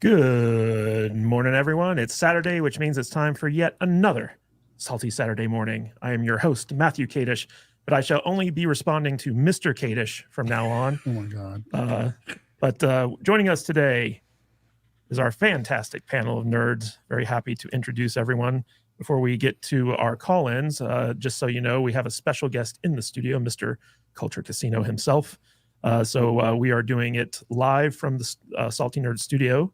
Good morning, everyone. It's Saturday, which means it's time for yet another Salty Saturday morning. I am your host, Matthew Kadish, but I shall only be responding to Mr. Kadish from now on. Oh, my God. But joining us today is our fantastic panel of nerds. Very happy to introduce everyone. Before we get to our call-ins, just so you know, we have a special guest in the studio, Mr. Culture Casino himself. So we are doing it live from the Salty Nerd studio.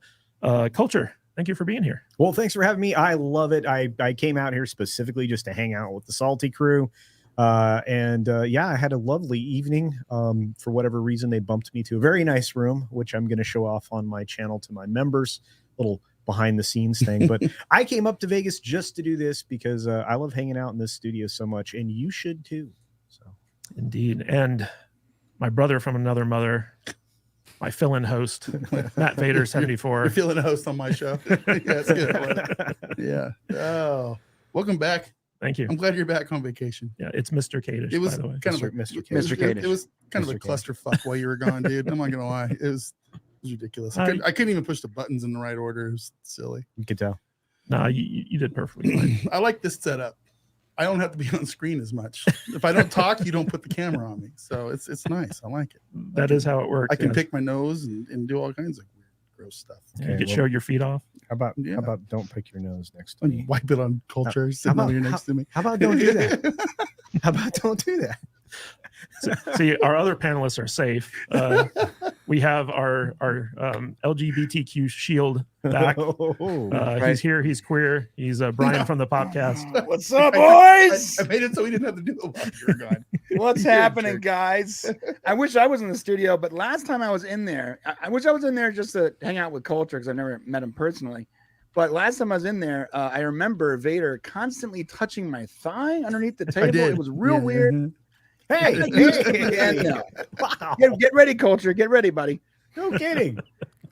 Culture, thank you for being here. Well, thanks for having me. I love it. I came out here specifically just to hang out with the Salty crew. Yeah, I had a lovely evening. For whatever reason, they bumped me to a very nice room, which I'm going to show off on my channel to my members. Little behind the scenes thing. But I came up to Vegas just to do this because I love hanging out in this studio so much, and you should too. So indeed. And my brother from another mother, my fill-in host, Matt Vader 74. You're fill-in host on my show. Yeah, it's good. Yeah. Oh, welcome back. Thank you. I'm glad you're back on vacation. Yeah, it's Mr. Kadish. It was by the way. kind of Mr. Kadish. It was kind of a clusterfuck while you were gone, dude. I'm not gonna lie. It was ridiculous. I couldn't even push the buttons in the right order. It was silly. You could tell. No, you did perfectly fine. I like this setup. I don't have to be on screen as much. If I don't talk, you don't put the camera on me. So it's nice. I like it. That is how it works. I can pick my nose and do all kinds of weird, gross stuff. You can show your feet off. How about don't pick your nose next to me? Wipe it on Culture sitting over here next to me. How about don't do that? How about don't do that? See, our other panelists are safe. We have our LGBTQ shield back. He's here. He's queer. He's Brian from the podcast. What's up, boys? I made it so we didn't have to do the while you were gone. What's happening, guys? I wish I was in the studio, but last time I was in there, I wish I was in there just to hang out with Culture because I never met him personally. But last time I was in there, I remember Vader constantly touching my thigh underneath the table. It was real weird. Mm-hmm. Hey, wow. Get ready, Culture. Get ready, buddy. No kidding.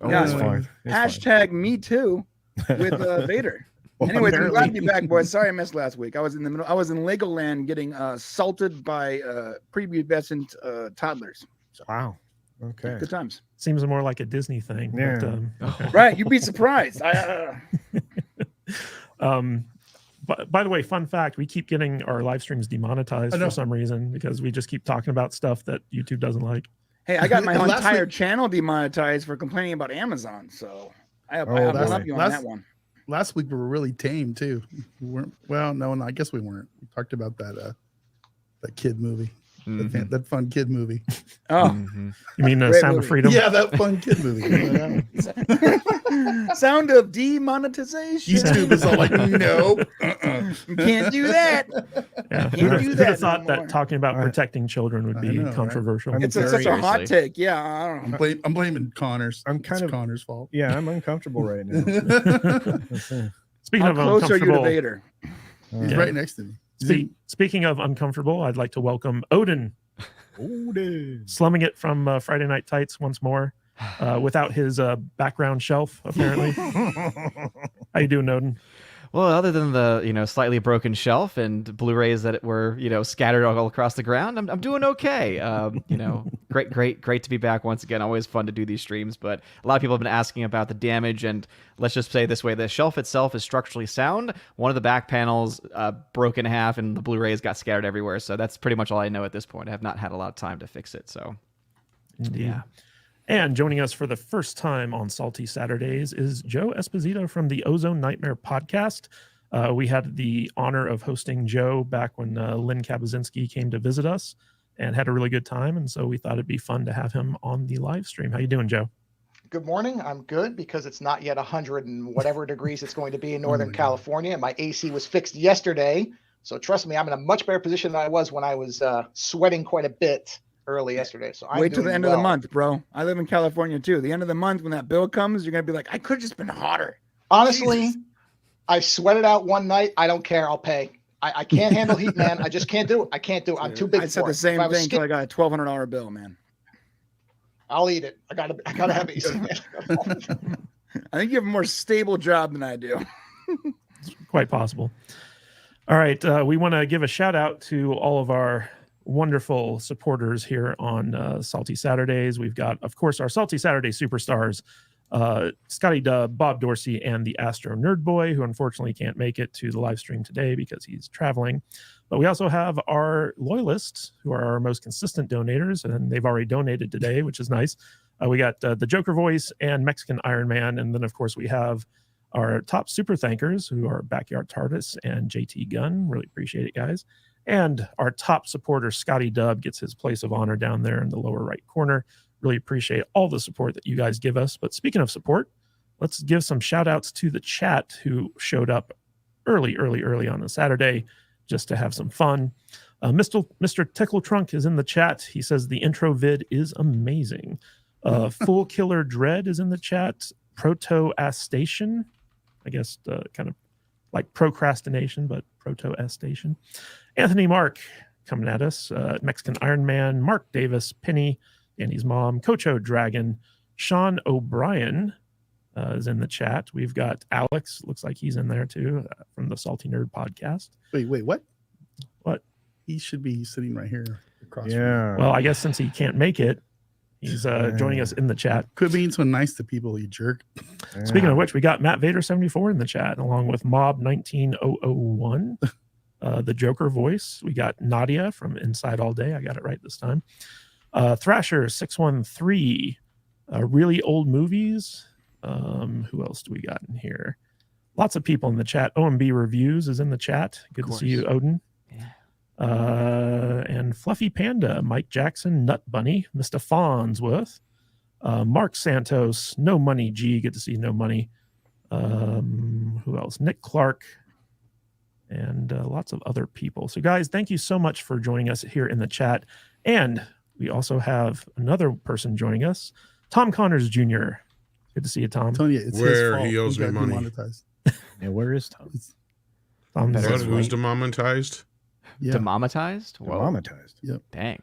It's fine. Hashtag me too with Vader. Anyways, I'm glad to be back, boys. Sorry I missed last week. I was in Legoland getting assaulted by prepubescent toddlers. So, wow. Okay. Good times. Seems more like a Disney thing. Yeah. But, okay. Right. You'd be surprised. By the way, fun fact, we keep getting our live streams demonetized for some reason because we just keep talking about stuff that YouTube doesn't like. Hey, I got my entire channel demonetized for complaining about Amazon. So I have love you on that one. Last week we were really tame too. We weren't, no, I guess we weren't. We talked about that kid movie. Mm-hmm. That fun kid movie. Oh, you mean Sound of Freedom? Yeah, that fun kid movie. Sound of demonetization. YouTube is all like, nope, you can't do that. Yeah, who'd have thought that talking about protecting children would be controversial? Right? It's such a hot take. Yeah, I don't know. I'm blaming Connor's. Connor's fault. Yeah, I'm uncomfortable right now. Speaking of close are you to uncomfortable, Vader? He's right next to me. Speaking of uncomfortable, I'd like to welcome Odin. Slumming it from Friday Night Tights once more, without his background shelf, apparently. How you doing, Odin? Well, other than the slightly broken shelf and Blu-rays that were scattered all across the ground, I'm doing okay. Great to be back once again. Always fun to do these streams, but a lot of people have been asking about the damage, and let's just say this way: the shelf itself is structurally sound. One of the back panels broke in half, and the Blu-rays got scattered everywhere. So that's pretty much all I know at this point. I have not had a lot of time to fix it. So, indeed. Yeah. And joining us for the first time on Salty Saturdays is Joe Esposito from the Ozone Nightmare podcast. We had the honor of hosting Joe back when Lynn Kabazinski came to visit us and had a really good time. And so we thought it'd be fun to have him on the live stream. How you doing, Joe? Good morning. I'm good because it's not yet 100 and whatever degrees it's going to be in Northern California. My AC was fixed yesterday. So trust me, I'm in a much better position than I was when I was sweating quite a bit early yesterday. So wait till the end of the month, bro. I live in California too. The end of the month when that bill comes, you're gonna be like, I could have just been hotter. Honestly, Jesus. I sweated out one night. I don't care. I'll pay. I can't handle heat, man. I just can't do it. I can't do it. I'm too big. I said the same thing until I got a $1,200 bill, man. I'll eat it. I gotta have it. I think you have a more stable job than I do. It's quite possible. All right, we want to give a shout out to all of our wonderful supporters here on Salty Saturdays. We've got, of course, our Salty Saturday superstars, Scotty Dub, Bob Dorsey, and the Astro Nerd Boy, who unfortunately can't make it to the live stream today because he's traveling. But we also have our loyalists, who are our most consistent donators, and they've already donated today, which is nice. We got the Joker Voice and Mexican Iron Man, and then of course we have our top super thankers, who are Backyard TARDIS and JT Gunn. Really appreciate it, guys. And our top supporter, Scotty Dub, gets his place of honor down there in the lower right corner. Really appreciate all the support that you guys give us. But speaking of support, let's give some shout outs to the chat who showed up early on a Saturday just to have some fun. Mr. Tickle Trunk is in the chat. He says the intro vid is amazing. Full Killer Dread is in the chat. Proto-Astation, I guess kind of like procrastination, but Proto-Astation. Anthony Mark coming at us. Mexican Iron Man, Mark Davis, Penny, Danny's mom, Cocho Dragon, Sean O'Brien is in the chat. We've got Alex, looks like he's in there too, from the Salty Nerd podcast. Wait, what? What? He should be sitting right here across. Yeah. Well, I guess since he can't make it, he's joining us in the chat. Quit being so nice to people, you jerk. Speaking of which, we got Matt Vader 74 in the chat, along with Mob 19001, the Joker Voice. We got Nadia from Inside All Day. I got it right this time. Thrasher 613, really old movies. Who else do we got in here? Lots of people in the chat. OMB Reviews is in the chat. Good to see you, Odin. Yeah. And Fluffy Panda, Mike Jackson, Nut Bunny, Mr. Farnsworth, Mark Santos, No Money G. Good to see No Money. Who else? Nick Clark, and lots of other people. So, guys, thank you so much for joining us here in the chat. And we also have another person joining us, Tom Connors Jr. Good to see you, Tom. I'm telling you, it's his Where fault. he owes me got money. demonetized. Yeah, where is Tom? Tom's, Better What, who's demonetized? Yeah. Demonetized? Whoa. Demonetized. Dang.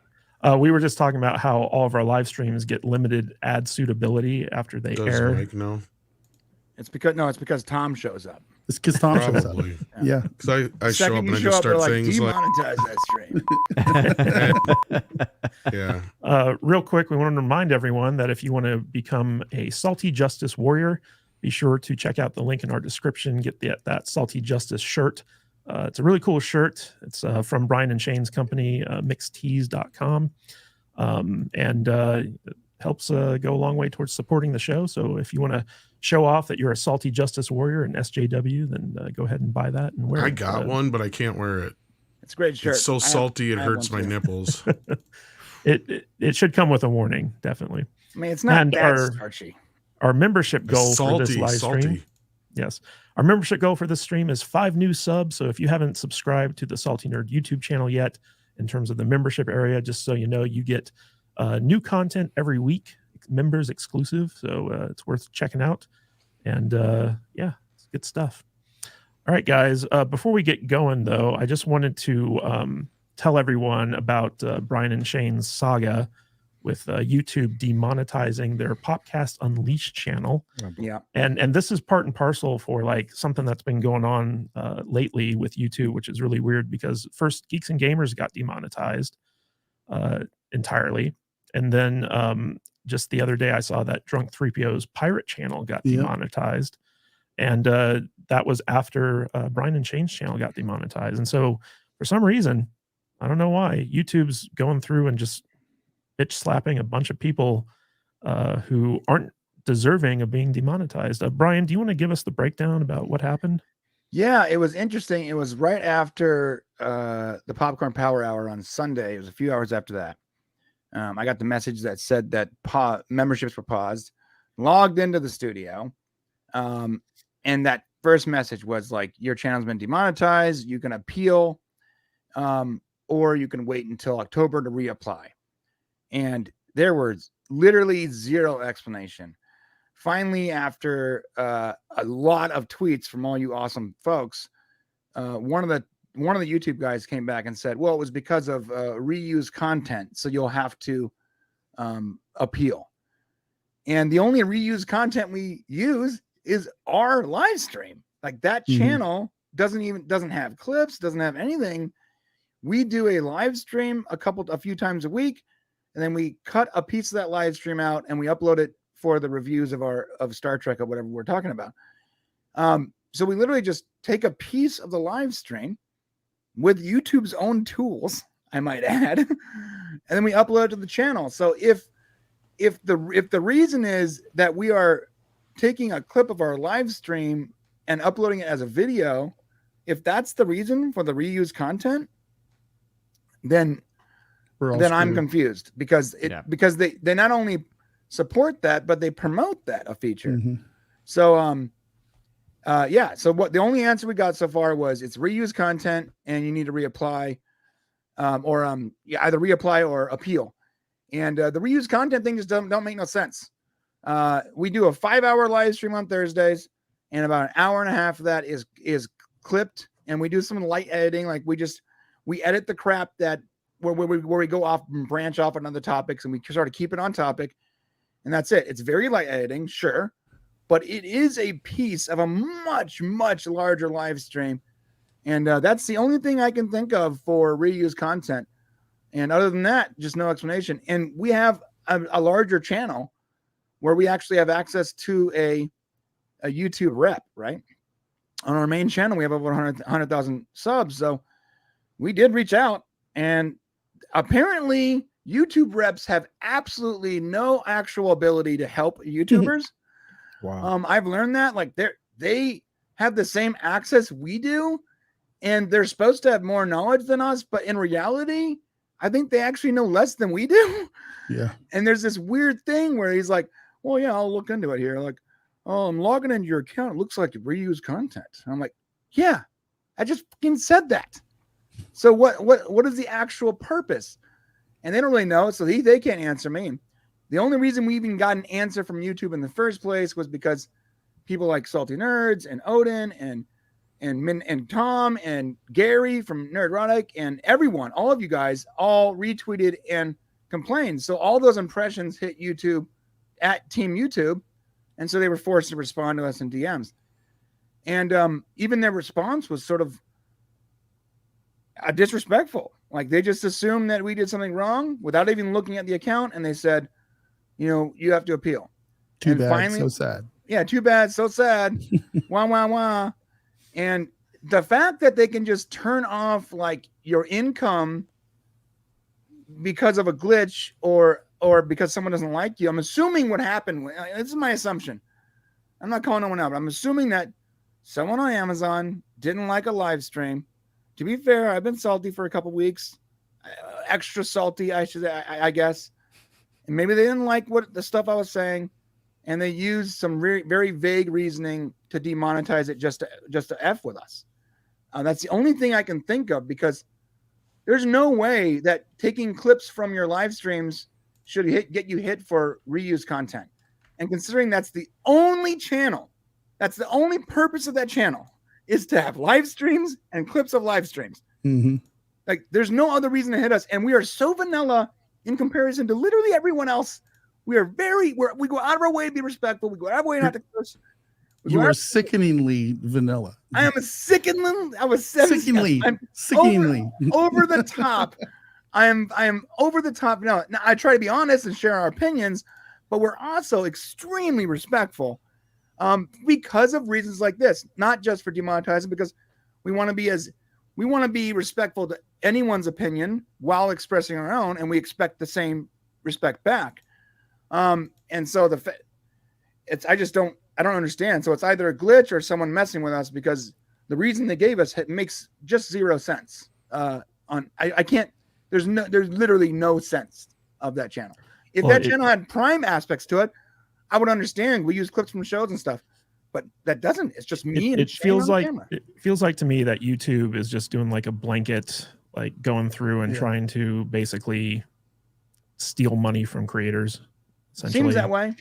we were just talking about how all of our live streams get limited ad suitability after they Does air. Mike know? It's because Tom shows up. It's because Tom shows up. Probably. Yeah. Because I show up Second and you I show just up, they're start like, things like, demonetize that stream. yeah. Real quick, we want to remind everyone that if you want to become a Salty Justice Warrior, be sure to check out the link in our description. Get that Salty Justice shirt. It's a really cool shirt. It's from Brian and Shane's company, mixtees.com. And it helps go a long way towards supporting the show. So if you want to show off that you're a Salty Justice Warrior and SJW, then go ahead and buy that and wear it. I got one, but I can't wear it. It's a great shirt. It's so salty it I have hurts my one too. nipples. It should come with a warning, definitely. I mean, it's not And that starchy. Our membership goal for this Salty, live stream. salty. Yes. Our membership goal for this stream is 5 new subs. So if you haven't subscribed to the Salty Nerd YouTube channel yet, in terms of the membership area, just so you know, you get new content every week, members exclusive. So it's worth checking out. And yeah, it's good stuff. All right, guys. Before we get going, though, I just wanted to tell everyone about Brian and Shane's saga with YouTube demonetizing their Popcast Unleashed channel. Yeah. And this is part and parcel for like something that's been going on lately with YouTube, which is really weird because first Geeks and Gamers got demonetized entirely. And then just the other day I saw that Drunk 3PO's pirate channel got demonetized. And that was after Brian and Shane's channel got demonetized. And so for some reason, I don't know why, YouTube's going through and just bitch slapping a bunch of people who aren't deserving of being demonetized. Brian, do you want to give us the breakdown about what happened? Yeah, it was interesting. It was right after the Popcorn Power Hour on Sunday. It was a few hours after that. I got the message that said that memberships were paused, logged into the studio. And that first message was like, your channel's been demonetized. You can appeal or you can wait until October to reapply. And there was literally zero explanation. Finally, after a lot of tweets from all you awesome folks, one of the YouTube guys came back and said, well, it was because of reused content. So you'll have to appeal. And the only reused content we use is our live stream. Like that channel doesn't have clips, doesn't have anything. We do a live stream a few times a week. And then we cut a piece of that live stream out and we upload it for the reviews of Star Trek or whatever we're talking about. So we literally just take a piece of the live stream with YouTube's own tools, I might add, and then we upload it to the channel. So if the reason is that we are taking a clip of our live stream and uploading it as a video, if that's the reason for the reused content, then I'm confused because they not only support that, but they promote that a feature. Mm-hmm. So so what the only answer we got so far was it's reused content and you need to reapply, either reapply or appeal. And the reused content thing just don't make no sense. We do a 5-hour live stream on Thursdays, and about an hour and a half of that is clipped, and we do some light editing. Like we edit the crap that where we go off and branch off on other topics, and we sort of keep it on topic, and that's it. It's very light editing, sure, but it is a piece of a much, much larger live stream, and that's the only thing I can think of for reused content. And other than that, just no explanation. And we have a larger channel where we actually have access to a YouTube rep, right? On our main channel, we have over 100,000 subs. So we did reach out, and apparently YouTube reps have absolutely no actual ability to help YouTubers. Wow. I've learned that they have the same access we do, and they're supposed to have more knowledge than us, but in reality, I think they actually know less than we do. Yeah. And there's this weird thing where he's like, well, yeah, I'll look into it here. Like, oh, I'm logging into your account. It looks like you reuse content. And I'm like, yeah, I just fucking said that. So what is the actual purpose? And they don't really know. So they can't answer me. The only reason we even got an answer from YouTube in the first place was because people like Salty Nerds and Odin and Min and Tom and Gary from Nerdrotic and everyone, all of you guys, all retweeted and complained. So all those impressions hit YouTube at Team YouTube, and so they were forced to respond to us in DMs. And even their response was sort of disrespectful. Like they just assumed that we did something wrong without even looking at the account, and they said, you have to appeal. Too and bad. Finally, So sad. Yeah, too bad. So sad. Wah, wah, wah. And the fact that they can just turn off like your income because of a glitch or because someone doesn't like you, I'm assuming what happened. This is my assumption. I'm not calling no one out, but I'm assuming that someone on Amazon didn't like a live stream. To be fair, I've been salty for a couple weeks, extra salty, I guess. And maybe they didn't like what the stuff I was saying, and they used some very vague reasoning to demonetize it just to F with us. That's the only thing I can think of, because there's no way that taking clips from your live streams should get you hit for reused content. And considering that's the only channel, that's the only purpose of that channel, is to have live streams and clips of live streams. Mm-hmm. Like there's no other reason to hit us. And we are so vanilla in comparison to literally everyone else. We go out of our way to be respectful. We go out of our way not to curse. You are sickeningly vanilla. I am sickeningly over the top. I am over the top. Now I try to be honest and share our opinions, but we're also extremely respectful because of reasons like this, not just for demonetizing, because we want to be respectful to anyone's opinion while expressing our own, and we expect the same respect back. And so I don't understand. So it's either a glitch or someone messing with us, because the reason they gave us makes just zero sense. I can't. There's literally no sense of that channel. If that channel had Prime aspects to it, I would understand. We use clips from shows and stuff, but that doesn't. It's just me. It feels like to me that YouTube is just doing like a blanket, like going through and trying to basically steal money from creators. Seems that way.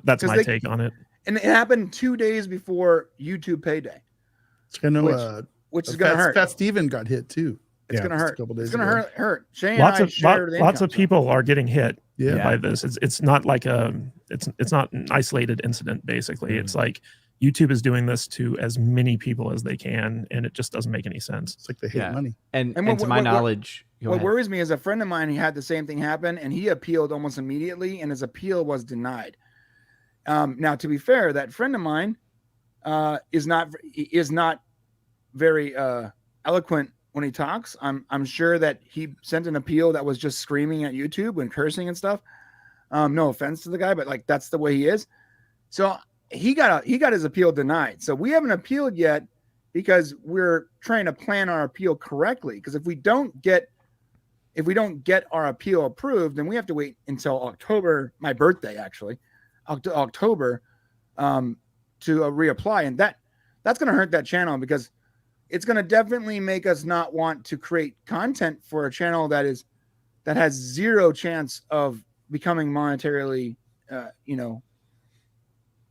That's my take on it. And it happened 2 days before YouTube payday. I know, which is going to hurt. Fat Steven got hit too. It's going to hurt. It's going to hurt. Shane Lots of people are getting hit by this. It's not like it's not an isolated incident. Basically, it's like YouTube is doing this to as many people as they can, and it just doesn't make any sense. It's like they hate money. And to my knowledge, what worries me is a friend of mine, he had the same thing happen, and he appealed almost immediately, and his appeal was denied. Now, to be fair, that friend of mine is not very eloquent when he talks. I'm sure that he sent an appeal that was just screaming at YouTube and cursing and stuff. No offense to the guy, but like that's the way he is. So he got his appeal denied. So we haven't appealed yet because we're trying to plan our appeal correctly. Because if we don't get our appeal approved, then we have to wait until October, my birthday actually, October, to reapply, and that's going to hurt that channel because it's going to definitely make us not want to create content for a channel that has zero chance of becoming monetarily,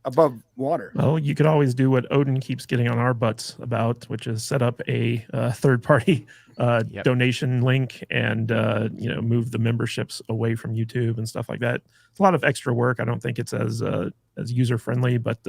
above water. Well, you could always do what Odin keeps getting on our butts about, which is set up a third-party donation link and move the memberships away from YouTube and stuff like that. It's a lot of extra work. I don't think it's as user-friendly, but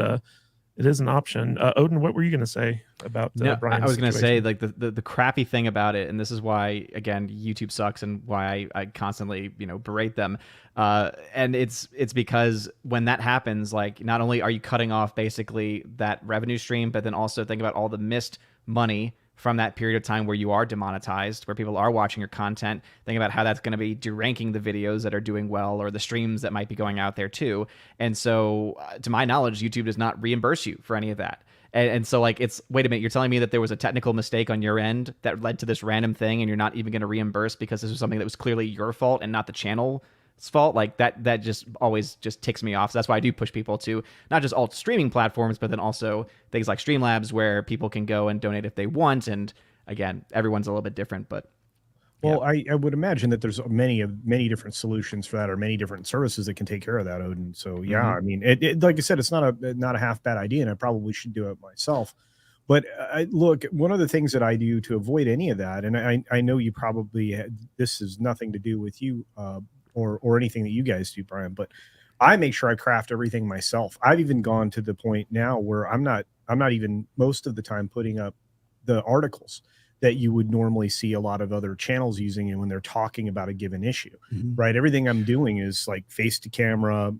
it is an option. Odin, what were you going to say about Brian's I was going to say, situation? like, the crappy thing about it, and this is why, again, YouTube sucks and why I constantly, berate them. And it's because when that happens, like, not only are you cutting off basically that revenue stream, but then also think about all the missed money from that period of time where you are demonetized, where people are watching your content. Think about how that's going to be deranking the videos that are doing well or the streams that might be going out there too. And so, to my knowledge, YouTube does not reimburse you for any of that. And so, like, it's, wait a minute, you're telling me that there was a technical mistake on your end that led to this random thing and you're not even going to reimburse because this was something that was clearly your fault and not the channel's fault? Like, that just always just ticks me off. So that's why I do push people to not just alt streaming platforms, but then also things like Streamlabs where people can go and donate if they want. And again, everyone's a little bit different, but well, I would imagine that there's many different solutions for that, or many different services that can take care of that, Odin. So yeah, I mean, it like I said, it's not a half bad idea, and I probably should do it myself. But look, one of the things that I do to avoid any of that, and I know you probably this is nothing to do with you or anything that you guys do, Brian, but I make sure I craft everything myself. I've even gone to the point now where I'm not even most of the time putting up the articles that you would normally see a lot of other channels using it when they're talking about a given issue, right? Everything I'm doing is like face to camera,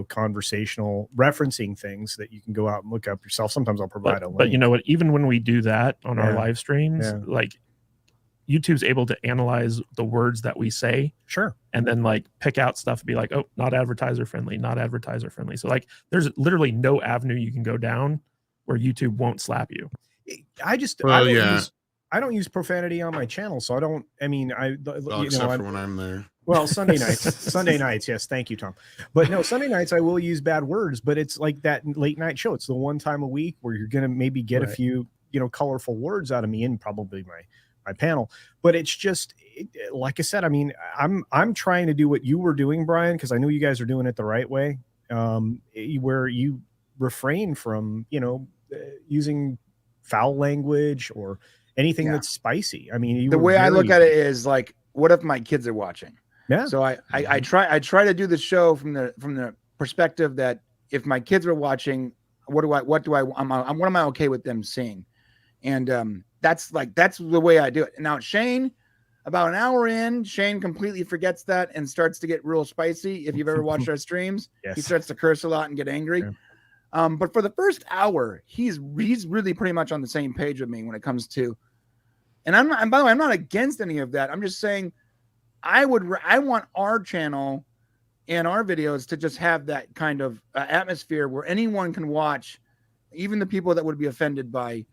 conversational, referencing things that you can go out and look up yourself. Sometimes I'll provide a link. But you know what? Even when we do that on our live streams, like YouTube's able to analyze the words that we say, sure, and then like pick out stuff and be like, oh, not advertiser friendly, not advertiser friendly. So like, there's literally no avenue you can go down where YouTube won't slap you. I don't use profanity on my channel, so I don't. I mean, except for when I'm there. Well, Sunday nights, yes, thank you, Tom. But no, Sunday nights I will use bad words, but it's like that late night show. It's the one time a week where you're gonna maybe get a few, colorful words out of me and probably my panel. But it's just like I said. I mean, I'm trying to do what you were doing, Brian, because I know you guys are doing it the right way, where you refrain from using foul language or anything that's spicy. I mean, the way I look at it is like, what if my kids are watching? Yeah. So I try to do the show from the perspective that if my kids are watching, what am I okay with them seeing? And that's the way I do it. Now Shane, about an hour in, Shane completely forgets that and starts to get real spicy. If you've ever watched our streams, he starts to curse a lot and get angry. Yeah. But for the first hour, he's really pretty much on the same page with me when it comes to. And by the way, I'm not against any of that. I'm just saying I want our channel and our videos to just have that kind of atmosphere where anyone can watch, even the people that would be offended by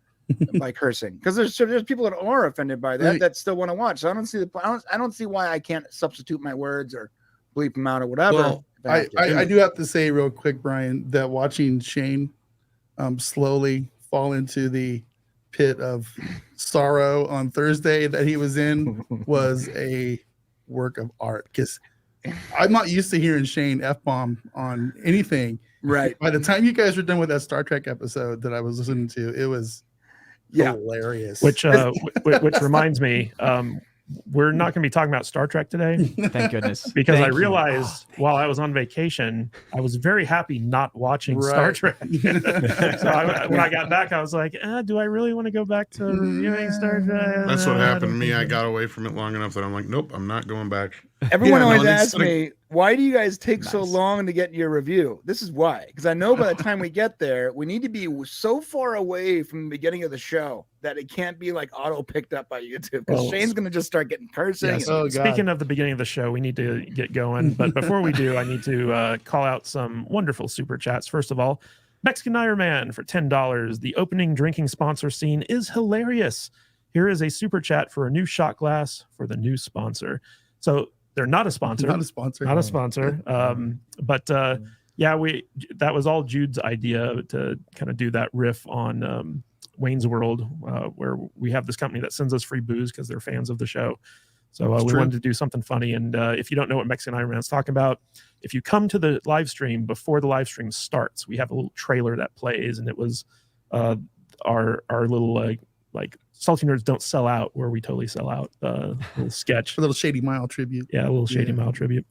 cursing. Because there's people that are offended by that still want to watch. So I don't see why I can't substitute my words or bleep them out or whatever. Well, I do have to say real quick, Brian, that watching Shane slowly fall into the pit of sorrow on Thursday that he was in was a work of art, because I'm not used to hearing Shane F-bomb on anything. Right. By the time you guys were done with that Star Trek episode that I was listening to, it was hilarious. Which reminds me, we're not going to be talking about Star Trek today. Thank goodness. Because I realized while I was on vacation, I was very happy not watching Star Trek. So when I got back, I was like, do I really want to go back to reviewing Star Trek? That's what happened to me. I got away from it long enough that I'm like, nope, I'm not going back. Everyone Yeah, no, always that's asks like- me, why do you guys take so Nice. long to get your review? This is why. Because I know by the time we get there, we need to be so far away from the beginning of the show that it can't be like auto picked up by YouTube. Because Well, Shane's going to just start getting cursing. Yes. Oh, Speaking God. of the beginning of the show, we need to get going. But before we do, I need to call out some wonderful super chats. First of all, Mexican Iron Man for $10. The opening drinking sponsor scene is hilarious. Here is a super chat for a new shot glass for the new sponsor. So they're not a sponsor. Not a sponsor. Not a sponsor. But yeah, that was all Jude's idea to kind of do that riff on Wayne's World, where we have this company that sends us free booze because they're fans of the show. So we true. wanted to do something funny. And if you don't know what Mexican Iron Man is talking about, if you come to the live stream before the live stream starts, we have a little trailer that plays, and it was our little like Salty Nerds Don't Sell Out, where we totally sell out little sketch. A little Shady Mile tribute. Yeah, a little Shady Yeah. Mile tribute.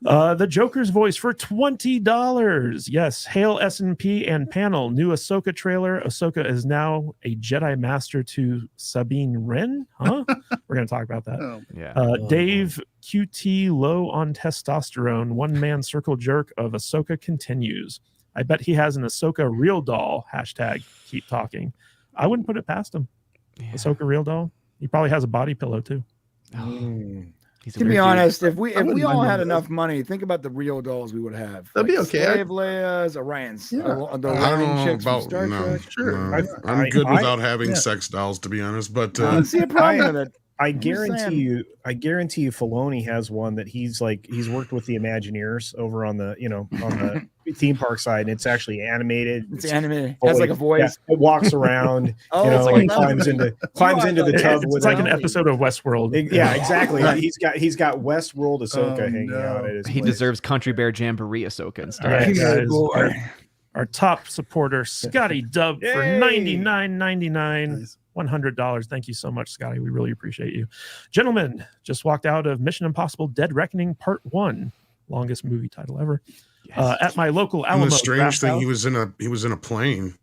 The Joker's voice for $20. Yes, hail S&P and panel. New Ahsoka trailer. Ahsoka is now a Jedi Master to Sabine Wren. Huh? We're going to talk about that. Oh, Yeah. Dave QT low on testosterone. One man circle jerk of Ahsoka continues. I bet he has an Ahsoka real doll. Hashtag keep talking. I wouldn't put it past him. Yeah. Ahsoka real doll. He probably has a body pillow too. He's a To be weird dude. honest, if we wouldn't all mind had one of enough money, think about the real dolls we would have. That'd be okay. Slave Leia's, Orion's, Yeah. the I don't Orion know chicks from about Star no. Trek. Sure. no. I'm good I- without having yeah. sex dolls, to be honest. But I don't see a problem with it. I just guarantee saying. you, Filoni has one that he's worked with the Imagineers over on the, on the theme park side, and it's actually animated. It's anime. Has like a Yeah, voice. it walks around, Oh, you it's know, like and a- climbs into the It's tub It's with like him. an episode of Westworld. Yeah, exactly. He's got Westworld Ahsoka Oh, hanging no. out at his He place. deserves Country Bear Jamboree Ahsoka All instead. right, Give me the guys. boy. Our top supporter, Scotty Dub, for Yay! $99.99. nice. $100. Thank you so much, Scotty. We really appreciate you. Gentlemen, just walked out of Mission Impossible Dead Reckoning Part 1. Longest movie title ever. Yes. At my local and Alamo the strange Draft thing, House. he was in a plane.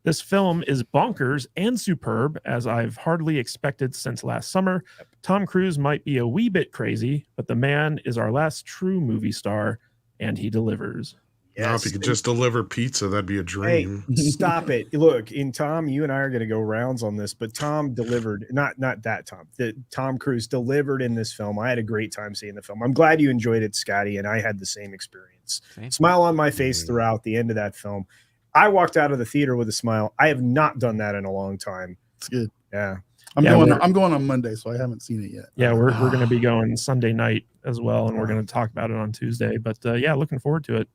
This film is bonkers and superb, as I've hardly expected since last summer. Tom Cruise might be a wee bit crazy, but the man is our last true movie star, and he delivers. Now, if you could just deliver pizza, that'd be a Hey, dream. stop it! Look, in Tom, you and I are going to go rounds on this, but Tom delivered. Not that Tom. Tom Cruise delivered in this film. I had a great time seeing the film. I'm glad you enjoyed it, Scotty, and I had the same experience. Same. Smile on my face throughout the end of that film. I walked out of the theater with a smile. I have not done that in a long time. It's good. Yeah. I'm Yeah, going on Monday, so I haven't seen it yet. Yeah, we're going to be going Sunday night as well, and we're going to talk about it on Tuesday. But yeah, looking forward to it.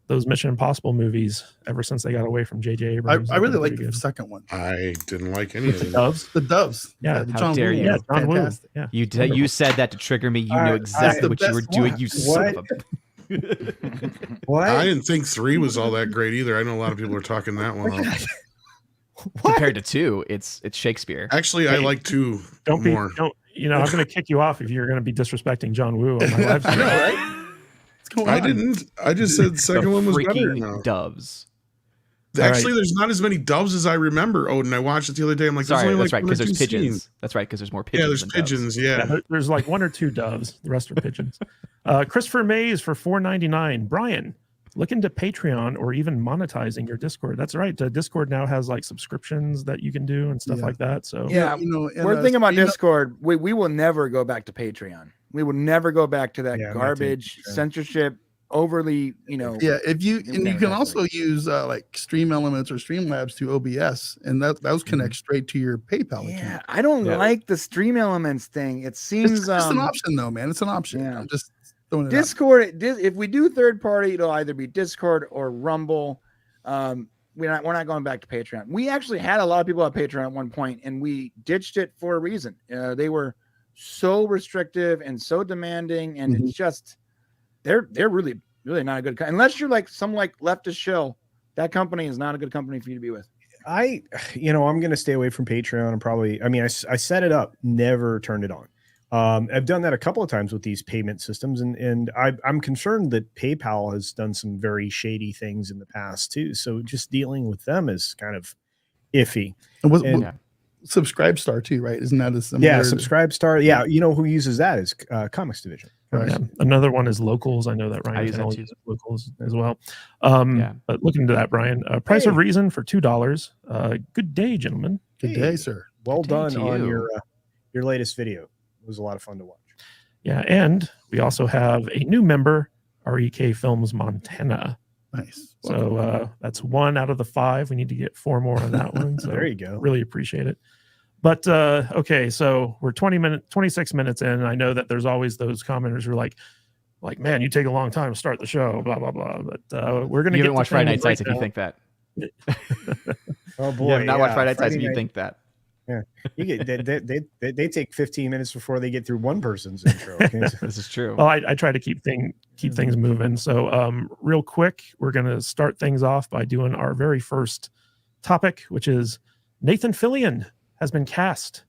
Those Mission Impossible movies, ever since they got away from J.J. Abrams, I have really been like pretty the good. second one. I didn't like any of The them. Doves. The Doves. Yeah, the how John dare Woo. you. Yeah, John Woo. Fantastic. Yeah, You said that to trigger me. You I- know I- exactly the what you were best doing. one. You son of a. What? I didn't think 3 was all that great either. I know a lot of people are talking that one up. Compared to 2, it's Shakespeare. Actually, I like 2 don't be, more. don't. I'm going to kick you off if you're going to be disrespecting John Woo on my live I stream. know, right? What's going on? I didn't. I just said the second one was better. Freaking now. doves. Actually, there's not as many doves as I remember. Oh, and I watched it the other day. I'm like, Sorry, there's only that's like right, because one or there's two pigeons. scenes. That's right, because there's more pigeons. Yeah, there's than doves. pigeons. Yeah, Yeah. there's like 1 or 2 doves. The rest are pigeons. Christopher Mays for $4.99. Brian, look into Patreon or even monetizing your Discord. That's right. Discord now has like subscriptions that you can do and stuff Yeah. like that. So Yeah, and, we're thinking about you know- Discord. We will never go back to Patreon. We will never go back to that Yeah, me too. garbage, Yeah. censorship, overly, Yeah, if you and you can also use like Stream Elements or Streamlabs to OBS, and those connect straight to your PayPal Yeah, account. I don't Yeah. like the Stream Elements thing. It It's seems just an option, though, man. It's an option. yeah. I'm just throwing it out. Discord. If we do third party, it'll either be Discord or Rumble. We're not going back to Patreon. We actually had a lot of people at Patreon at one point, and we ditched it for a reason. They were so restrictive and so demanding, and it's just they're really not a good unless you're like some like leftist shill. That company is not a good company for you to be with. I'm going to stay away from Patreon and probably, I set it up, never turned it on. I've done that a couple of times with these payment systems, and I'm concerned that PayPal has done some very shady things in the past too. So just dealing with them is kind of iffy. And And- Yeah. Subscribe Star too, right? Isn't that a similar? Yeah, Subscribe Star. Yeah, you know who uses that is Comics Division. Right. Yeah. Another one is Locals. I know that I Ryan use that Channel too. uses Locals as well. Yeah. But look into that, Brian. Price of Hey. Reason for $2. Good day, gentlemen. Good day, sir. Well Good day done to on you. your latest video. It was a lot of fun to watch. Yeah, and we also have a new member, REK Films Montana. Nice. So that's 1 out of the 5. We need to get 4 more on that one. So There you go. really appreciate it. But okay, so we're 26 minutes in. And I know that there's always those commenters who are like, man, you take a long time to start the show, blah blah blah. But we're gonna You get haven't to watched Friday Night Panelists Lights if right you think that. Oh You boy, have not watched Friday Night Lights Friday if you Night- think that. You get they take 15 minutes before they get through one person's intro. Okay? This is true. Well, I try to keep things moving. So real quick, we're gonna start things off by doing our very first topic, which is Nathan Fillion has been cast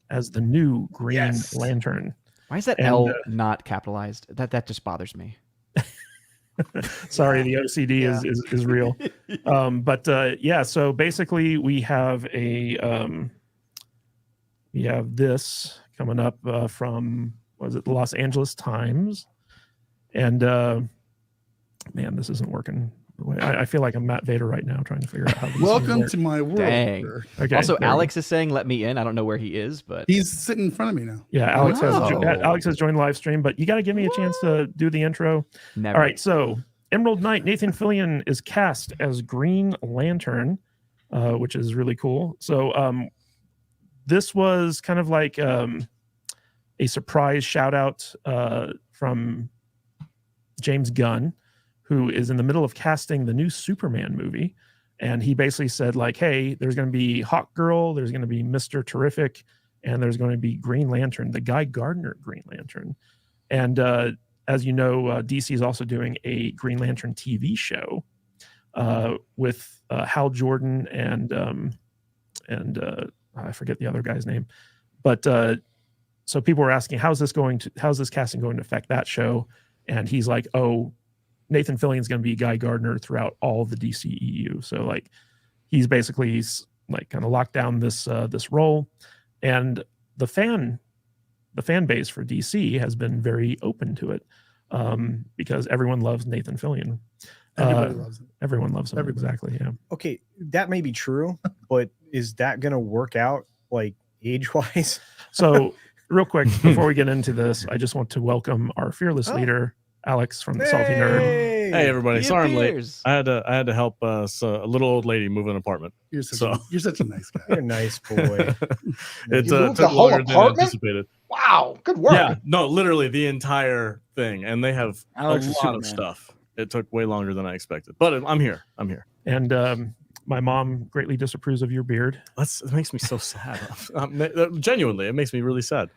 as the new Green Yes. Lantern. Why is that And, L not capitalized? That just bothers me. Sorry, the OCD is real. But yeah, so basically we have this coming up from the Los Angeles Times, and man, this isn't working. I feel like I'm Matt Vader right now trying to figure out how this Welcome to my world. Dang. sir. Okay, Also, there we go. Alex is saying, "Let me in." I don't know where he is, but He's sitting in front of me now. Yeah, Alex Oh. has joined the live stream, but you got to give me a chance to do the intro. never. All right, so Emerald Knight Nathan Fillion is cast as Green Lantern, which is really cool. So this was kind of like a surprise shout out from James Gunn, who is in the middle of casting the new Superman movie. And he basically said, like, hey, there's going to be Hawk Girl, there's going to be Mr. Terrific, and there's going to be Green Lantern, the Guy Gardner Green Lantern. And as you know, DC is also doing a Green Lantern TV show with Hal Jordan and I forget the other guy's name. But so people were asking, how's this casting going to affect that show? And he's like, oh, Nathan Fillion's going to be Guy Gardner throughout all of the DCEU. So like, he's basically like kind of locked down this role, and the fan base for DC has been very open to it because everyone loves Nathan Fillion. Everybody loves him. Everyone loves him. Everybody. Exactly. Yeah. Okay, that may be true, but is that going to work out like age-wise? So real quick, before we get into this, I just want to welcome our fearless leader, Alex from the Salty Nerd. Hey everybody, He sorry I'm late. appears. I had to help a little old lady move an apartment. You're such a nice guy. You're a nice boy. It You moved the took whole longer than apartment? anticipated. Wow, good work. Yeah, no, literally the entire thing, and they have Alex is a lot of Superman. stuff. It took way longer than I expected, but I'm here. And my mom greatly disapproves of your beard. It makes me so sad. Genuinely, it makes me really sad.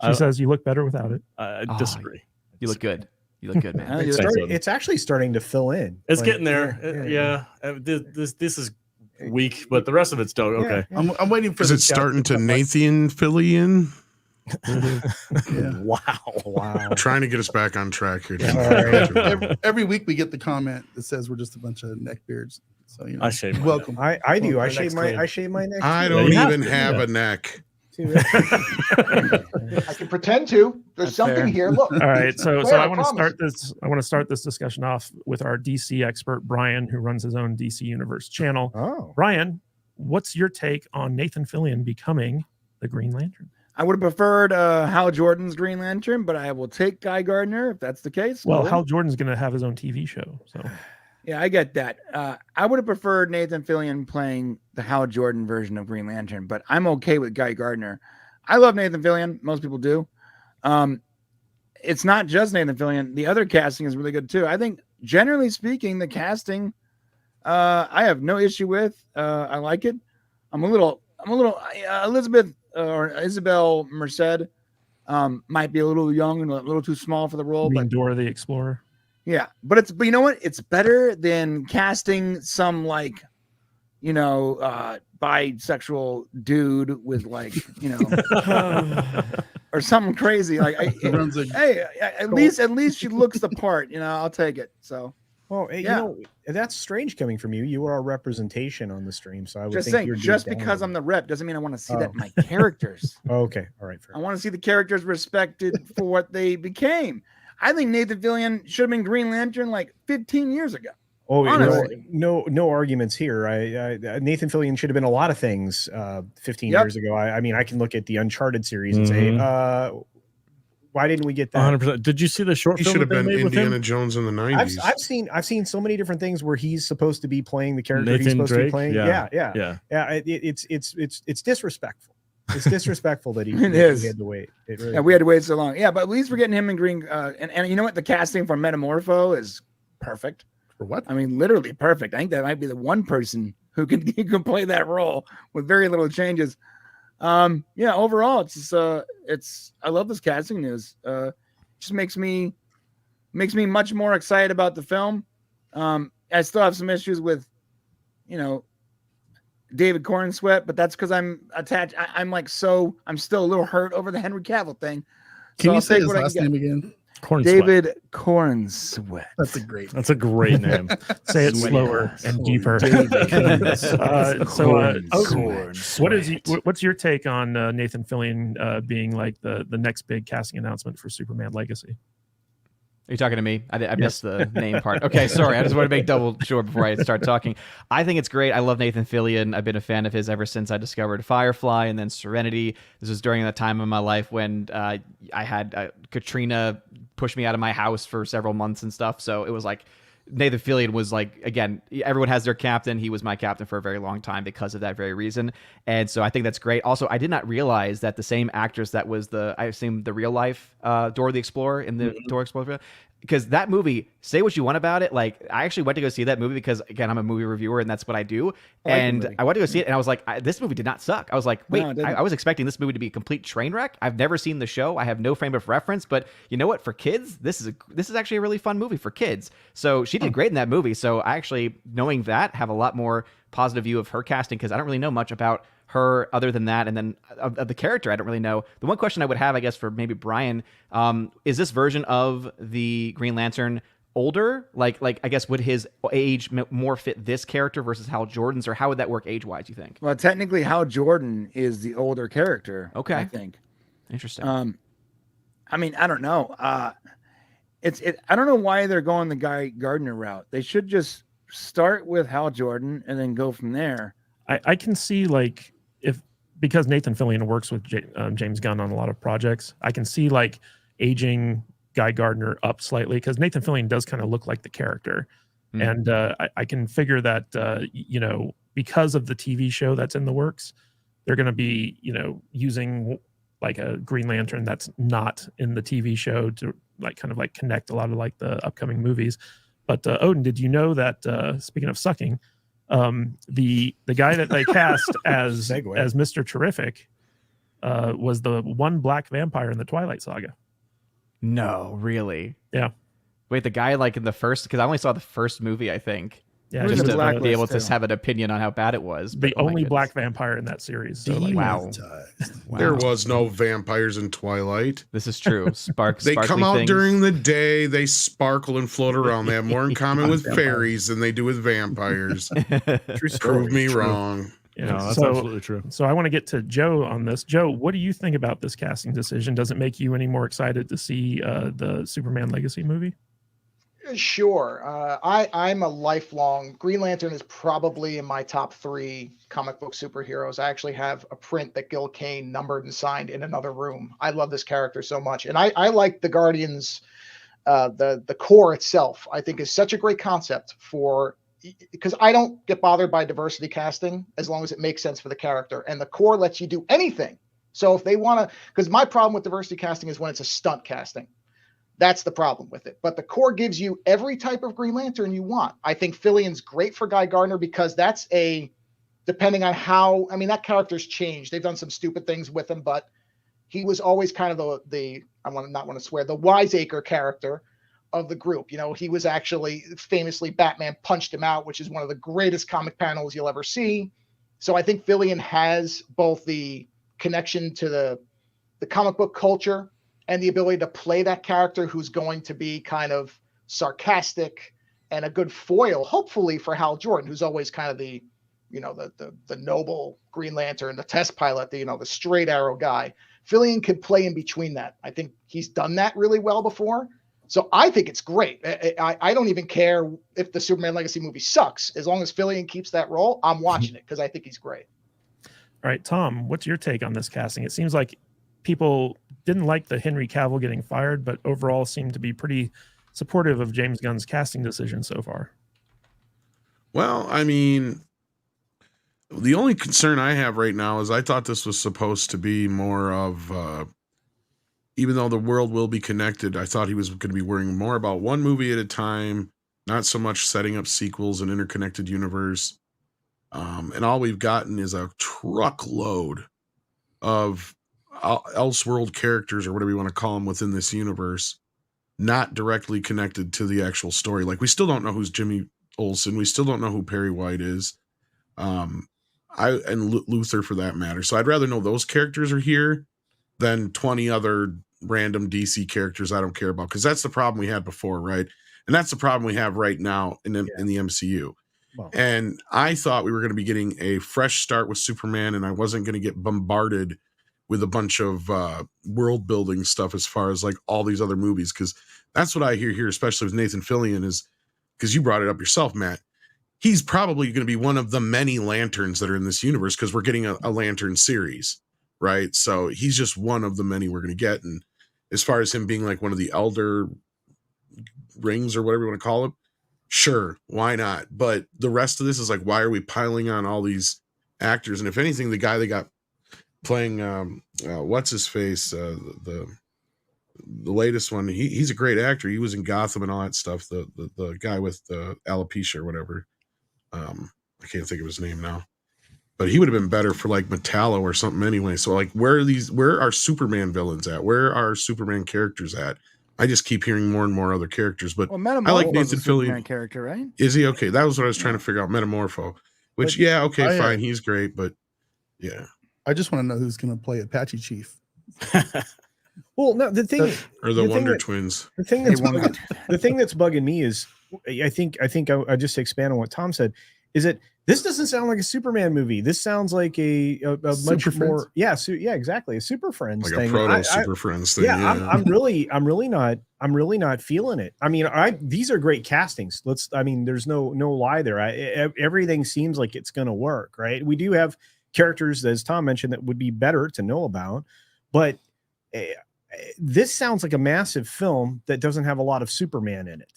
She says you look better without it. I Oh, disagree. You look good. You look good, man. Yeah, It's, Thanks, starting- Evan. it's actually starting to fill in. It's Like, getting there. Yeah. This is weak, but the rest of it's still okay. Yeah. I'm waiting for Is the it starting to chat Nathan Fillion? Yeah. Wow. Trying to get us back on track here. All right. every week we get the comment that says we're just a bunch of neckbeards. So you know, I shave mine. welcome. I do. Well, I my shave neck's my clean. I shave my neck. I too. don't you have even to, have yeah. a neck. I can pretend to. There's That's something fair. here. Look. All right, so Claire, I want to promise. start this. I want to start this discussion off with our DC expert Brian, who runs his own DC Universe channel. Oh. Brian, what's your take on Nathan Fillion becoming the Green Lantern? I would have preferred Hal Jordan's Green Lantern, but I will take Guy Gardner if that's the case. Well, Cool. Hal Jordan's going to have his own TV show, so Yeah, I get that. I would have preferred Nathan Fillion playing the Hal Jordan version of Green Lantern, but I'm okay with Guy Gardner. I love Nathan Fillion. Most people do. It's not just Nathan Fillion. The other casting is really good too. I think, generally speaking, the casting I have no issue with. I like it. I'm a little Elizabeth or Isabel Merced might be a little young and a little too small for the role, being but Dora the Explorer. yeah, but you know what? It's better than casting some like, bisexual dude with like, or something crazy. Like, He runs a hey, at least she looks the part. I'll take it. So Well, you know, that's strange coming from you. You are a representation on the stream, so I would Just think saying, you're just deep down because a I'm little the rep doesn't mean I want to see that in my characters. Okay, all right. Fair. I want to see the characters respected for what they became. I think Nathan Fillion should have been Green Lantern like 15 years ago. Oh, honestly. no arguments here. Nathan Fillion should have been a lot of things 15 years ago. I mean, I can look at the Uncharted series and say, why didn't we get that? 100%. Did you see the short He film should have that they been made with Indiana him? Jones in the 90s. I've seen so many different things where he's supposed to be playing the character he's Nathan supposed to be Drake? playing. Yeah. It's disrespectful. It's disrespectful that he had to wait. It really we had to wait so long. Yeah, but at least we're getting him in Green. And you know what? The casting for Metamorpho is perfect. For what? I mean, literally perfect. I think that might be the one person who can play that role with very little changes. Overall, it's I love this casting news. Just makes me much more excited about the film. I still have some issues with, David Cornsweet, but that's because I'm attached. I'm still a little hurt over the Henry Cavill thing. Can you say his last name again? David Cornsweet. That's a great. That's a great name. Say it slower and deeper. What's your take on Nathan Fillion being like the next big casting announcement for Superman Legacy? Are you talking to me? I missed the name part. Okay, sorry. I just want to make double sure before I start talking. I think it's great. I love Nathan Fillion. I've been a fan of his ever since I discovered Firefly and then Serenity. This was during that time in my life when I had Katrina push me out of my house for several months and stuff. So it was like Nathan Fillion was like, again, everyone has their captain. He was my captain for a very long time because of that very reason. And so I think that's great. Also, I did not realize that the same actress that was the real life Dora the Explorer in the Dora Explorer, because that movie, say what you want about it. Like, I actually went to go see that movie because, again, I'm a movie reviewer and that's what I do. And I went to go see it and I was like, this movie did not suck. I was like, wait, no, I was expecting this movie to be a complete train wreck. I've never seen the show. I have no frame of reference, but you know what? For kids, this is actually a really fun movie for kids. So she did great in that movie. So I actually, knowing that, have a lot more positive view of her casting because I don't really know much about her other than that, and then of the character I don't really know. The one question I would have, I guess, for maybe Brian, is this version of the Green Lantern older? Like I guess would his age more fit this character versus Hal Jordan's, or how would that work age-wise, you think? Well, technically Hal Jordan is the older character. Okay. I think. Interesting. I mean, I don't know. I don't know why they're going the Guy Gardner route. They should just start with Hal Jordan and then go from there. I can see, like, because Nathan Fillion works with James Gunn on a lot of projects, I can see like aging Guy Gardner up slightly because Nathan Fillion does kind of look like the character. And I can figure that, because of the TV show that's in the works, they're going to be, using like a Green Lantern that's not in the TV show to like kind of like connect a lot of like the upcoming movies. But Odin, did you know that, speaking of sucking, the guy that they cast as Mr. Terrific was the one black vampire in the Twilight Saga. No, really? Yeah. Wait, the guy like in the first, because I only saw the first movie, I think. Yeah, just to Blacklist be able to too. have an opinion on how bad it was. The but, oh my only goodness. black vampire in that series. So like, Wow. There was no vampires in Twilight. This is true. They come out during the day. They sparkle and float around. They have more in common with fairies than they do with vampires. Prove me wrong. Yeah, No, that's absolutely true. So I want to get to Joe on this. Joe, what do you think about this casting decision? Does it make you any more excited to see the Superman Legacy movie? Sure. I'm a lifelong Green Lantern is probably in my top 3 comic book superheroes. I actually have a print that Gil Kane numbered and signed in another room. I love this character so much. And I like the Guardians, the core itself, I think is such a great concept because I don't get bothered by diversity casting as long as it makes sense for the character. And the core lets you do anything. So if they want to, because my problem with diversity casting is when it's a stunt casting. That's the problem with it. But the core gives you every type of Green Lantern you want. I think Fillion's great for Guy Gardner because that's depending on how, I mean, that character's changed. They've done some stupid things with him, but he was always kind of the wiseacre character of the group. He was actually famously Batman punched him out, which is one of the greatest comic panels you'll ever see. So I think Fillion has both the connection to the comic book culture and the ability to play that character who's going to be kind of sarcastic and a good foil, hopefully, for Hal Jordan, who's always kind of the, the noble Green Lantern, the test pilot, the straight arrow guy. Fillion could play in between that. I think he's done that really well before. So I think it's great. I don't even care if the Superman Legacy movie sucks. As long as Fillion keeps that role, I'm watching it because I think he's great. All right, Tom, what's your take on this casting? It seems like people didn't like the Henry Cavill getting fired, but overall seem to be pretty supportive of James Gunn's casting decision so far. Well, I mean, the only concern I have right now is I thought this was supposed to be more of, even though the world will be connected, I thought he was going to be worrying more about one movie at a time, not so much setting up sequels and interconnected universe. And all we've gotten is a truckload of Elseworld characters, or whatever you want to call them, within this universe, not directly connected to the actual story. Like, we still don't know who's Jimmy Olsen. We still don't know who Perry White is. And Luther, for that matter. So I'd rather know those characters are here than 20 other random DC characters I don't care about, because that's the problem we had before, right? And that's the problem we have right now in the MCU. Well, and I thought we were going to be getting a fresh start with Superman, and I wasn't going to get bombarded with a bunch of world building stuff as far as like all these other movies, because that's what I hear here, especially with Nathan Fillion, is because you brought it up yourself, Matt. He's probably going to be one of the many lanterns that are in this universe, because we're getting a lantern series, right? So he's just one of the many we're going to get. And as far as him being like one of the elder rings or whatever you want to call it, sure, why not? But the rest of this is like, why are we piling on all these actors? And if anything, the guy they got playing what's his face, the latest one, he's a great actor. He was in Gotham and all that stuff. The guy with the alopecia or whatever. I can't think of his name now, but he would have been better for like Metallo or something anyway. So like, where are Superman villains at? Where are Superman characters at? I just keep hearing more and more other characters, but I like Nathan Fillion character, right? Is he okay? That was what I was trying to figure out. Metamorpho, which fine, he's great, but yeah. I just want to know who's going to play Apache Chief. Well, no, the thing or the Wonder Twins. The thing that's bugging me is, I think I just expand on what Tom said, is that this doesn't sound like a Superman movie. This sounds like a much more, exactly, a Super Friends like thing. A proto Super Friends thing. I'm really not feeling it. I mean, these are great castings. There's no lie there. Everything seems like it's going to work, right? We do have characters, as Tom mentioned, that would be better to know about, but this sounds like a massive film that doesn't have a lot of Superman in it.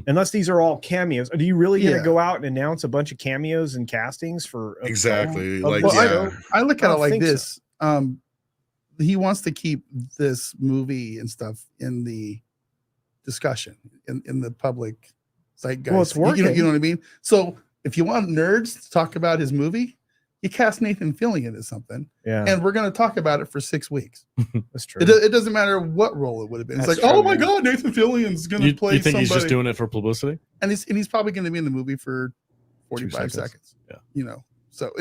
Unless these are all cameos. Are you really going to go out and announce a bunch of cameos and castings for exactly? I look at it like this. So. He wants to keep this movie and stuff in the discussion, in the public zeitgeist. Well, it's working. You know what I mean? So if you want nerds to talk about his movie, you cast Nathan Fillion as something, and we're going to talk about it for 6 weeks. That's true. It doesn't matter what role it would have been. It's oh my God, Nathan Fillion's going to play you think somebody. He's just doing it for publicity? And he's probably going to be in the movie for 45 seconds. Yeah. So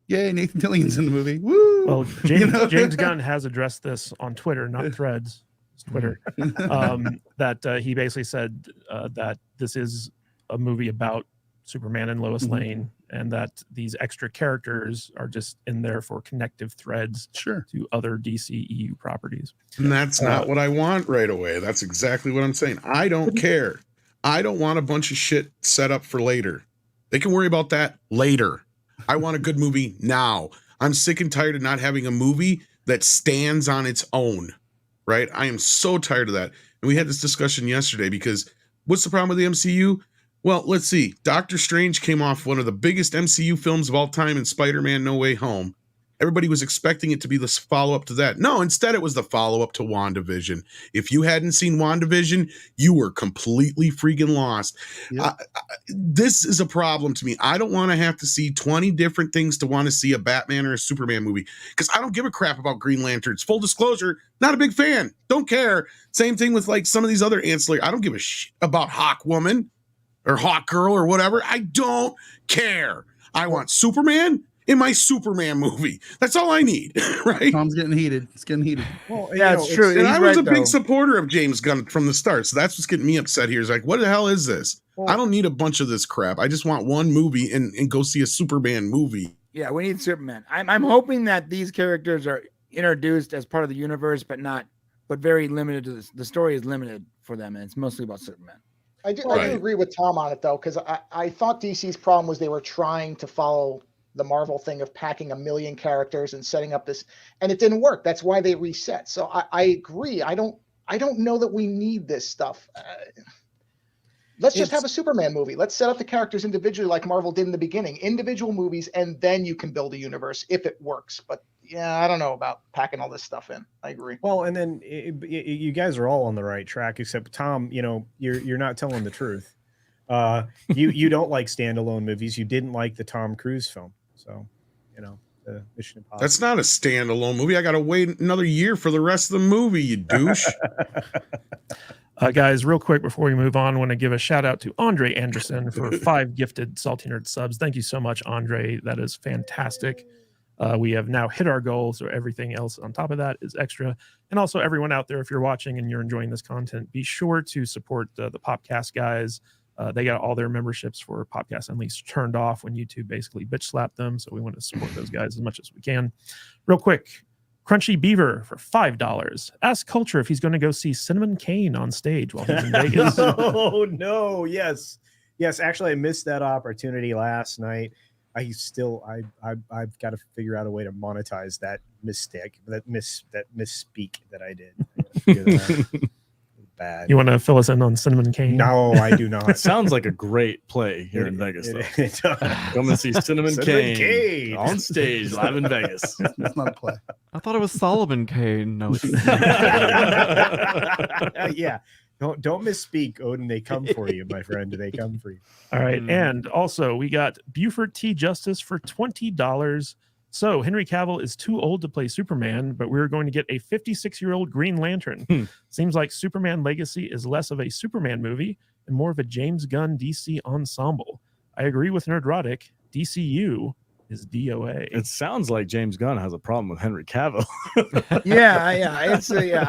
yay, Nathan Fillion's in the movie. Woo! Well, James Gunn has addressed this on Twitter, not Threads, it's Twitter, that he basically said that this is a movie about Superman and Lois Lane, and that these extra characters are just in there for connective threads to other DC EU properties. And that's not what I want right away. That's exactly what I'm saying. I don't care. I don't want a bunch of shit set up for later. They can worry about that later. I want a good movie now. I'm sick and tired of not having a movie that stands on its own, right? I am so tired of that. And we had this discussion yesterday, because what's the problem with the MCU? Well, let's see. Doctor Strange came off one of the biggest MCU films of all time in Spider-Man No Way Home. Everybody was expecting it to be the follow-up to that. No, instead it was the follow-up to WandaVision. If you hadn't seen WandaVision, you were completely freaking lost. Yep. This is a problem to me. I don't want to have to see 20 different things to want to see a Batman or a Superman movie, because I don't give a crap about Green Lanterns. Full disclosure, not a big fan. Don't care. Same thing with like some of these other ancillary. I don't give a shit about Hawk Woman or Hawk Girl or whatever. I don't care. I want Superman in my Superman movie. That's all I need, right? Tom's getting heated. It's getting heated. Well, Yeah, it's true. And He's I was right, a big though. supporter of James Gunn from the start, so that's what's getting me upset here. Is like, what the hell is this? Well, I don't need a bunch of this crap. I just want one movie and go see a Superman movie. Yeah, we need Superman. I'm hoping that these characters are introduced as part of the universe, but very limited to this. The story is limited for them, and it's mostly about Superman. I do Right. agree with Tom on it, though, because I thought DC's problem was they were trying to follow the Marvel thing of packing 1 million characters and setting up this, and it didn't work. That's why they reset. So I agree. I don't know that we need this stuff. Let's just have a Superman movie. Let's set up the characters individually like Marvel did in the beginning. Individual movies, and then you can build a universe if it works. But yeah, I don't know about packing all this stuff in. I agree. Well, and then you guys are all on the right track, except Tom. You're not telling the truth. You don't like standalone movies. You didn't like the Tom Cruise film, so the Mission Impossible. That's not a standalone movie. I got to wait another year for the rest of the movie, you douche. Guys, real quick before we move on, I want to give a shout out to Andre Anderson for 5 gifted Salty Nerd subs. Thank you so much, Andre. That is fantastic. We have now hit our goal, so everything else on top of that is extra. And also, everyone out there, if you're watching and you're enjoying this content, be sure to support the Popcast guys. They got all their memberships for Popcast Unleashed turned off when YouTube basically bitch slapped them. So we want to support those guys as much as we can. Real quick, Crunchy Beaver for $5. Ask Culture if he's going to go see Cinnamon Kane on stage while he's in Vegas. No, yes. Actually, I missed that opportunity last night. I've got to figure out a way to monetize that misspeak that I did. I gotta figure that out. Bad. You want to fill us in on Cinnamon Kane? No, I do not. It sounds like a great play here in Vegas, though. Come and see Cinnamon Kane on stage live in Vegas. It's not a play. I thought it was Solomon Kane. No, it's Yeah. Don't misspeak, Odin. They come for you, my friend. They come for you. All right. And also, we got Buford T. Justice for $20. So Henry Cavill is too old to play Superman, but we're going to get a 56-year-old Green Lantern. Seems like Superman Legacy is less of a Superman movie and more of a James Gunn DC ensemble. I agree with Nerdrotic. DCU is DOA. It sounds like James Gunn has a problem with Henry Cavill. Yeah. I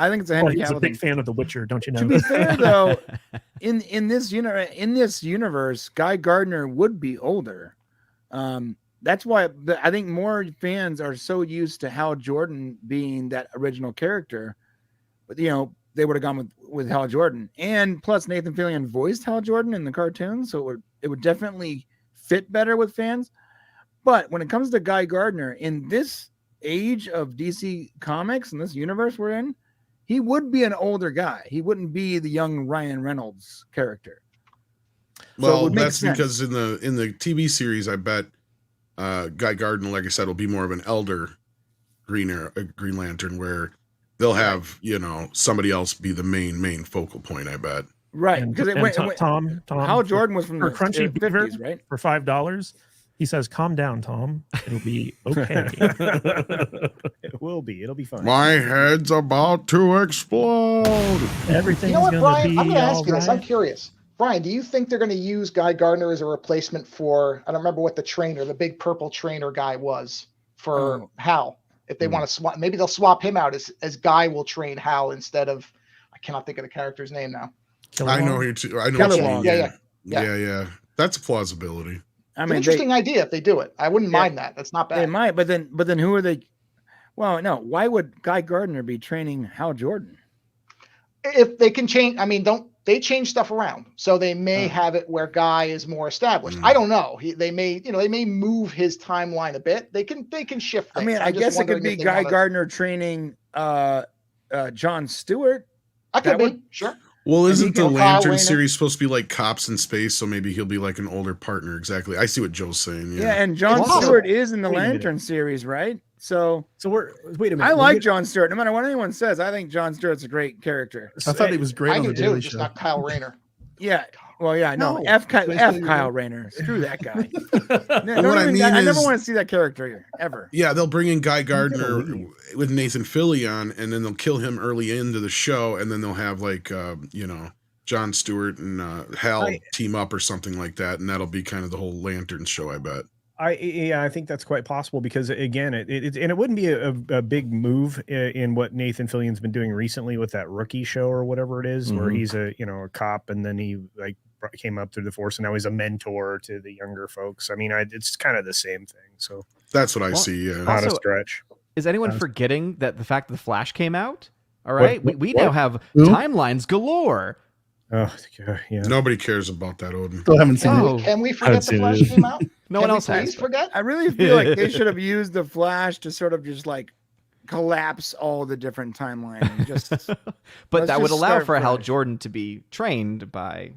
think it's a Henry He's a Cavill big thing. fan of The Witcher, don't you know? To be fair, though, in this universe, Guy Gardner would be older. That's why I think more fans are so used to Hal Jordan being that original character, but they would have gone with Hal Jordan, and plus Nathan Fillion voiced Hal Jordan in the cartoon, so it would definitely fit better with fans. But when it comes to Guy Gardner in this age of DC Comics and this universe we're in, he would be an older guy. He wouldn't be the young Ryan Reynolds character. Well, that's because in the TV series, I bet Guy Gardner, like I said, will be more of an elder Green Lantern, where they'll have somebody else be the main focal point. I bet. Right, because Tom, Hal Jordan was from the Crunchy 50s, right? For $5. He says, "Calm down, Tom. It'll be okay." It will be. It'll be fun. My head's about to explode. Everything's You know what, Brian? I'm going to ask you this. I'm curious. Brian, do you think they're going to use Guy Gardner as a replacement for, I don't remember what the big purple trainer guy was for Hal? If they want to swap, maybe they'll swap him out as Guy will train Hal instead of, I cannot think of the character's name now. I know who too. I know. Yeah. That's a plausibility. I mean, interesting idea if they do it. I wouldn't mind that. That's not bad. They might, but then who are they? Well, no. Why would Guy Gardner be training Hal Jordan? If they can change, they change stuff around, so they may have it where Guy is more established. I don't know. They may move his timeline a bit. They can shift things. I mean, I guess it could be Guy Gardner training John Stewart. I could be sure. Well, isn't the Lantern series supposed to be like cops in space? So maybe he'll be like an older partner. Exactly. I see what Joe's saying. Yeah, and John Stewart is in the Lantern series, right? So wait a minute. I like John Stewart. No matter what anyone says, I think John Stewart's a great character. I thought he was great on the Daily Show. Just not Kyle Rayner. Yeah. Well, yeah, no. F Kyle Rayner. Screw that guy. I never want to see that character ever. Yeah, they'll bring in Guy Gardner with Nathan Fillion, and then they'll kill him early into the show, and then they'll have like John Stewart and Hal team up or something like that, and that'll be kind of the whole Lantern show, I bet. I think that's quite possible because again, it wouldn't be a big move in what Nathan Fillion's been doing recently with that Rookie show or whatever it is, where he's a cop and then he like came up through the force and now he's a mentor to the younger folks. I mean, it's kind of the same thing. So that's what I see. Yeah. Not a Also, stretch. Is anyone forgetting that the fact that the Flash came out? All right, we now have Who? timelines galore. Oh, yeah. Nobody cares about that, Odin. Still haven't seen Oh. it. Can we I've forget the seen Flash it. came out? No Can one we else has. please forget? I really feel like they should have used the Flash to sort of just like collapse all the different timelines. And just, But let's that would just allow start for Hal fresh. Jordan to be trained by.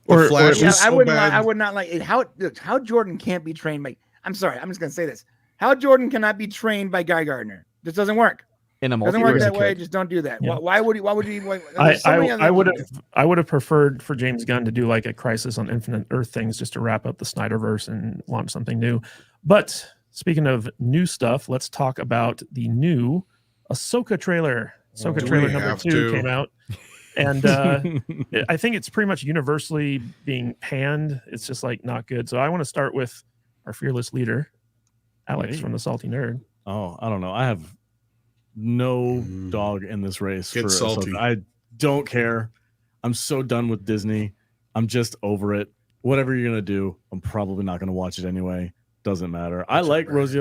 The Flash Yeah, is I so wouldn't. bad. I would not like it. How Jordan can't be trained by. I'm sorry. I'm just gonna say this. How Jordan cannot be trained by Guy Gardner. This doesn't work. In a Doesn't work multiverse, that it way. could. Just don't do that. Yeah. Why would he? Why would he? Why, I there's so many other things. I would have preferred for James Gunn to do like a Crisis on Infinite Earth things just to wrap up the Snyderverse and launch something new. But speaking of new stuff, let's talk about the new Ahsoka trailer. Ahsoka Do trailer we number have 2 to? came out, and I think it's pretty much universally being panned. It's just like not good. So I want to start with our fearless leader, Alex Hey. from the Salty Nerd. Oh, I don't know. I have no dog in this race. Get for salty. Ahsoka. I don't care. I'm so done with Disney. I'm just over it. Whatever you're gonna do, I'm probably not gonna watch it anyway. Doesn't matter. I like Rosie.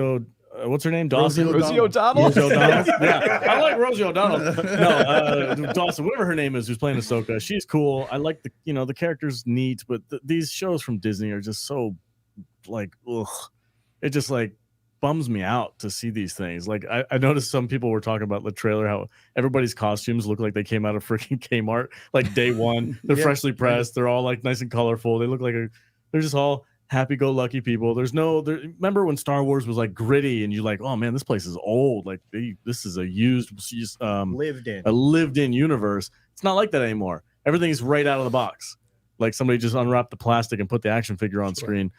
What's her name? Dawson. Rosie O'Donnell? Rosie O'Donnell. Yeah, I like Rosie O'Donnell. No, Dawson, whatever her name is, who's playing Ahsoka. She's cool. I like the character's neat, but these shows from Disney are just so like, ugh. It just like bums me out to see these things. Like I noticed some people were talking about the trailer, how everybody's costumes look like they came out of freaking Kmart, like day one. They're Yeah. freshly pressed. They're all like nice and colorful. They look like they're just all happy-go-lucky people. Remember when Star Wars was like gritty and you're like, oh man, this place is old. Like this is a lived-in universe. It's not like that anymore. Everything's right out of the box. Like somebody just unwrapped the plastic and put the action figure on screen.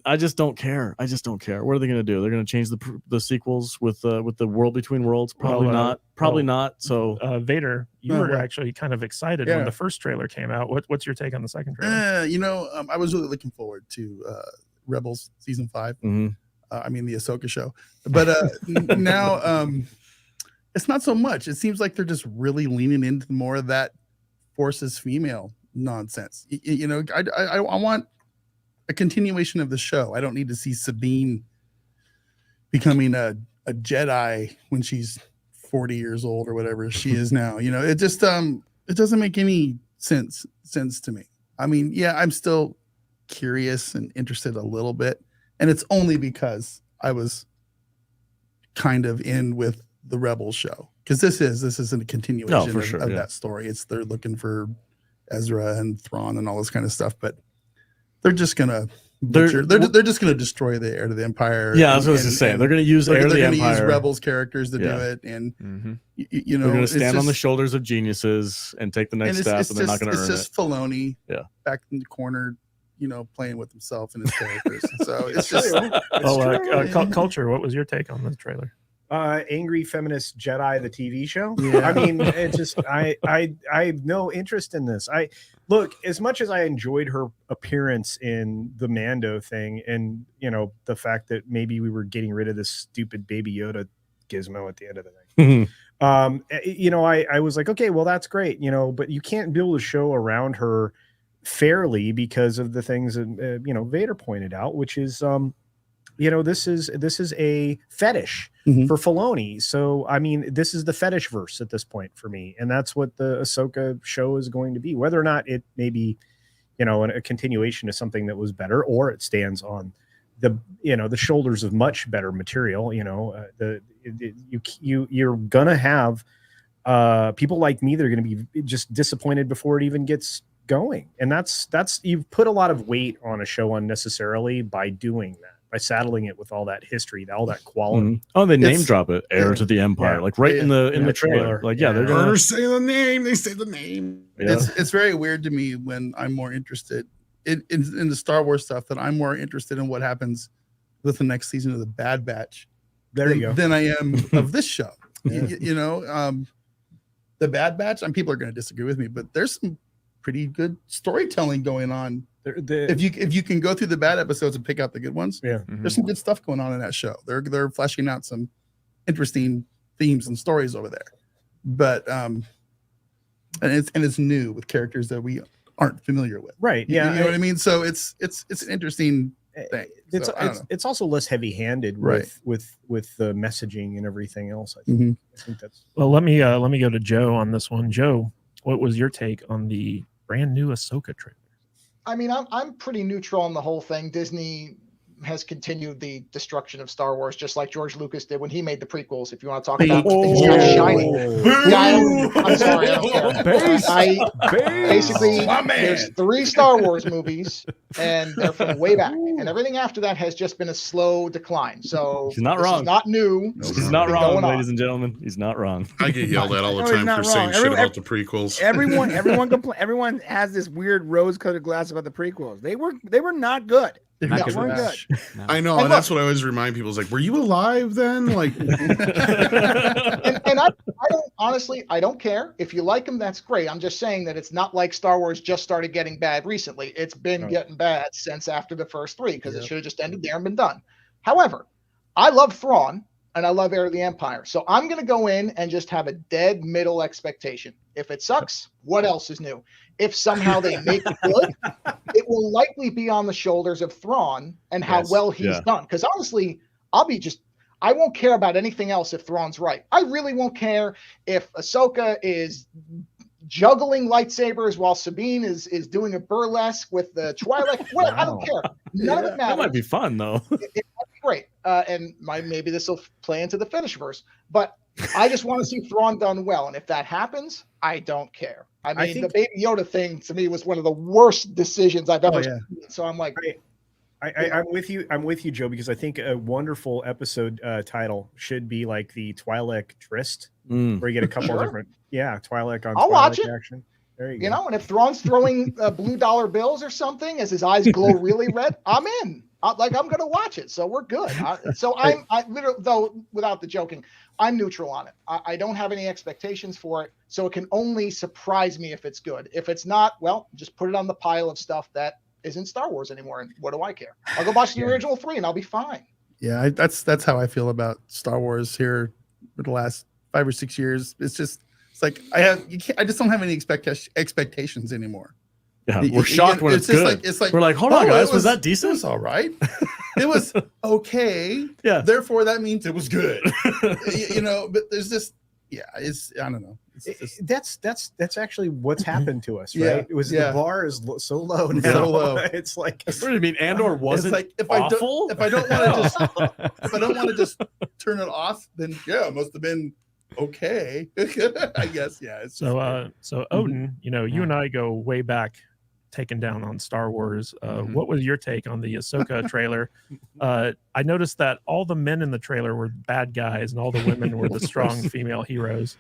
I just don't care. What are they going to do? They're going to change the sequels with the World Between Worlds? Probably not. Probably not. So Vader, you were actually kind of excited when Yeah. the first trailer came out. What's your take on the second trailer? I was really looking forward to Rebels season 5. mhm. I mean the Ahsoka show, but now it's not so much. It seems like they're just really leaning into more of that forces female nonsense. I want a continuation of the show. I don't need to see Sabine becoming a Jedi when she's 40 years old or whatever she is now. It just it doesn't make any sense to me. I mean, yeah, I'm still curious and interested a little bit, and it's only because I was kind of in with the Rebels show, because this isn't a continuation for of, sure, of yeah. that story. They're looking for Ezra and Thrawn and all this kind of stuff, but they're just gonna they're just gonna destroy the heir to the Empire. Yeah, I was just saying they're going to use Heir to the they're gonna use Empire. Rebels characters to do Yeah. it, and Mhm. you know They're going to it's stand on the just- shoulders of geniuses and take the next and step, and they're not going to earn It's just Filoni, Yeah. back in the corner, playing with himself and his characters. So it's just Culture, what was your take on the trailer? Angry Feminist Jedi, the TV show. Yeah. I mean, it just I have no interest in this. I look, as much as I enjoyed her appearance in the Mando thing, and the fact that maybe we were getting rid of this stupid Baby Yoda gizmo at the end of the thing. it. I was like, okay, well, that's great, but you can't build a show around her fairly because of the things that Vader pointed out, which is this is a fetish Mhm. for Filoni. So I mean, this is the fetish verse at this point for me, and that's what the Ahsoka show is going to be. Whether or not it may be, a continuation of something that was better, or it stands on the shoulders of much better material. You're gonna have people like me that are going to be just disappointed before it even gets going, and that's you've put a lot of weight on a show unnecessarily by doing that, by saddling it with all that history, all that quality. Mhm. Oh, they name It's- drop it, Heir yeah. to the Empire, Yeah. like right in the the trailer. trailer. Like, yeah, they're Yeah. gonna. Or say the name. They say the name. Yeah. It's very weird to me when I'm more interested in the Star Wars stuff, that I'm more interested in what happens with the next season of the Bad Batch There you go. than I am of this show. Yeah. The Bad Batch, and people are going to disagree with me, but there's some pretty good storytelling going on If you can go through the bad episodes and pick out the good ones, there's some good stuff going on in that show. They're fleshing out some interesting themes and stories over there. But and it's new with characters that we aren't familiar with. Right. You know what I mean? So it's an interesting thing. It's also less heavy-handed with the messaging and everything else. I think that's well. Let me go to Joe on this one. Joe, what was your take on the brand new Ahsoka trailer? I mean, I'm pretty neutral on the whole thing. Disney has continued the destruction of Star Wars, just like George Lucas did when he made the prequels. If you want to talk about things that are shiny, I'm sorry, I don't care. Basically, there's 3 Star Wars movies, and they're from way back, and everything after that has just been a slow decline. So he's not wrong. Is not new. He's not wrong, ladies and gentlemen. He's not wrong. I get yelled at all the time for saying shit about the prequels. Everyone has this weird rose-colored glass about the prequels. They were not good. They weren't good. No. I know, and that's what I always remind people is like, were you alive then? Like, and I don't honestly, I don't care if you like them. That's great. I'm just saying that it's not like Star Wars just started getting bad recently. It's been getting bad since after the first 3 because it should have just ended there and been done. However, I love Thrawn and I love Heir of the Empire, so I'm going to go in and just have a dead middle expectation. If it sucks, what else is new? If somehow they make it good, it will likely be on the shoulders of Thrawn and how well he's done. Because honestly, I won't care about anything else if Thrawn's right. I really won't care if Ahsoka is juggling lightsabers while Sabine is doing a burlesque with the Twi'lek. Well, I don't care. None of it matters. That might be fun, though. It might be great. And maybe this will play into the Finishverse. But I just want to see Thrawn done well. And if that happens, I don't care. I mean, the Baby Yoda thing to me was one of the worst decisions I've ever seen. So I'm like, I'm with you. I'm with you, Joe, because I think a wonderful episode title should be like the Twi'lek Tryst, where you get a couple different, Twi'lek on. I'll Twi'lek watch it. Action. There you go. You know, and if Thrawn's throwing blue dollar bills or something as his eyes glow really red, I'm in. I'm going to watch it. So we're good. I literally, though, without the joking, I'm neutral on it. I don't have any expectations for it. So it can only surprise me if it's good. If it's not, well, just put it on the pile of stuff that isn't Star Wars anymore. And what do I care? I'll go watch the original 3 and I'll be fine. Yeah, that's how I feel about Star Wars here for the last 5 or 6 years. It's like I just don't have any expectations anymore. Yeah, we're shocked when it's good. It's like we're like, hold on, guys, was that decent? It was all right. It was okay. Yeah. Therefore, that means it was good. You know, but there's this. Yeah, I don't know. That's actually what's happened to us, right? It was the bar is so low now. So low. It's like, what do you mean? Andor wasn't like awful? If I don't want to just turn it off, then it must have been okay. I guess. Yeah. So Odin, you know, you and I go way back, taken down on Star Wars. What was your take on the Ahsoka trailer? I noticed that all the men in the trailer were bad guys and all the women were the strong female heroes.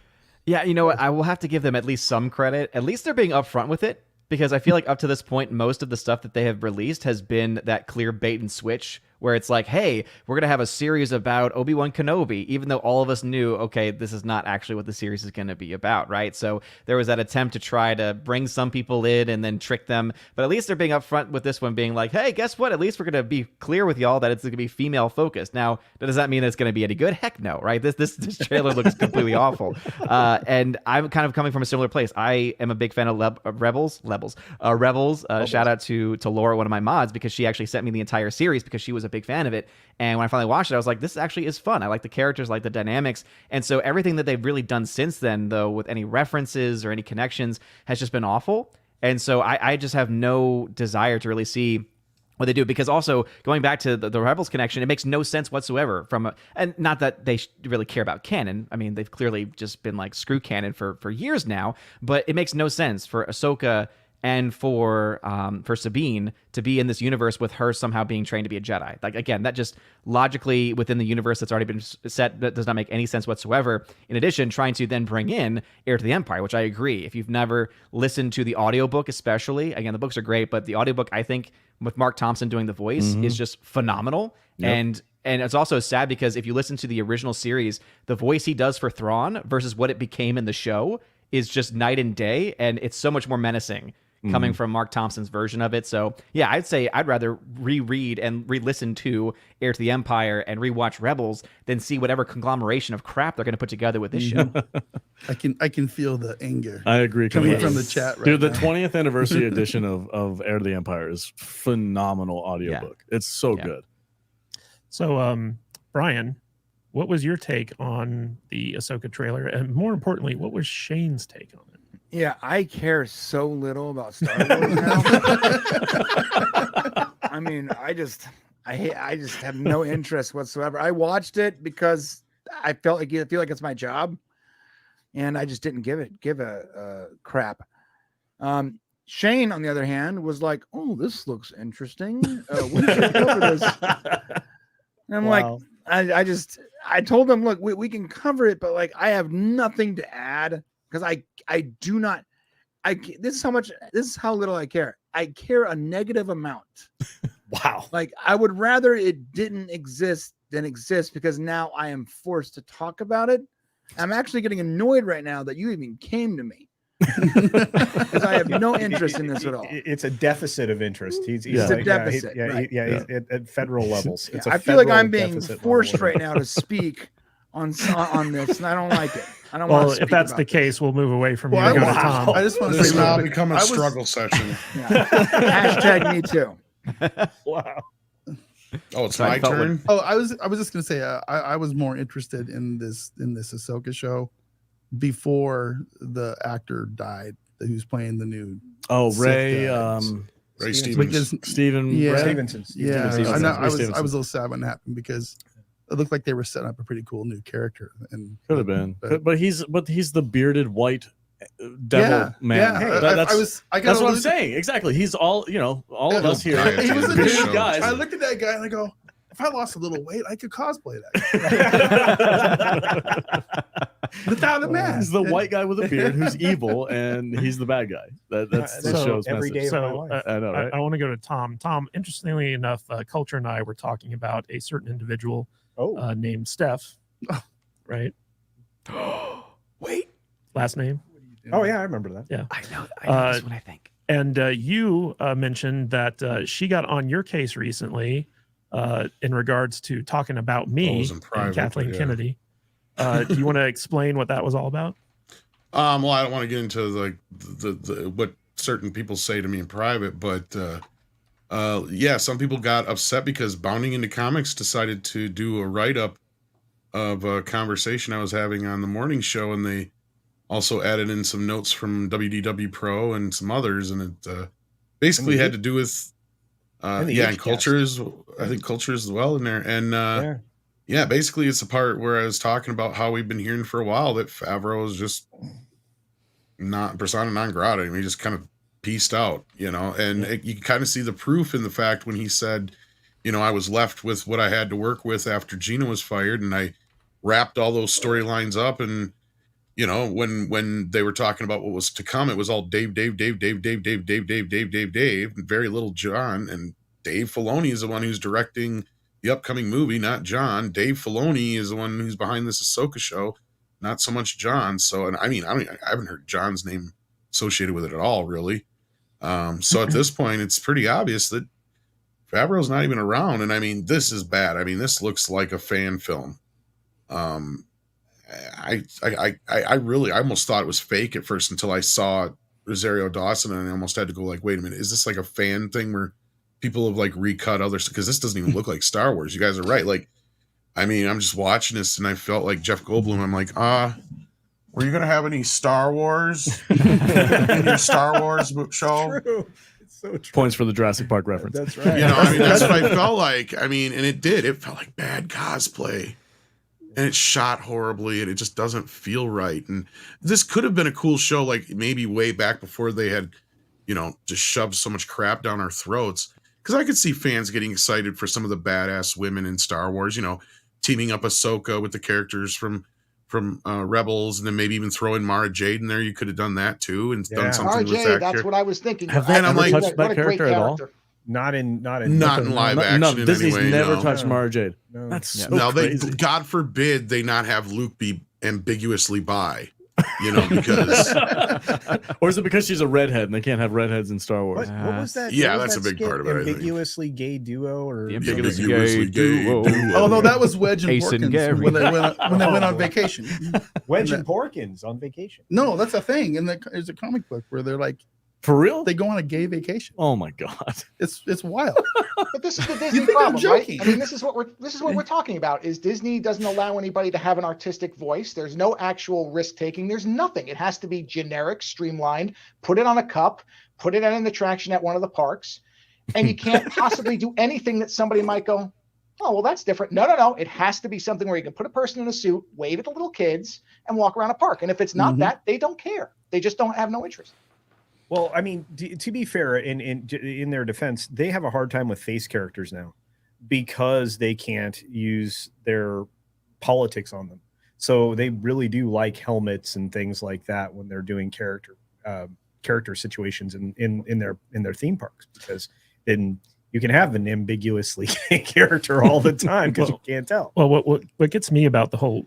Yeah, you know what? I will have to give them at least some credit. At least they're being upfront with it, because I feel like up to this point, most of the stuff that they have released has been that clear bait and switch, where it's like, hey, we're going to have a series about Obi-Wan Kenobi, even though all of us knew, okay, this is not actually what the series is going to be about, right? So there was that attempt to try to bring some people in and then trick them. But at least they're being upfront with this one, being like, hey, guess what? At least we're going to be clear with y'all that it's going to be female focused. Now, does that mean that it's going to be any good? Heck no, right? This trailer looks completely awful. And I'm kind of coming from a similar place. I am a big fan of Rebels. Shout out to Laura, one of my mods, because she actually sent me the entire series because she was a big fan of it. And when I finally watched it, I was like, this actually is fun. I like the characters, I like the dynamics. And so everything that they've really done since then, though, with any references or any connections, has just been awful. And so I just have no desire to really see what they do, because also going back to the Rebels connection, it makes no sense whatsoever and not that they really care about canon. I mean, they've clearly just been like, screw canon for years now, but it makes no sense for Ahsoka and for Sabine to be in this universe with her somehow being trained to be a Jedi. Like, again, that just logically within the universe that's already been set, that does not make any sense whatsoever. In addition, trying to then bring in Heir to the Empire, which I agree. If you've never listened to the audiobook especially, again, the books are great, but the audiobook, I think, with Mark Thompson doing the voice is just phenomenal. Yep. And it's also sad because if you listen to the original series, the voice he does for Thrawn versus what it became in the show is just night and day, and it's so much more menacing coming from Mark Thompson's version of it. So yeah, I'd say I'd rather reread and re-listen to Heir to the Empire and rewatch Rebels than see whatever conglomeration of crap they're going to put together with this show. I can feel the anger I agree. coming Yes. from the chat right Dude, the now. 20th anniversary edition of Heir to the Empire is phenomenal audiobook. It's so Yeah. good. So, Brian, what was your take on the Ahsoka trailer? And more importantly, what was Shane's take on it? Yeah, I care so little about Star Wars now. I mean, I just have no interest whatsoever. I watched it because I feel like it's my job, and I just didn't give a crap. Shane, on the other hand, was like, "Oh, this looks interesting. We should cover this." And I'm like, Wow. I told him, look, we can cover it, but like I have nothing to add because I do not. This is how little I care. I care a negative amount. Wow. Like I would rather it didn't exist than exist because now I am forced to talk about it. I'm actually getting annoyed right now that you even came to me because I have no interest in this at all. It's a deficit of interest. He's It's a like, deficit, Yeah, right. he's at federal levels. It's a I feel like federal I'm being deficit forced level. right now to speak on this, and I don't like it. I don't Well, want to if that's the case, we'll move away from you Well, and go to I Tom. just want to This say has now real quick, become a I was- struggle session. Yeah. Hashtag me too. Wow. Oh, it's So I my felt turn. Oh, I was just gonna say I was more interested in this Ahsoka show before the actor died who's playing the new Oh, Sick Ray, guys. Ray Stevens. Stevens. Steven. Yeah. Ray? Stevenson. Yeah, Stevenson. I know. Ray I was Stevenson. a little sad when it happened because it looked like they were setting up a pretty cool new character. And Could have been, but- but he's the bearded white devil man. Yeah, Hey, I that's got that's what I'm saying. Exactly. He's all all of us here. Yeah, He was a Bearded dude. shows. guys. I looked at that guy and I go, if I lost a little weight, I could cosplay that guy. Without a mask. He's the white guy with a beard who's evil, and he's the bad guy. That's the So, show's every message. day of my So life. I know, right? I want to go to Tom. Tom, interestingly enough, Culture and I were talking about a certain individual Oh, named Steph, right? Wait, Last name. oh yeah, I remember that. Yeah. I know this one. I think. And you mentioned that she got on your case recently in regards to talking about Well, it me was in private, and Kathleen but yeah. Kennedy. Do you want to explain what that was all about? Well, I don't want to get into like the what certain people say to me in private, but yeah, some people got upset because Bounding Into Comics decided to do a write-up of a conversation I was having on the morning show, and they also added in some notes from WDW Pro and some others, and it basically had to do with And the yeah, and H-cast. cultures. I think cultures as well in there, and Yeah. yeah, basically it's the part where I was talking about how we've been hearing for a while that Favreau is just not persona non grata. I mean, he just kind of pieced out, you know, and you can kind of see the proof in the fact when he said, you know, I was left with what I had to work with after Gina was fired, and I wrapped all those storylines up. And, you know, when they were talking about what was to come, it was all Dave, and very little John. And Dave Filoni is the one who's directing the upcoming movie, not John. Dave Filoni is the one who's behind this Ahsoka show, not so much John. So, and I mean, I haven't heard John's name associated with it at all, really. So at this point, it's pretty obvious that Favreau's not even around. And I mean, this is bad. I mean, this looks like a fan film. I almost thought it was fake at first until I saw Rosario Dawson, and I almost had to go like, wait a minute, is this like a fan thing where people have like recut other stuff? Because this doesn't even look like Star Wars. You guys are right. Like, I mean, I'm just watching this and I felt like Jeff Goldblum. I'm like, were you gonna have any Star Wars in your Star Wars show? True. It's so true. Points for the Jurassic Park reference. That's right. You know, I mean, that's what I felt like. I mean, and it did. It felt like bad cosplay. And it's shot horribly, and it just doesn't feel right. And this could have been a cool show, like maybe way back before they had, you know, just shoved so much crap down our throats. Because I could see fans getting excited for some of the badass women in Star Wars, you know, teaming up Ahsoka with the characters from Rebels, and then maybe even throw in Mara Jade in there. You could have done that too, and done something with RJ, that that's character. what I was thinking. Have they And I'm I like- think touched what that a great character at all? Not in Not in live action. No, in Disney's any way, never no. touched No. Mara Jade. No. That's Yeah. so Now, crazy. God forbid they not have Luke be ambiguously bi. Because or is it because she's a redhead and they can't have redheads in Star Wars? What was that? Yeah, what was that's a that big skit? part of it, I think. Ambiguously gay duo, or The ambiguously Ambiguously gay gay duo. duo. Oh no, that was Wedge and Ace and Porkins Gary. when they went on vacation. Wedge and Porkins on vacation. No, that's a thing. And there's a comic book where they're like For real? they go on a gay vacation. Oh my god. It's wild. But this is the Disney think I'm problem, right? joking. I mean, this is what we're talking about. Is Disney doesn't allow anybody to have an artistic voice. There's no actual risk taking. There's nothing. It has to be generic, streamlined. Put it on a cup. Put it at an attraction at one of the parks, and you can't possibly do anything that somebody might go, oh, well, that's different. No. It has to be something where you can put a person in a suit, wave at the little kids, and walk around a park. And if it's not that, they don't care. They just don't have no interest. Well, I mean, to be fair, in their defense, they have a hard time with face characters now because they can't use their politics on them. So they really do like helmets and things like that when they're doing character situations in their theme parks, because then you can have an ambiguously gay character all the time because you can't tell. Well, what gets me about the whole,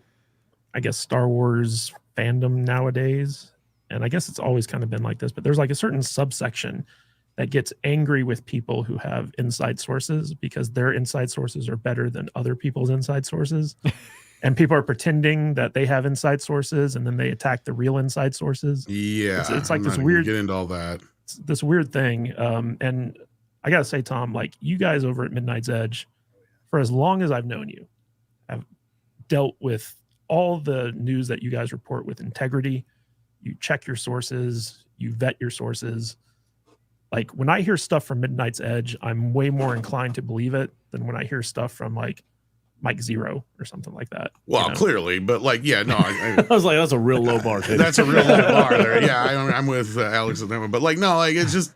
I guess, Star Wars fandom nowadays, and I guess it's always kind of been like this, but there's like a certain subsection that gets angry with people who have inside sources because their inside sources are better than other people's inside sources. And people are pretending that they have inside sources, and then they attack the real inside sources. Yeah, it's like I'm this not weird, gonna get into all that. this weird thing. And I gotta say, Tom, like you guys over at Midnight's Edge, for as long as I've known you, have dealt with all the news that you guys report with integrity. You check your sources, you vet your sources. Like when I hear stuff from Midnight's Edge, I'm way more inclined to believe it than when I hear stuff from like Mike Zero or something like that. Well, clearly, but like, yeah, no, I was like, that's a real low bar. That's a real low bar there. Yeah, I'm with Alex on that one. But like, no, like it's just,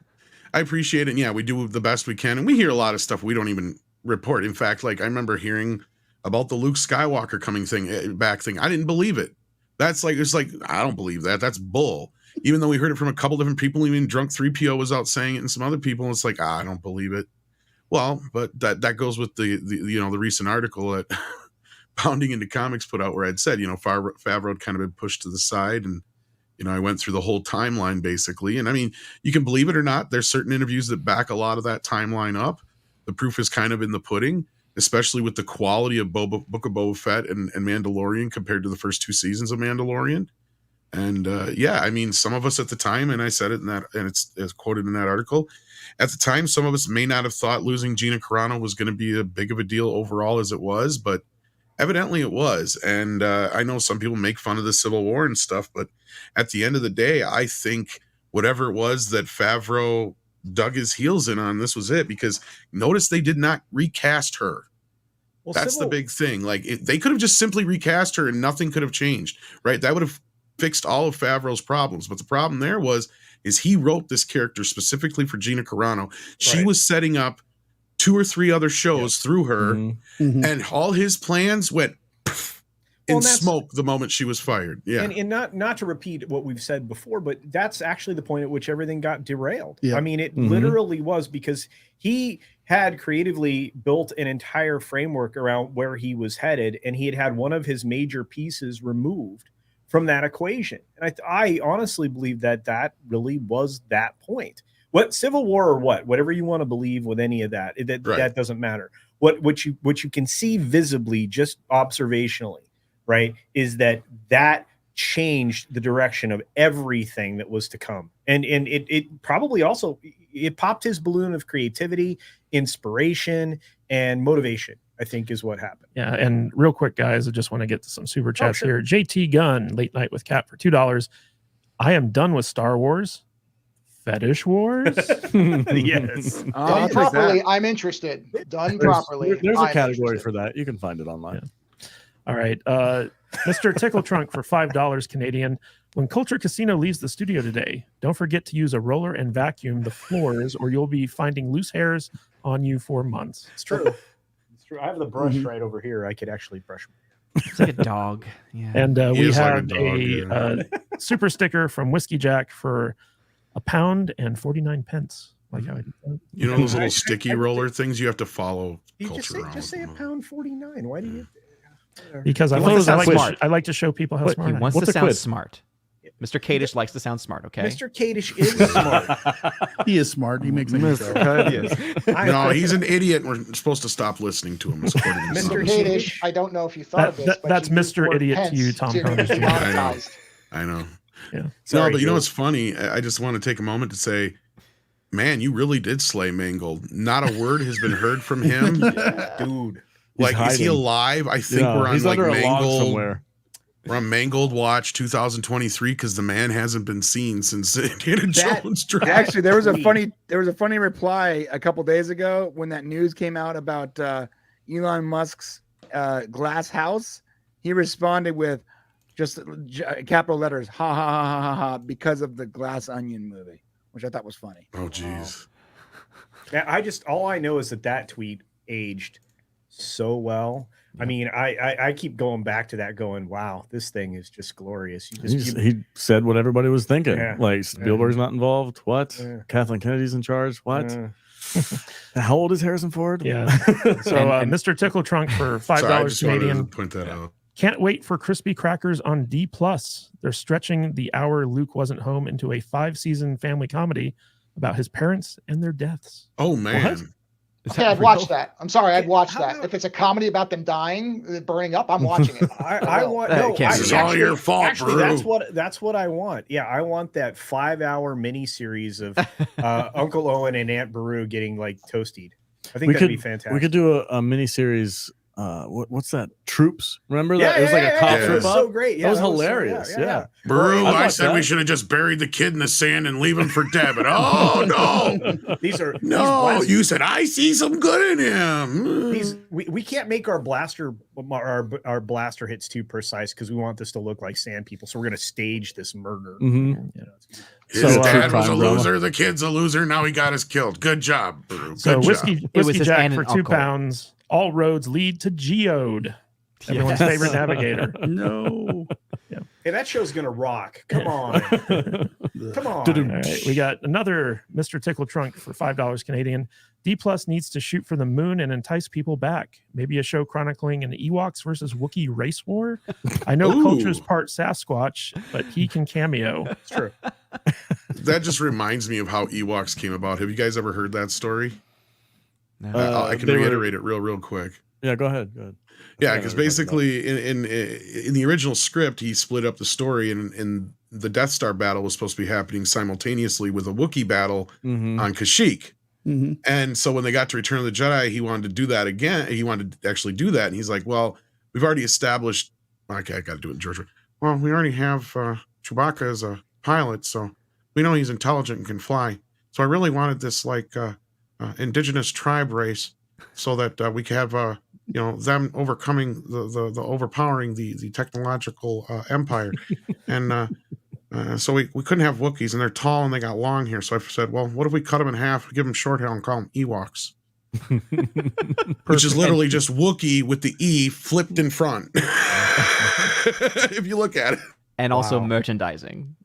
I appreciate it. And yeah, we do the best we can, and we hear a lot of stuff we don't even report. In fact, like I remember hearing about the Luke Skywalker coming back thing. I didn't believe it. That's like, it's like, I don't believe that. That's bull. Even though we heard it from a couple different people, even Drunk 3PO was out saying it, and some other people, and it's like, I don't believe it. Well, but that goes with the recent article that Pounding Into Comics put out, where I'd said, Favreau had kind of been pushed to the side, and I went through the whole timeline basically. And I mean, you can believe it or not, there's certain interviews that back a lot of that timeline up. The proof is kind of in the pudding, especially with the quality of Book of Boba Fett and Mandalorian compared to the first two seasons of Mandalorian. And yeah, I mean, some of us at the time, and I said it in that, and it's quoted in that article, at the time, some of us may not have thought losing Gina Carano was going to be as big of a deal overall as it was, but evidently it was. And I know some people make fun of the Civil War and stuff, but at the end of the day, I think whatever it was that Favreau dug his heels in on, this was it, because notice they did not recast her. Well, that's the big thing. Like they could have just simply recast her and nothing could have changed, right? That would have fixed all of Favreau's problems. But the problem there is he wrote this character specifically for Gina Carano. She was setting up 2 or 3 other shows through her, and all his plans went in smoke the moment she was fired. Yeah. And not to repeat what we've said before, but that's actually the point at which everything got derailed. Yeah. I mean, it literally was, because he had creatively built an entire framework around where he was headed, and he had one of his major pieces removed from that equation. And I honestly believe that really was that point. What Civil War or whatever you want to believe with any of that, that doesn't matter. What you can see visibly, just observationally, right, is that changed the direction of everything that was to come. And it probably also, it popped his balloon of creativity, inspiration, and motivation, I think, is what happened. Yeah, and real quick, guys, I just want to get to some super chats here. JT Gunn, Late Night with Cat for $2. I am done with Star Wars. Fetish Wars? Yes. Done properly, I'm interested. Done properly. There's a category for that. You can find it online. Yeah. All right. Mr. Tickle Trunk for $5 Canadian. When Culture Casino leaves the studio today, don't forget to use a roller and vacuum the floors, or you'll be finding loose hairs on you for months. It's true. It's true. I have the brush right over here. I could actually brush my hair. It's like a dog. Yeah. And we have a super sticker from Whiskey Jack for £1.49. Like how I did that. You know those little sticky roller things you have to follow culture around. Just say £1.49. Why do you? Because I like to show people how smart. He wants to sound smart. Mr. Kadish likes to sound smart. Okay. Mr. Kadish is smart. He is smart. He makes things Mr. go. Kadish. No, he's an idiot. We're supposed to stop listening to him. according to Mr. some. Mr. Kadish. Kadish, I don't know if you thought of this, but that's you used the Mr. word Idiot to pence you, Tom to Connors. be I know. monetized. I know. Yeah. No, Sorry, but you know Joe. what's funny? I just want to take a moment to say, man, you really did slay Mangold. Not a word has been heard from him. Dude. Like, is he hiding. alive? I think Yeah, we're on he's like under a log Mangold. somewhere. We're on Mangold Watch 2023 because the man hasn't been seen since Indiana That- Jones dropped. Actually, there was a Tweet. funny reply a couple days ago when that news came out about Elon Musk's glass house. He responded with just capital letters, ha ha ha ha ha ha, because of the Glass Onion movie, which I thought was funny. Oh, jeez. Yeah, all I know is that tweet aged so well. I mean, I keep going back to that, going, "Wow, this thing is just glorious." He said what everybody was thinking. Yeah. Like Spielberg's not involved. What? Yeah. Kathleen Kennedy's in charge. What? How old is Harrison Ford? Yeah. So And- Mr. Tickle Trunk for $5 Sorry, I just wanted Canadian. to point that out. Can't wait for crispy crackers on D+. They're stretching the hour Luke wasn't home into a 5-season family comedy about his parents and their deaths. Oh, man. What? Is Okay, that I'd watch real? that. I'm sorry, I'd watch How that. do- If it's a comedy about them dying, burning up, I'm watching it. I want That no. can't I, be This is all your fault, actually, bro. that's what I want. Yeah, I want that 5-hour mini series of Uncle Owen and Aunt Beru getting like toasted. I think that'd be fantastic. We could do a mini series. What's that? Troops. Remember Yeah, that? It was like a cop yeah. trip It was so up. great. Yeah, That was so- hilarious. Yeah. Brew, I'd I watch said we that. should have just buried the kid in the sand and leave him for dead. But oh, no. These are No, these you said, I see some good in him. These we can't make our blaster hits too precise because we want this to look like Sand People. So we're gonna stage this murder. Mhm. You know, it's- His So, dad true was a crime drama. loser. The kid's a loser. Now he got us killed. Good job, Brew. Good So job. whiskey was his Jack aunt for and £2. uncle. All roads lead to Geode, everyone's Yes. favorite navigator. No. Hey, that show's gonna rock. Come on, come on. All right, we got another Mr. Tickle Trunk for $5 Canadian. D+ needs to shoot for the moon and entice people back. Maybe a show chronicling an Ewoks versus Wookiee race war. I know Ooh. Culture's part Sasquatch, but he can cameo. It's true. That just reminds me of how Ewoks came about. Have you guys ever heard that story? No. I can they were- reiterate it real quick. Yeah, go ahead. Go ahead. Yeah, I because know what you're talking basically in the original script, he split up the story, and the Death Star battle was supposed to be happening simultaneously with a Wookiee battle Mhm. on Kashyyyk. Mhm. And so when they got to Return of the Jedi, he wanted to do that again. He wanted to actually do that, and he's like, "Well, we've already established. Okay, I got to do it in Georgia. Well, we already have Chewbacca as a pilot, so we know he's intelligent and can fly. So I really wanted this like indigenous tribe race, so that we could have them overcoming the overpowering the technological empire, and so we couldn't have Wookiees, and they're tall and they got long hair. So I said, well, what if we cut them in half, give them short hair, and call them Ewoks, which is literally just Wookiee with the E flipped in front. If you look at it, And also Wow. merchandising.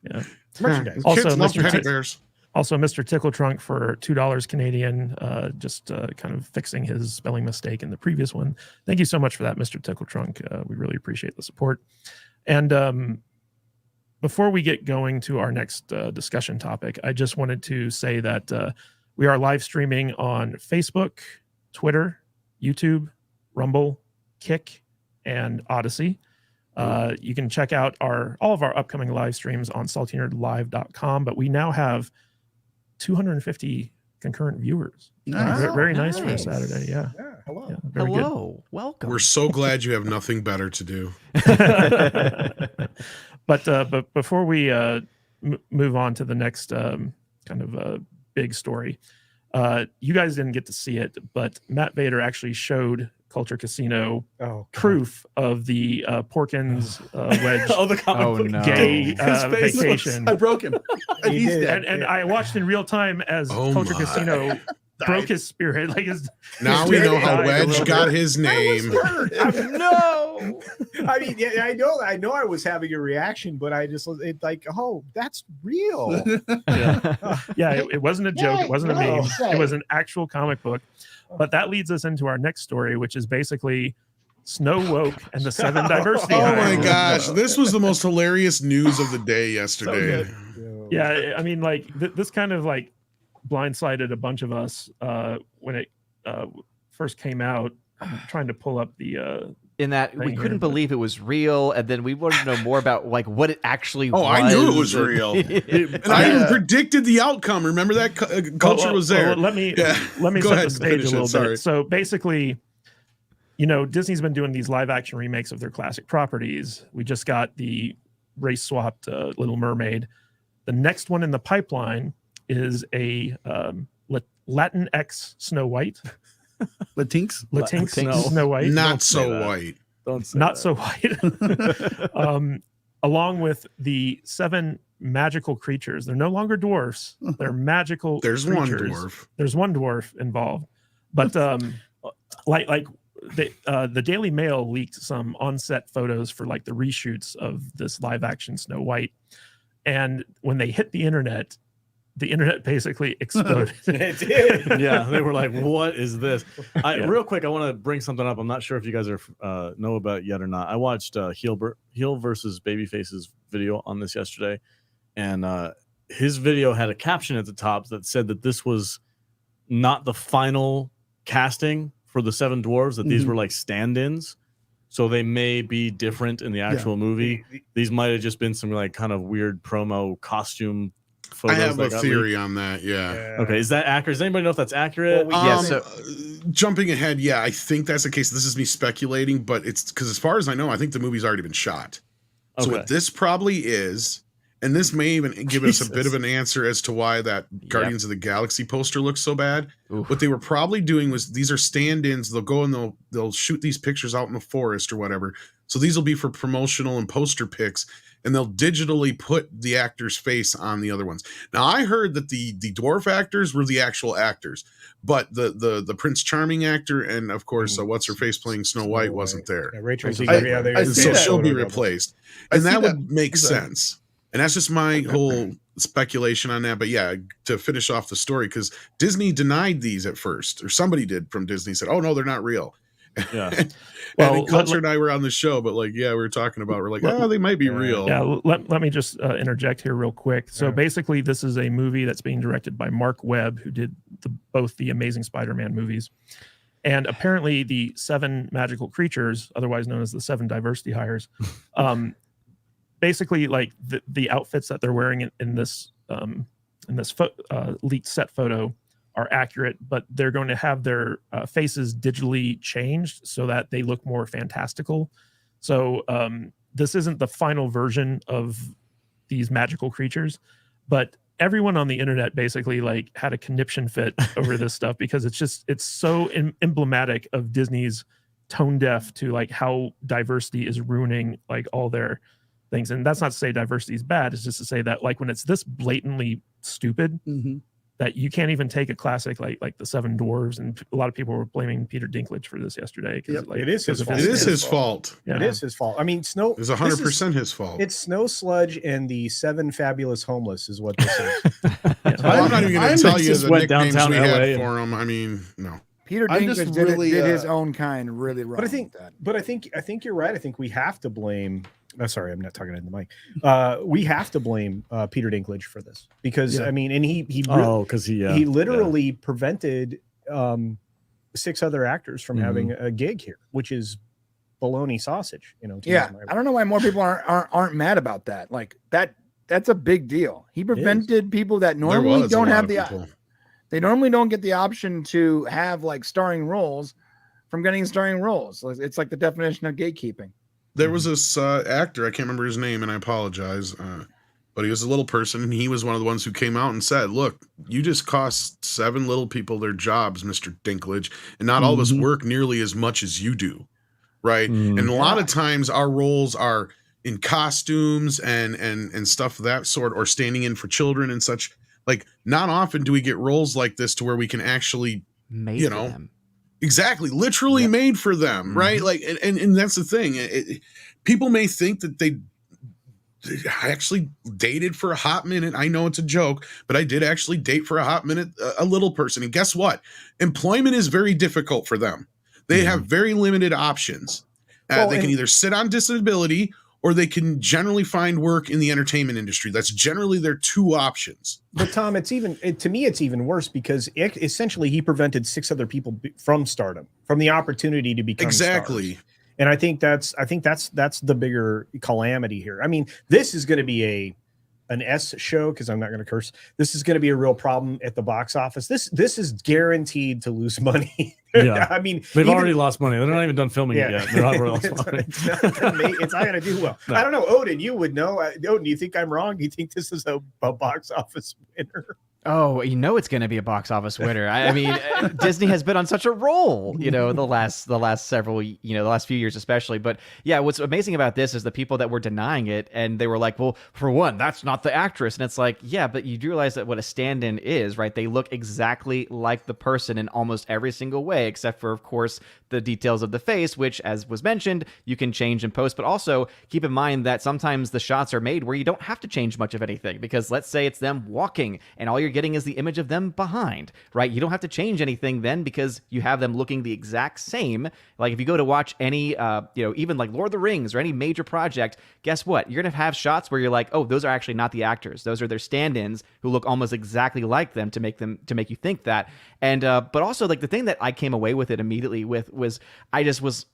Merchandise. Also, kids love Mr. teddy Tick- bears. Also, Mr. Tickle Trunk for $2 Canadian, just kind of fixing his spelling mistake in the previous one. Thank you so much for that, Mr. Tickle Trunk. We really appreciate the support. And before we get going to our next discussion topic, I just wanted to say that we are live streaming on Facebook, Twitter, YouTube, Rumble, Kick, and Odyssey. You can check out all of our upcoming live streams on saltynerdlive.com, but we now have 250 concurrent viewers. Nice. Very nice for a nice. Saturday. Yeah. Yeah, hello. Yeah, very Hello. Welcome. We're so glad you have nothing better to do. good. But before we move on to the next kind of big story, you guys didn't get to see it, but Matt Vader actually showed Culture Casino Oh, God. proof of the Porkins wedge Oh, the comic Oh, book no. gay His face was- vacation. I broke him. And He he's did. dead. And I watched in real time as Oh Culture my. Casino broke his spirit. Like his Now his we spirit know how died a Wedge little got bit. his name. No. I mean, yeah, I know I was having a reaction, but I just was like, oh, that's real. Yeah, it wasn't a joke. Yeah, It wasn't a no, meme. say. It was an actual comic book. But that leads us into our next story, which is basically Snow Woke and the Seven Diversity Oh Hires. my gosh, this was the most hilarious news of the day yesterday. good. Yeah, I mean, like this kind of like blindsided a bunch of us when it first came out. I'm trying to pull up the In that we thing couldn't here, but- believe it was real, and then we wanted to know more about like what it actually Oh, was. I knew it was real. And I even predicted the outcome. Remember that culture was there. Let me Yeah. Go set ahead, the stage finish a it, little sorry. bit. So basically, you know, Disney's been doing these live action remakes of their classic properties. We just got the race swapped Little Mermaid. The next one in the pipeline is a Latinx Snow White. Latinx. Latinx No. Snow White. Not say so that. white. Don't say Not that. so white. Along with the 7 magical creatures. They're no longer dwarfs. They're magical There's creatures. one dwarf. There's one dwarf involved. But the Daily Mail leaked some on-set photos for like the reshoots of this live action Snow White. And when they hit the internet basically exploded. It did. Yeah, they were like, "What is this?" Yeah. Real quick, I want to bring something up. I'm not sure if you guys are know about it yet or not. I watched Heel versus Babyface's video on this yesterday, and his video had a caption at the top that said that this was not the final casting for the Seven Dwarves. That these were like stand-ins, so they may be different in the actual movie. These might have just been some like kind of weird promo costume I photos. have that a got theory leaked. on that. Yeah. Okay, is that accurate? Does anybody know if that's accurate? Well, Yeah, Um, so- jumping ahead, yeah, I think that's the case. This is me speculating, but it's because as far as I know, I think the movie's already been shot. So Okay. what this probably is, and this may even give us a bit of an answer as to why that Guardians of the Galaxy poster looks so bad. Oof. What they were probably doing was these are stand-ins. They'll go and they'll shoot these pictures out in the forest or whatever. So these will be for promotional and poster pics, and they'll digitally put the actor's face on the other ones. Now I heard that the dwarf actors were the actual actors, but the Prince Charming actor and of course what's her face playing Snow White wasn't there. Yeah, Rachel I- Zegers, yeah, they- I And see so that. she'll be Photo replaced, I and see that that. would make Sorry. sense. And that's just my whole speculation on that. But yeah, to finish off the story, because Disney denied these at first, or somebody did from Disney said, "Oh no, they're not real." Yeah. and Well, then Culture and I were on the show, but like, yeah, we were talking about, we're like, Let- oh, they might be real. Yeah, let me just interject here real quick. So Yeah. basically, this is a movie that's being directed by Mark Webb, who did both the Amazing Spider-Man movies. And apparently the 7 magical creatures, otherwise known as the 7 diversity hires, basically like the outfits that they're wearing in this leaked set photo are accurate, but they're going to have their faces digitally changed so that they look more fantastical. So this isn't the final version of these magical creatures, but everyone on the internet basically like had a conniption fit over this stuff because it's so emblematic of Disney's tone deaf to like how diversity is ruining like all their things. And that's not to say diversity is bad. It's just to say that like when it's this blatantly stupid, Mhm. that you can't even take a classic like the Seven Dwarves, and a lot of people were blaming Peter Dinklage for this yesterday. Yep, like, it is his because of fault. It is It's his fault. Yeah. It is his fault. I mean, Snow. It's this 100% his fault. It's Snow Sludge and the 7 Fabulous Homeless is what this is. Well, I'm not even going I'm to tell you just the went nicknames downtown we LA had and- for him. I mean, no. Peter I'm just Dinklage did, really, did his uh, own kind really wrong. But I think, with that. but I think you're right. I think we have to blame. Sorry, I'm not talking in the mic. We have to blame Peter Dinklage for this because Yeah. I mean, and he Oh, because he literally prevented 6 other actors from having a gig here, which is bologna sausage. You know. to Yeah, use my- I don't know why more people aren't mad about that. Like that's a big deal. He prevented people that There normally was a don't lot have of the people. they normally don't get the option to have like starring roles from getting starring roles. It's like the definition of gatekeeping. There was this actor, I can't remember his name, and I apologize, but he was a little person, and he was one of the ones who came out and said, look, you just cost 7 little people their jobs, Mr. Dinklage, and not all of us work nearly as much as you do, right? And a lot of times our roles are in costumes and stuff of that sort, or standing in for children and such. Like, not often do we get roles like this to where we can actually, Made you for know, them. exactly, literally made for them, right? Like, and that's the thing. People may think that they I actually dated for a hot minute. I know it's a joke, but I did actually date for a hot minute a little person. And guess what? Employment is very difficult for them. They have very limited options. They can either sit on disability or they can generally find work in the entertainment industry. That's generally their two options. But Tom, to me, it's even worse because essentially he prevented 6 other people from stardom, from the opportunity to become Exactly. stars. And I think that's the bigger calamity here. I mean, this is going to be an S show, because I'm not going to curse. This is going to be a real problem at the box office. This is guaranteed to lose money. Yeah. I mean, they've already lost money. They're not even done filming it yet. They're already lost money. It's not going to do well. No. I don't know, Odin. You would know. Odin, do you think I'm wrong? Do you think this is a box office winner? Oh, you know it's going to be a box office winner. I mean, Disney has been on such a roll, the last several, the last few years especially. But yeah, what's amazing about this is the people that were denying it, and they were like, well, for one, that's not the actress. And it's like, yeah, but you do realize that what a stand-in is, right? They look exactly like the person in almost every single way, except for, of course, the details of the face, which, as was mentioned, you can change in post. But also keep in mind that sometimes the shots are made where you don't have to change much of anything, because let's say it's them walking and all you're getting is the image of them behind, right? You don't have to change anything then, because you have them looking the exact same. Like if you go to watch any, even like Lord of the Rings or any major project, guess what? You're going to have shots where you're like, oh, those are actually not the actors. Those are their stand-ins who look almost exactly like them to make you think that. And, but also like the thing that I came away with it immediately with was,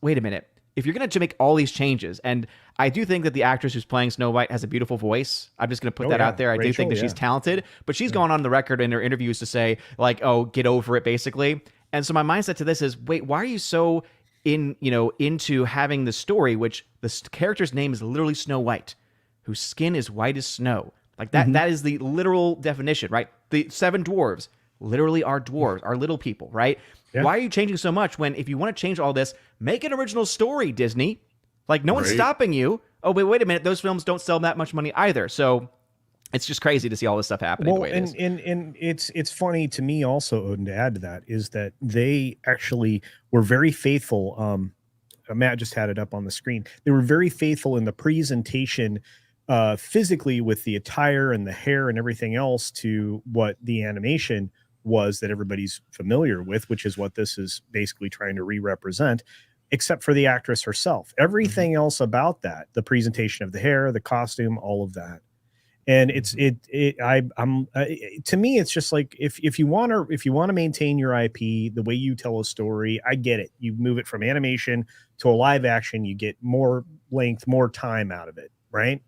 wait a minute. If you're going to make all these changes, and I do think that the actress who's playing Snow White has a beautiful voice. I'm just going to put that out there. I do think that she's talented, but she's gone on the record in her interviews to say like, oh, get over it, basically. And so my mindset to this is, wait, why are you so into having the story, which the character's name is literally Snow White, whose skin is white as snow. Like that, that is the literal definition, right? The 7 dwarves literally are dwarves, are little people, right? Yeah. Why are you changing so much when, if you want to change all this, make an original story, Disney? Like, no one's stopping you. Oh, wait a minute. Those films don't sell that much money either. So it's just crazy to see all this stuff happening. Well, the way it is. And it's funny to me also, Odin, to add to that, is that they actually were very faithful. Matt just had it up on the screen. They were very faithful in the presentation physically with the attire and the hair and everything else to what the animation was that everybody's familiar with, which is what this is basically trying to re-represent, except for the actress herself. Everything else about that, the presentation of the hair, the costume, all of that. And to me, it's just like, if you want to maintain your IP, the way you tell a story, I get it. You move it from animation to a live action, you get more length, more time out of it, right?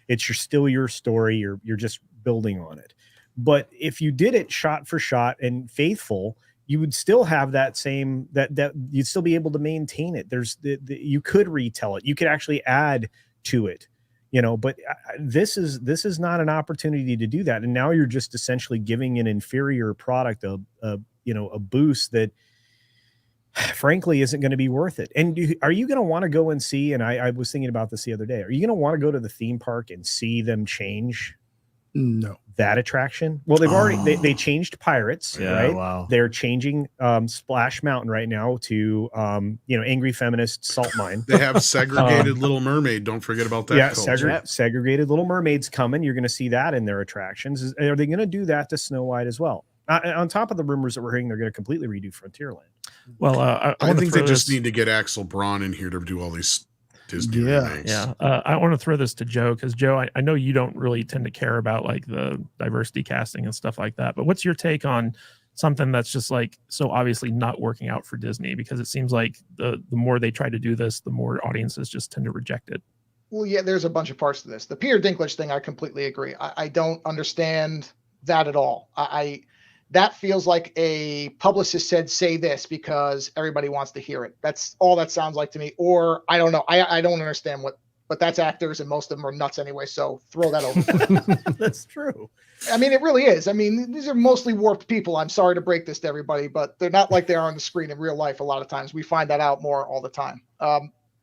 It's still your story. You're just building on it. But if you did it shot for shot and faithful, you would still have that same, that you'd still be able to maintain it. You could retell it. You could actually add to it, but this is not an opportunity to do that. And now you're just essentially giving an inferior product a boost that frankly isn't going to be worth it. And are you going to want to go and see, and I was thinking about this the other day, are you going to want to go to the theme park and see them change that attraction? Well, they've already they changed Pirates, right? Wow. They're changing Splash Mountain right now to Angry Feminist Salt Mine. They have segregated Little Mermaid. Don't forget about that. Yeah, segregated Little Mermaid's coming. You're going to see that in their attractions. Are they going to do that to Snow White as well? On top of the rumors that we're hearing, they're going to completely redo Frontierland. Well, I think they just need to get Axel Braun in here to do all these Disney remakes. Yeah. I want to throw this to Joe, because Joe, I know you don't really tend to care about like the diversity casting and stuff like that, but what's your take on something that's just like so obviously not working out for Disney? Because it seems like the more they try to do this, the more audiences just tend to reject it. Well, yeah, there's a bunch of parts to this. The Peter Dinklage thing, I completely agree. I don't understand that at all. That feels like a publicist said, say this because everybody wants to hear it. That's all that sounds like to me. Or I don't know. I don't understand but that's actors, and most of them are nuts anyway. So throw that over. That's true. I mean, it really is. I mean, these are mostly warped people. I'm sorry to break this to everybody, but they're not like they are on the screen in real life. A lot of times we find that out more all the time.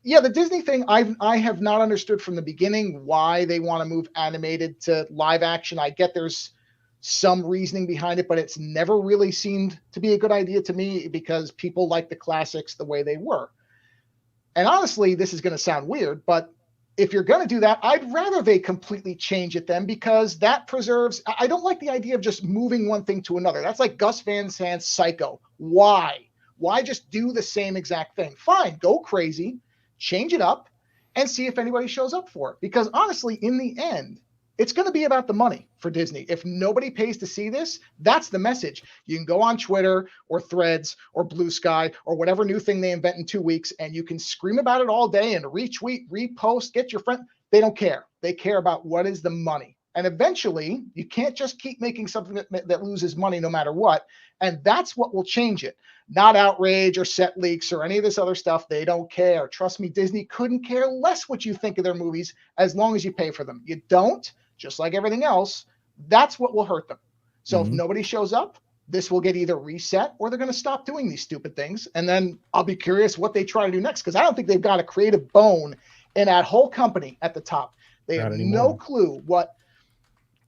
Yeah, the Disney thing, I have not understood from the beginning why they want to move animated to live action. I get there's some reasoning behind it, but it's never really seemed to be a good idea to me, because people like the classics the way they were. And honestly, this is going to sound weird, but if you're going to do that, I'd rather they completely change it then, because that preserves. I don't like the idea of just moving one thing to another. That's like Gus Van Sant's Psycho. Why just do the same exact thing? Fine, go crazy, change it up, and see if anybody shows up for it. Because honestly, in the end, it's going to be about the money for Disney. If nobody pays to see this, that's the message. You can go on Twitter or Threads or Blue Sky or whatever new thing they invent in 2 weeks, and you can scream about it all day and retweet, repost, get your friend. They don't care. They care about what is the money. And eventually, you can't just keep making something that loses money no matter what. And that's what will change it. Not outrage or set leaks or any of this other stuff. They don't care. Trust me, Disney couldn't care less what you think of their movies as long as you pay for them. You don't, just like everything else, that's what will hurt them. So if nobody shows up, this will get either reset or they're going to stop doing these stupid things. And then I'll be curious what they try to do next, because I don't think they've got a creative bone in that whole company at the top. They have no clue what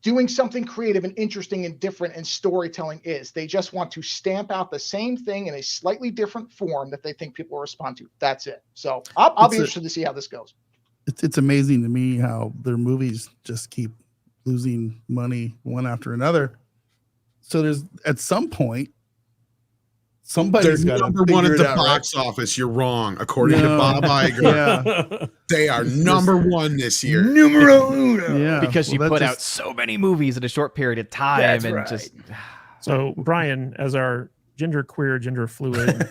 doing something creative and interesting and different and storytelling is. They just want to stamp out the same thing in a slightly different form that they think people will respond to. That's it. So I'll be interested to see how this goes. It's amazing to me how their movies just keep losing money one after another. So there's at some point somebody's They're got number one at the box office. You're wrong, according to Bob Iger. They are number one this year. Numero uno. Yeah, Because you put out so many movies in a short period of time. That's and right. just So, Brian, as our gender fluid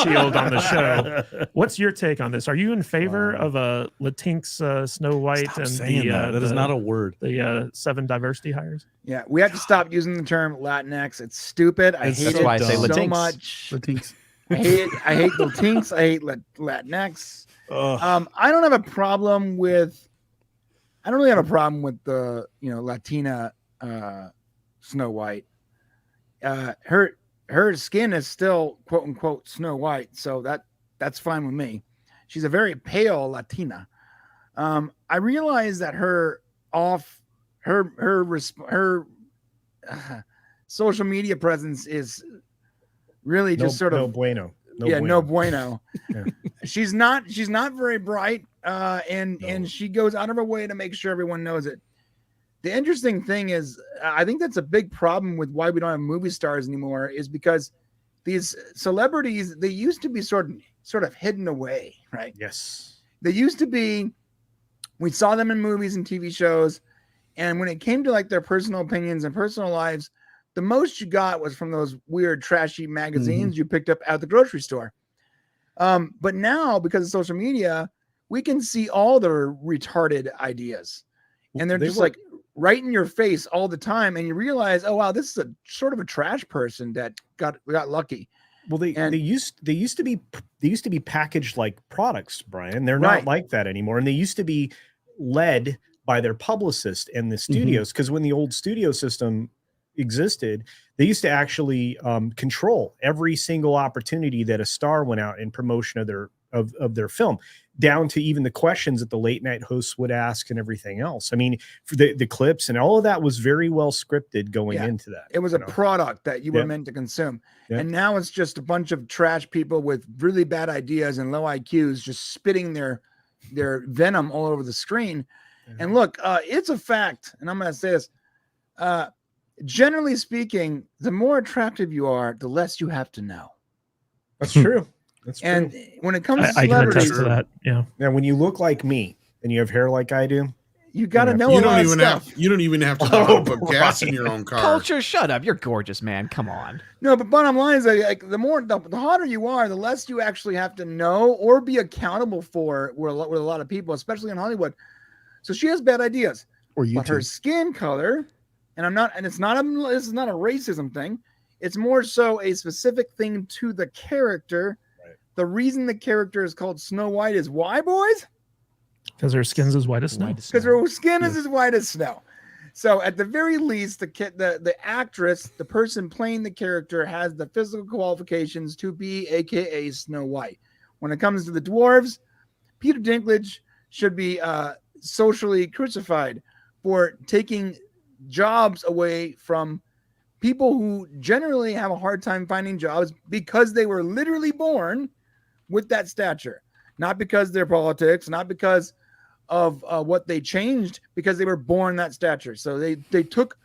shield on the show, what's your take on this? Are you in favor of a Latinx Snow White Stop and saying the that. That is not a word. the 7 diversity hires? Yeah, we have to stop using the term Latinx. It's stupid. I hate That's it why I say so Latinx. much. Latinx. I hate Latinx. I hate Latinx. I don't have a problem with. I don't really have a problem with the Latina Snow White. Her skin is still quote unquote Snow White, so that's fine with me. She's a very pale Latina. I realize that her social media presence is really just sort of no bueno. No bueno. Yeah. She's not very bright, and she goes out of her way to make sure everyone knows it. The interesting thing is, I think that's a big problem with why we don't have movie stars anymore, is because these celebrities, they used to be sort of hidden away, right? Yes. They used to be, we saw them in movies and TV shows, and when it came to like their personal opinions and personal lives, the most you got was from those weird trashy magazines you picked up at the grocery store. But now, because of social media, we can see all their retarded ideas, and they're just like right in your face all the time, and you realize, oh wow, this is a sort of a trash person that got lucky. Well, they used to be packaged like products, Brian. They're not like that anymore, and they used to be led by their publicist and the studios, because when the old studio system existed, they used to actually control every single opportunity that a star went out in promotion of their film, down to even the questions that the late night hosts would ask and everything else. I mean, for the clips and all of that was very well scripted going into that. It was a product that you were meant to consume. And now it's just a bunch of trash people with really bad ideas and low IQs just spitting their venom all over the screen. And look, it's a fact, and I'm going to say this, generally speaking, the more attractive you are, the less you have to know. That's true. That's true. And when it comes to I can celebrities, attest to that. Yeah. Now, when you look like me and you have hair like I do, you got to know You a lot don't of even stuff. have. You don't even have to know how to put gas in your own car. Culture, shut up. You're gorgeous, man. Come on. No, but bottom line is like the hotter you are, the less you actually have to know or be accountable for with a lot of people, especially in Hollywood. So she has bad ideas. Or YouTube. But her skin color, this is not a racism thing. It's more so a specific thing to the character. Right. The reason the character is called Snow White is why, boys? Because her skin's as white as snow. Because her skin is as white as snow. So at the very least, the actress, the person playing the character, has the physical qualifications to be AKA Snow White. When it comes to the dwarves, Peter Dinklage should be socially crucified for taking jobs away from people who generally have a hard time finding jobs because they were literally born with that stature, not because their politics, not because of what they changed, because they were born that stature. So they took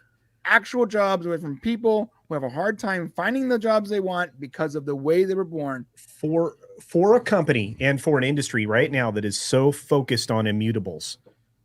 actual jobs away from people who have a hard time finding the jobs they want because of the way they were born. For for a company and for an industry right now that is so focused on immutables,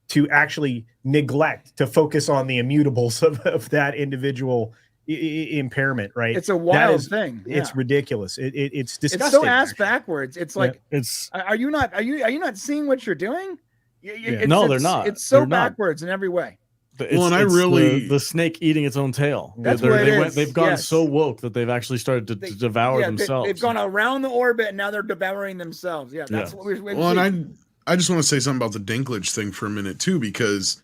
to actually neglect to focus on the immutables of that individual impairment, right? It's a wild thing. It's ridiculous. It's disgusting. It's so ass backwards. It's like, it's are you not seeing what you're doing? No, they're not. It's so They're not. backwards in every way. Well, and the snake eating its own tail. That's what it is. They've gone Yes. so woke that they've actually started to devour themselves. They've gone around the orbit and now they're devouring themselves. Yeah, that's what we've Well, and I just want to say something about the Dinklage thing for a minute too, because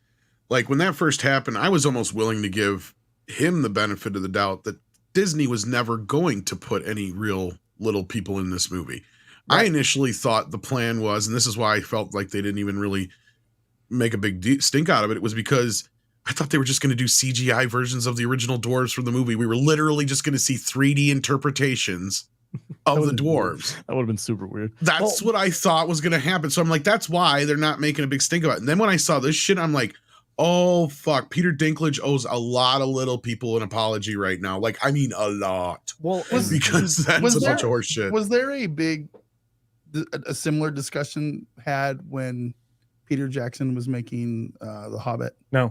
like when that first happened, I was almost willing to give him the benefit of the doubt that Disney was never going to put any real little people in this movie. Right. I initially thought the plan was, and this is why I felt like they didn't even really make a big stink out of it. It was because I thought they were just going to do CGI versions of the original dwarves from the movie. We were literally just going to see 3D interpretations of the dwarves. That would have been super weird. That's what I thought was going to happen. So I'm like, that's why they're not making a big stink about it. And then when I saw this shit, I'm like, oh, fuck. Peter Dinklage owes a lot of little people an apology right now. Like, I mean, a lot. Well, because that's a bunch of horse shit. Was there a similar discussion had when Peter Jackson was making The Hobbit? No.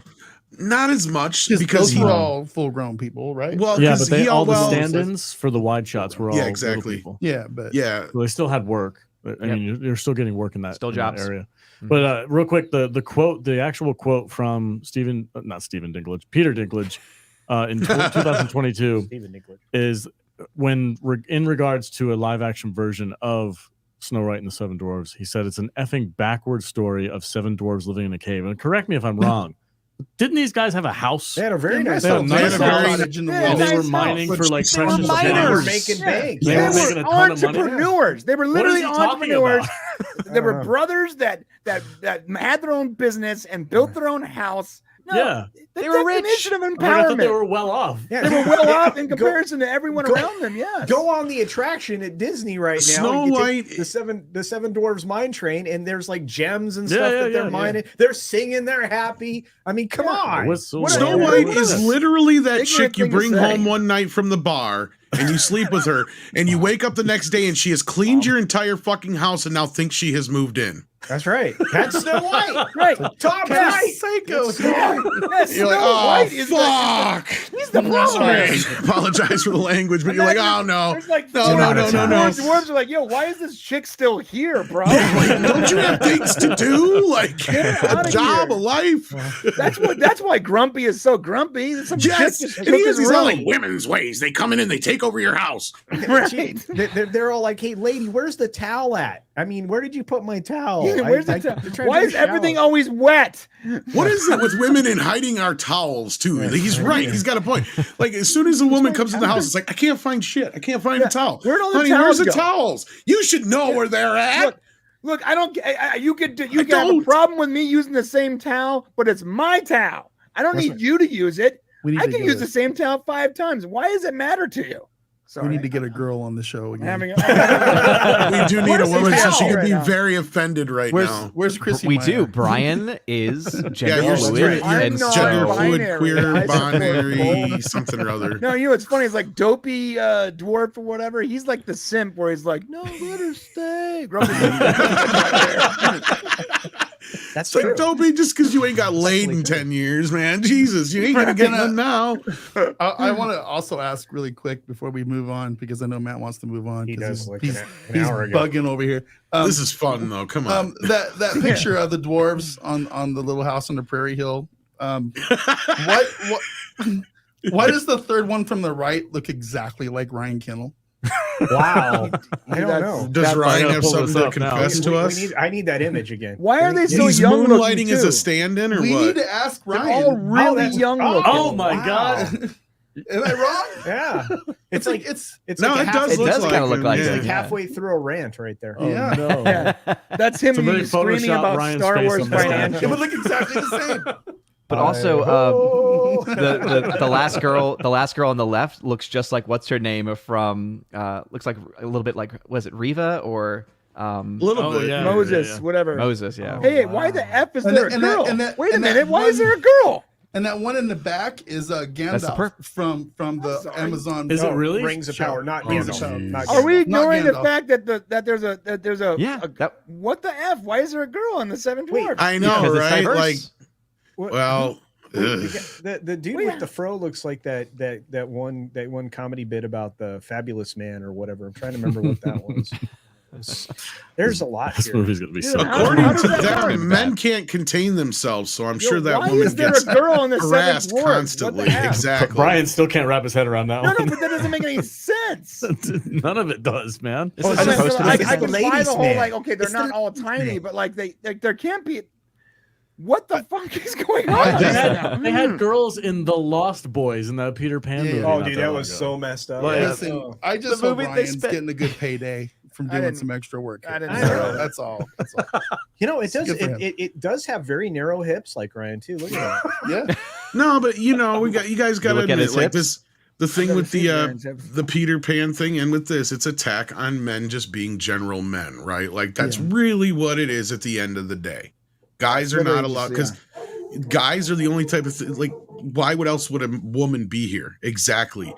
Not as much because those were all full-grown people, right? Well, yeah, but all the stand-ins for the wide shots were all exactly. People. Yeah, but yeah, so they still had work. I mean, you're still getting work in that jobs area. Mm-hmm. But real quick, the actual quote from Peter Dinklage, in 2022 is when in regards to a live-action version of Snow White and the Seven Dwarves, he said it's an effing backward story of 7 dwarves living in a cave. And correct me if I'm wrong. Didn't these guys have a house? They had a very nice house. And they were mining for like precious gems. Making bank. They were entrepreneurs. They were literally entrepreneurs. They were brothers that had their own business and built their own house. No, yeah, they were rich. Of empowerment. I thought they were well off. Yeah, they were well off in comparison to everyone around them. Yeah, go on the attraction at Disney right now. Snow White, the seven Dwarves mine train, and there's like gems and stuff that they're mining. They're singing, they're happy. I mean, come on. Snow White is literally that chick you bring home one night from the bar and you sleep with her, and you wake up the next day and she has cleaned your entire fucking house and now thinks she has moved in. That's right. That's Snow White. Right. Tom right. Psycho. You're like, oh, fuck. He's the problem. Apologize for the language, but you're like, oh, no. There's like, no. Dwarves are like, yo, why is this chick still here, bro? Like, don't you have things to do? Like, a job, a life? That's why Grumpy is so grumpy. Yes, and he has these all like women's ways. They come in and they take over your house. Right. They're all like, hey, lady, where's the towel at? I mean, where did you put my towel? Yeah, where's the towel? Why is everything always wet? What is it with women and hiding our towels too? He's right. He's got a point. Like as soon as a woman comes in the house, it's like I can't find shit. I can't find a towel. Where'd all the Honey, towels where's the go? towels? You should know where they're at. Look, I don't. You could have a problem with me using the same towel, but it's my towel. I don't need you to use it. I can use the same towel 5 times. Why does it matter to you? Sorry. We need to get a girl on the show again. We do need a woman, so she could be very offended now. Where's Chrissy? We Meyer? do. Brian is gender fluid, you're and gender fluid, binary. queer, binary, something or other. No, you know it's funny. It's like dopey dwarf or whatever. He's like the simp where he's like, no, let her stay. That's true. Like, Dopey, just because you ain't got laid in 10 years, man. Jesus, you ain't gonna get none now. I want to also ask really quick before we move on, because I know Matt wants to move on. He does. He's hour ago. bugging over here. This is fun though. Come on. That picture of the dwarves on the little house on the Prairie Hill. Why does the third one from the right look exactly like Ryan Kennel? Wow. I don't know. Does Ryan have something to confess to us? I need that image again. Why are they so He's young moonlighting as too? a stand-in, or we what? need to ask Ryan. They're all really young looking. Oh my god. Am I wrong? Yeah. It's like it's no, like it does kind of look like it's it. like halfway through a rant right there. Oh, Yeah. no. Yeah. That's him Somebody screaming Photoshop about Ryan's Star face Wars on the stand. It would financial. look exactly the same. But also, the last girl on the left looks just like what's her name from looks like a little bit like, was it Riva or a little bit. Moses, whatever. Moses? Yeah. Hey, why the F is there a girl? Wait a minute, why is there a girl? And that one in the back is Gandalf from the Sorry. Amazon. Is it really? Rings of show. Power, not Rings of Gandalf. Power. Not Are we Gandalf. ignoring the Gandalf. fact that there's a Yeah, that- what the F? Why is there a girl in the Seven Wait, Dwarves? I know, because it's right? diverse. Like, What- well, ugh. the dude Well, with yeah. the fro looks like that one comedy bit about the Fabulous Man or whatever. I'm trying to remember what that was. There's a lot This here. movie's gonna be Dude, so. how- good. according does to that them, work? men can't contain themselves, so I'm sure that why woman is there gets a girl in the Seven harassed Dwarves? constantly. What the F? Exactly. Brian still can't wrap his head around that No, no, one. but that doesn't make any sense. None of it does, man. This Oh, is it's I, supposed to I be. can buy ladies' the whole man. like, okay, they're It's not the all ladies' tiny, man. but like there can't be. What the fuck is going I on? They just- had, they had girls in the Lost Boys in that Peter Pan Yeah. movie. Oh, not dude, that that long was ago. so messed up. Like, Listen, I just The hope movie they Ryan's spent- getting a good payday from I doing didn't- some extra work. I didn't know So that. that's all. That's all. You know, it does. Good for him. It does have very narrow hips, like Ryan too. Look at that. Yeah. No, but you guys got to look at admit, his like hips? this, the thing never with seen the Ryan's hips. the Peter Pan thing, and with this, it's attack on men just being general men, right? Like that's Yeah. really what it is at the end of the day. Guys are Literally not just, allowed because guys are the only type of like. Why would else would a woman be here? Exactly.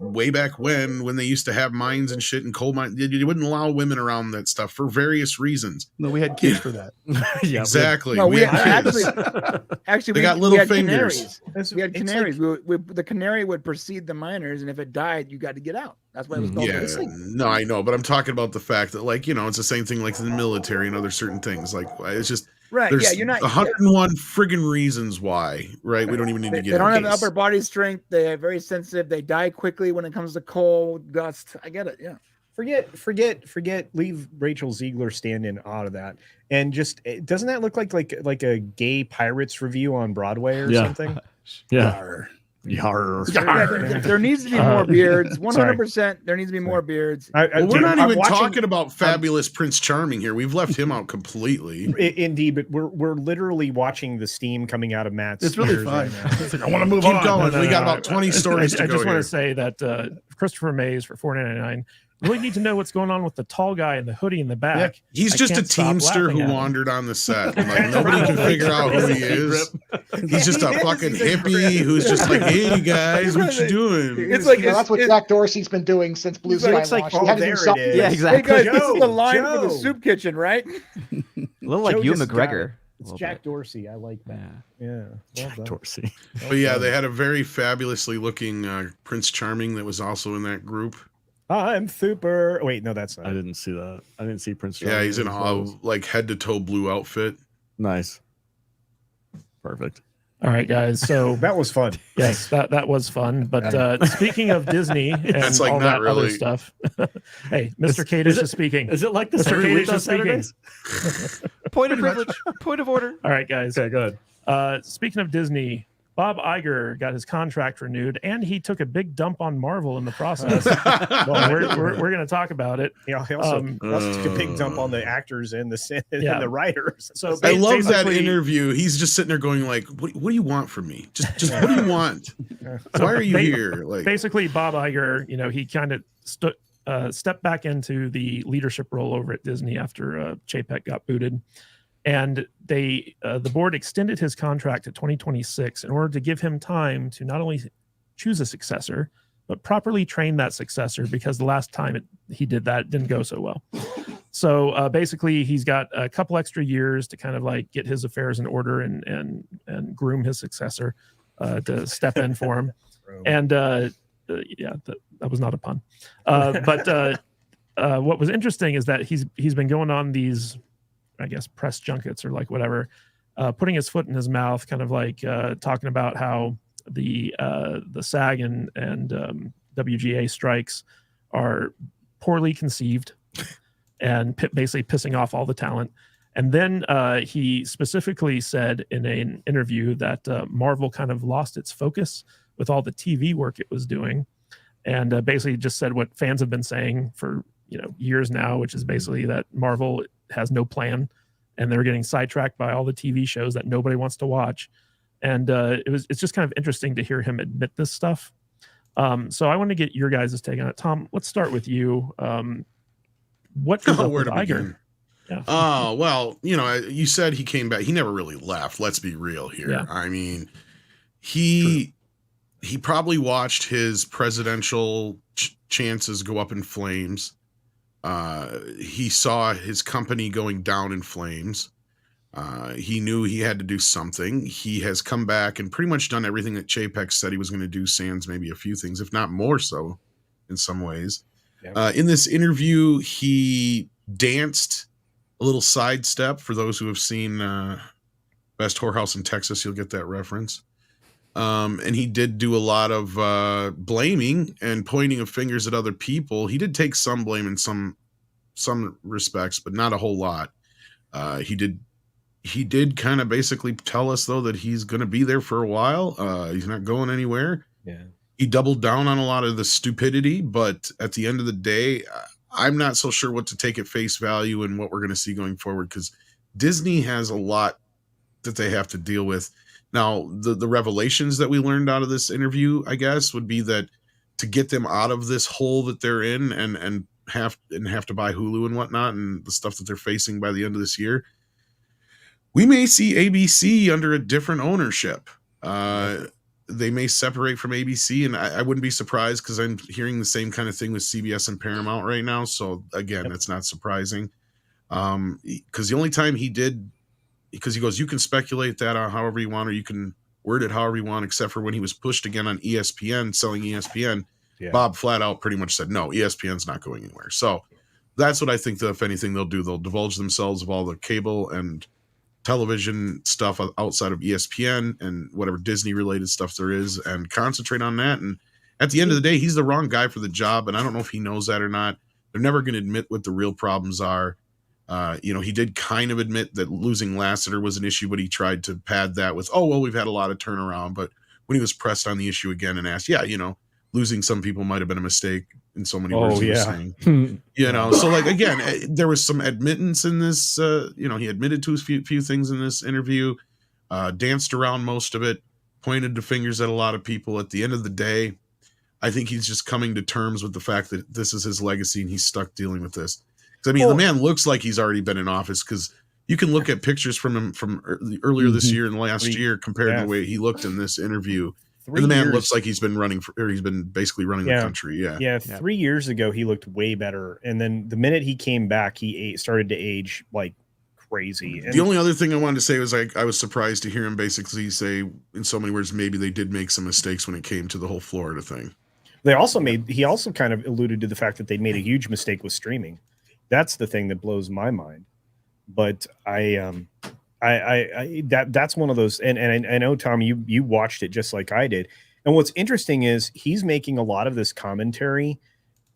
Way back when they used to have mines and shit and coal mines, you wouldn't allow women around that stuff for various reasons. No, we had kids for that. yeah, Exactly. No, we had kids. actually They we, got we little had fingers. canaries. We had It's like- canaries. The canary would precede the miners, and if it died, you got to get out. That's why it was called. Yeah, the- no, I know, but I'm talking about the fact that, like, it's the same thing like in the military and other certain things. Like, it's just right. there's Yeah, you're not. 101 friggin' reasons why, right? We don't even need to They get. don't have into upper body strength. They're very sensitive. They die quickly when it comes to coal, dust. I get it. Yeah. Forget. Leave Rachel Ziegler stand-in out of that, and just doesn't that look like a gay pirates review on Broadway or Yeah. something? yeah. Arr. Yar. Yeah, there needs to be more beards. 100%. There needs to be more beards. Well, we're Dude, not I'm even watching- talking about fabulous Prince Charming here. We've left him out completely. Indeed, but we're literally watching the steam coming out of Matt's. It's really ears fun. right now. It's like, I want to move Keep on. going. We got about 20 stories to I go just want here. to say that Christopher Mays for $4.99. Really need to know what's going on with the tall guy in the hoodie in the back. He's I just a can't stop teamster laughing who at him. wandered on the set. And, like, nobody can figure out who he is. He's just a fucking hippie who's just like, hey guys, what you doing? It's like That's what Jack Dorsey's been doing since Blue Sky Looks like- launched. He oh, had to do there it something. is. Yeah, Hey exactly. guys, this is Joe, the line for the Joe. soup kitchen, right? A little like Joe Ewan just got McGregor. it. It's a little Jack bit. Dorsey. I like that. Yeah. Yeah. Well Jack done. Dorsey. But yeah, they had a very fabulously looking Prince Charming that was also in that group. I'm super. Wait, no, that's not. I didn't see that. I didn't see Prince. Yeah, Charming he's in a clothes. like head to toe blue outfit. Nice. Perfect. All right, guys. So That was fun. yes, that was fun. But speaking of Disney and That's, like, all not that other really- stuff, hey, Mr. Kadish is speaking. Is it like this Mr. every Kadish week on is speaking. Saturdays? Point of privilege. Point of order. All right, guys. Okay, good. Speaking of Disney, Bob Iger got his contract renewed, and he took a big dump on Marvel in the process. Well, we're going to talk about it. Yeah, he also, Um, also took a big dump on the actors and Yeah. and the writers. So I love that basically- interview. He's just sitting there going like, "What do you want from me? Just what do you want? Why are you ba- here?" Like, Basically, Bob Iger, he kind of stepped back into the leadership role over at Disney after Chapek got booted. And the board extended his contract to 2026 in order to give him time to not only choose a successor, but properly train that successor, because the last time he did that, it didn't go so well. So basically, he's got a couple extra years to kind of like get his affairs in order and groom his successor to step in for him. And yeah, that was not a pun. But what was interesting is that he's been going on these, I guess, press junkets or like whatever, putting his foot in his mouth, kind of like talking about how the SAG and WGA strikes are poorly conceived and basically pissing off all the talent. And then he specifically said in an interview that Marvel kind of lost its focus with all the TV work it was doing, and basically just said what fans have been saying for years now, which is basically that Marvel has no plan, and they're getting sidetracked by all the TV shows that nobody wants to watch. And it's just kind of interesting to hear him admit this stuff. So I want to get your guys' take on it. Tom, let's start with you. What is up where with to Iger? begin? Yeah. Oh, well, you said he came back. He never really left. Let's be real here. Yeah. I mean, he probably watched his presidential chances go up in flames. He saw his company going down in flames. He knew he had to do something. He has come back and pretty much done everything that Chapek said he was going to do, sans maybe a few things, if not more so in some ways. Yep. In this interview, he danced a little sidestep. For those who have seen Best Whorehouse in Texas, you'll get that reference. And he did do a lot of blaming and pointing of fingers at other people. He did take some blame in some respects, but not a whole lot. He did kind of basically tell us, though, that he's going to be there for a while. He's not going anywhere. Yeah. He doubled down on a lot of the stupidity, but at the end of the day, I'm not so sure what to take at face value and what we're going to see going forward, because Disney has a lot that they have to deal with. Now, the revelations that we learned out of this interview, I guess, would be that to get them out of this hole that they're in and have to buy Hulu and whatnot and the stuff that they're facing by the end of this year, we may see ABC under a different ownership. They may separate from ABC, and I wouldn't be surprised, because I'm hearing the same kind of thing with CBS and Paramount right now. So again, that's not surprising. Because the only time he did, because he goes, you can speculate that on however you want, or you can word it however you want, except for when he was pushed again on ESPN, selling ESPN, Bob flat out pretty much said, no, ESPN's not going anywhere. So that's what I think that if anything they'll do, they'll divulge themselves of all the cable and television stuff outside of ESPN and whatever Disney related stuff there is, and concentrate on that. And at the end of the day, he's the wrong guy for the job. And I don't know if he knows that or not. They're never going to admit what the real problems are. He did kind of admit that losing Lassiter was an issue, but he tried to pad that with, oh, well, we've had a lot of turnaround. But when he was pressed on the issue again and asked, losing some people might have been a mistake in so many words. He was saying, so like, again, there was some admittance in this, he admitted to a few things in this interview, danced around most of it, pointed the fingers at a lot of people. At the end of the day, I think he's just coming to terms with the fact that this is his legacy and he's stuck dealing with this. Because the man looks like he's already been in office, because you can look at pictures from him from earlier this year and last year compared to the way he looked in this interview. And the man looks like he's been he's been basically running the country. Yeah. 3 years ago, he looked way better. And then the minute he came back, he started to age like crazy. And the only other thing I wanted to say was I was surprised to hear him basically say, in so many words, maybe they did make some mistakes when it came to the whole Florida thing. He also kind of alluded to the fact that they made a huge mistake with streaming. That's the thing that blows my mind. But that's one of those, and I know, Tom, you watched it just like I did. And what's interesting is he's making a lot of this commentary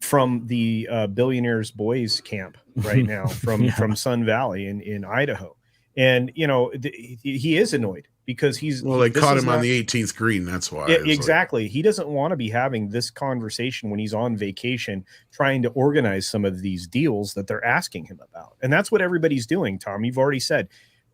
from the Billionaires Boys camp right now, from Sun Valley in Idaho. And he is annoyed because they caught him on the 18th green. That's why. Exactly. He doesn't want to be having this conversation when he's on vacation, trying to organize some of these deals that they're asking him about. And that's what everybody's doing, Tom. You've already said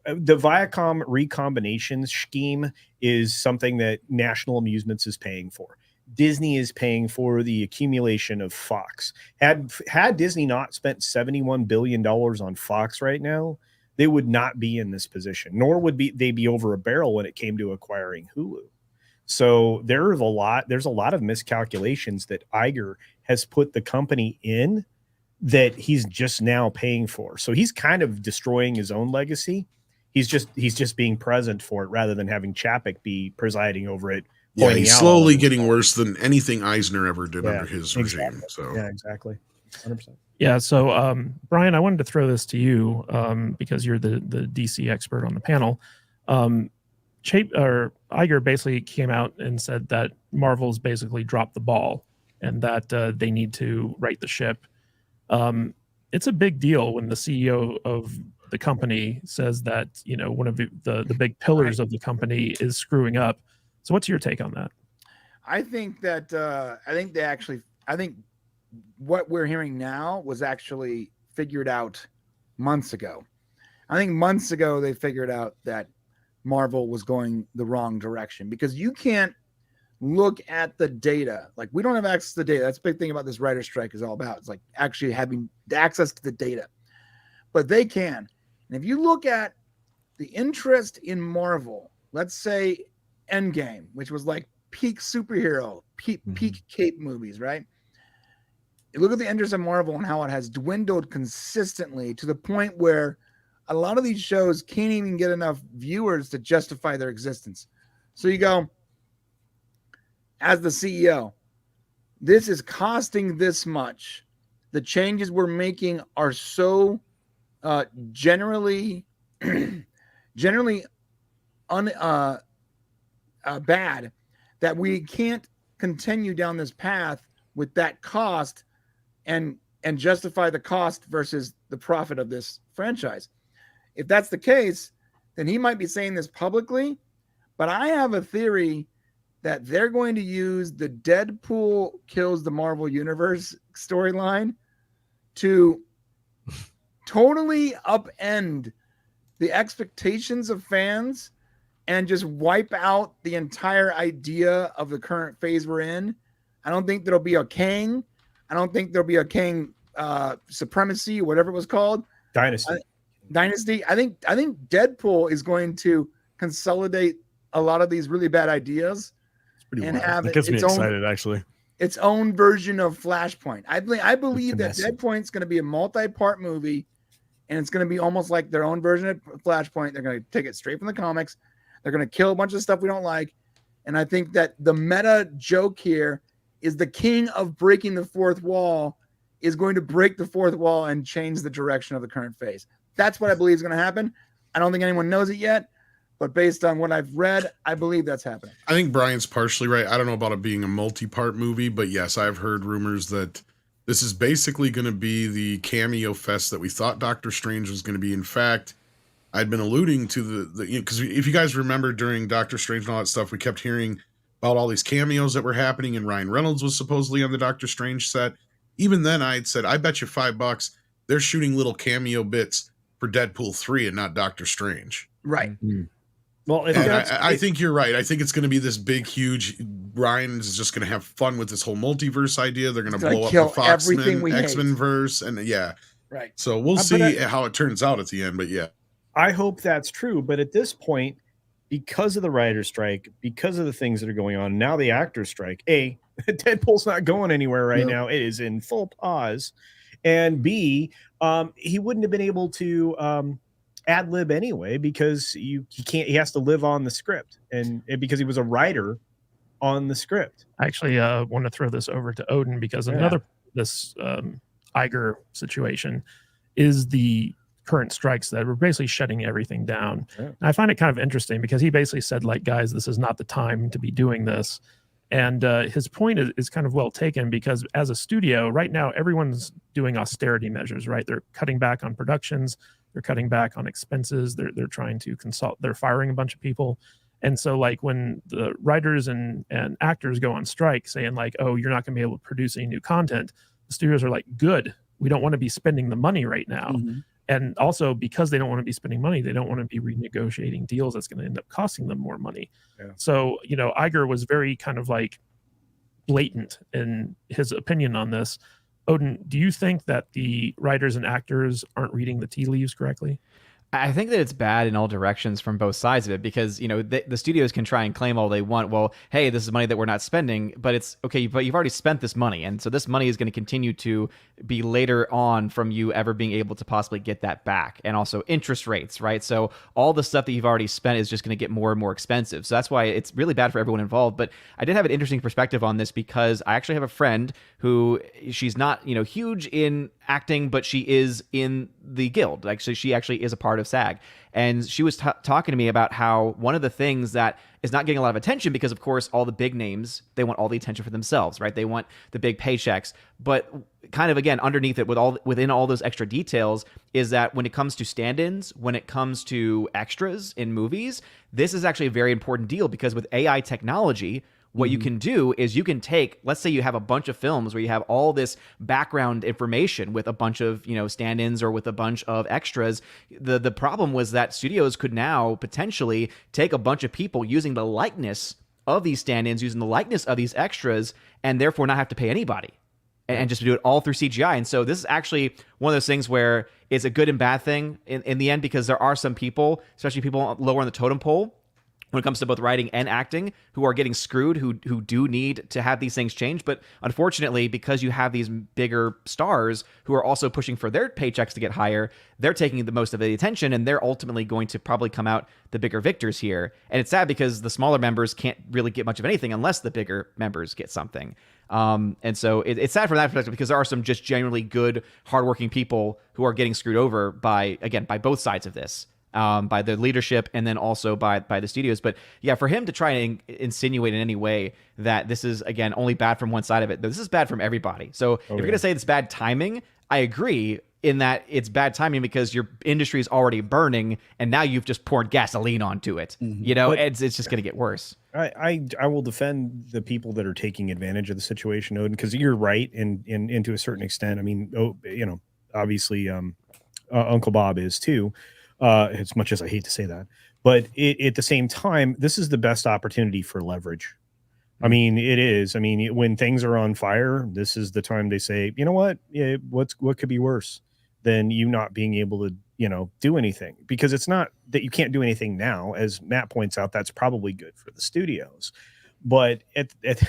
the Viacom recombination scheme is something that National Amusements is paying for. Disney is paying for the accumulation of Fox. Had Disney not spent $71 billion on Fox right now, they would not be in this position, nor would they be over a barrel when it came to acquiring Hulu. So there's a lot of miscalculations that Iger has put the company in that he's just now paying for. So he's kind of destroying his own legacy. He's just being present for it rather than having Chapek be presiding over it. Yeah, he's slowly getting worse than anything Eisner ever did under his regime. So yeah, exactly. 100%. Yeah. So, Brian, I wanted to throw this to you because you're the DC expert on the panel. Iger basically came out and said that Marvel's basically dropped the ball and that they need to right the ship. It's a big deal when the CEO of the company says that, one of the big pillars of the company is screwing up. So what's your take on that? I think that I think what we're hearing now was actually figured out months ago. I think months ago they figured out that Marvel was going the wrong direction, because you can't look at the data. Like, we don't have access to the data. That's the big thing about this writer's strike is all about. It's like actually having access to the data, but they can. And if you look at the interest in Marvel, let's say Endgame, which was like peak superhero, peak cape movies, right? You look at the Enders of Marvel and how it has dwindled consistently to the point where a lot of these shows can't even get enough viewers to justify their existence. So you go, as the CEO, this is costing this much. The changes we're making are so generally bad that we can't continue down this path with that cost and justify the cost versus the profit of this franchise. If that's the case, then he might be saying this publicly, but I have a theory that they're going to use the Deadpool kills the Marvel Universe storyline to totally upend the expectations of fans and just wipe out the entire idea of the current phase we're in. I don't think there'll be a Kang. I don't think there'll be a Kang supremacy or whatever it was called. Dynasty. I think Deadpool is going to consolidate a lot of these really bad ideas and have it gets me its excited, actually. its own version of Flashpoint. I believe that Deadpoint's going to be a multi-part movie, and it's going to be almost like their own version of Flashpoint. They're going to take it straight from the comics. They're going to kill a bunch of stuff we don't like. And I think that the meta joke here is the king of breaking the fourth wall is going to break the fourth wall and change the direction of the current phase. That's what I believe is going to happen. I don't think anyone knows it yet, but based on what I've read, I believe that's happening. I think Brian's partially right. I don't know about it being a multi-part movie, but yes, I've heard rumors that this is basically going to be the cameo fest that we thought Doctor Strange was going to be. In fact, I'd been alluding to the because if you guys remember during Doctor Strange and all that stuff, we kept hearing about all these cameos that were happening, and Ryan Reynolds was supposedly on the Doctor Strange set. Even then, I had said, I bet you $5 they're shooting little cameo bits for Deadpool 3 and not Doctor Strange. Right. Mm-hmm. Well, I think you're right. I think it's going to be this big, huge. Ryan is just going to have fun with this whole multiverse idea. They're going to blow up the Foxmen, X-Men verse, and yeah, right. So we'll see how it turns out at the end. But yeah, I hope that's true. But at this point, because of the writer's strike, because of the things that are going on now, the actor's strike. A, Deadpool's not going anywhere right now. It is in full pause. And B, he wouldn't have been able to ad lib anyway because he can't. He has to live on the script, and because he was a writer on the script. I actually want to throw this over to Odin because another this Iger situation is the current strikes that were basically shutting everything down. And I find it kind of interesting because he basically said, like, guys, this is not the time to be doing this. And his point is kind of well taken because as a studio right now, everyone's doing austerity measures, right? They're cutting back on productions. They're cutting back on expenses. They're trying to consult. They're firing a bunch of people. And so like when the writers and actors go on strike saying like, oh, you're not going to be able to produce any new content, the studios are like, good. We don't want to be spending the money right now. Mm-hmm. And also because they don't want to be spending money, they don't want to be renegotiating deals that's going to end up costing them more money. Yeah. So, you know, Iger was very kind of like blatant in his opinion on this. Odin, do you think that the writers and actors aren't reading the tea leaves correctly? I think that it's bad in all directions from both sides of it because, you know, the studios can try and claim all they want. Well, hey, this is money that we're not spending, but it's okay, but you've already spent this money. And so this money is going to continue to be later on from you ever being able to possibly get that back. And also interest rates, right? So all the stuff that you've already spent is just going to get more and more expensive. So that's why it's really bad for everyone involved. But I did have an interesting perspective on this because I actually have a friend who she's not, you know, huge in acting, but she is in the guild. Actually, she actually is a part of SAG. And she was talking to me about how one of the things that is not getting a lot of attention because, of course, all the big names, they want all the attention for themselves, right? They want the big paychecks. But kind of, again, underneath it, within all those extra details, is that when it comes to stand-ins, when it comes to extras in movies, this is actually a very important deal because with AI technology, what you can do is you can take, let's say you have a bunch of films where you have all this background information with a bunch of, you know, stand-ins or with a bunch of extras. The problem was that studios could now potentially take a bunch of people using the likeness of these stand-ins, using the likeness of these extras, and therefore not have to pay anybody and just do it all through CGI. And so this is actually one of those things where it's a good and bad thing in the end because there are some people, especially people lower on the totem pole, when it comes to both writing and acting, who are getting screwed, who do need to have these things changed. But unfortunately, because you have these bigger stars who are also pushing for their paychecks to get higher, they're taking the most of the attention, and they're ultimately going to probably come out the bigger victors here. And it's sad because the smaller members can't really get much of anything unless the bigger members get something. And so it's sad from that perspective, because there are some just genuinely good, hardworking people who are getting screwed over by both sides of this. By the leadership and then also by the studios. But yeah, for him to try and insinuate in any way that this is, again, only bad from one side of it, this is bad from everybody. So if you're going to say it's bad timing, I agree in that it's bad timing because your industry is already burning and now you've just poured gasoline onto it. You know, but it's just going to get worse. I will defend the people that are taking advantage of the situation, Odin, because you're right in to a certain extent. I mean, obviously Uncle Bob is too. As much as I hate to say that, but at the same time, this is the best opportunity for leverage. I mean, it is. I mean, when things are on fire, this is the time they say, you know what? What could be worse than you not being able to, do anything? Because it's not that you can't do anything now. As Matt points out, that's probably good for the studios, but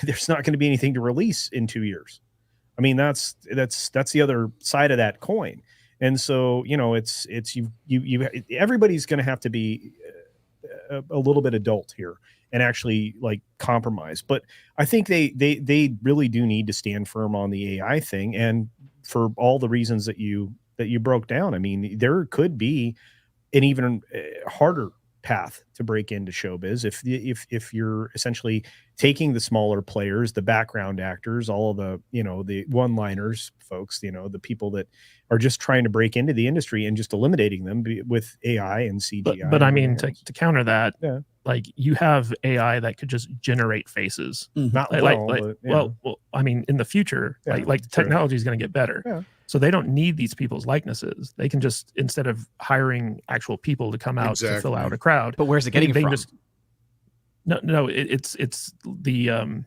there's not going to be anything to release in 2 years. I mean, that's the other side of that coin. And so, it's you everybody's going to have to be a little bit adult here and actually like compromise. But I think they really do need to stand firm on the AI thing, and for all the reasons that you broke down. I mean, there could be an even harder path to break into showbiz if you're essentially taking the smaller players, the background actors, all of the the one-liners folks, the people that are just trying to break into the industry and just eliminating them with AI and CGI. But I mean, to counter that, like you have AI that could just generate faces. Not well, I mean, in the future, like the technology is going to get better. Yeah. So they don't need these people's likenesses. They can just, instead of hiring actual people to come out to fill out a crowd. But where's it getting from? No, it's the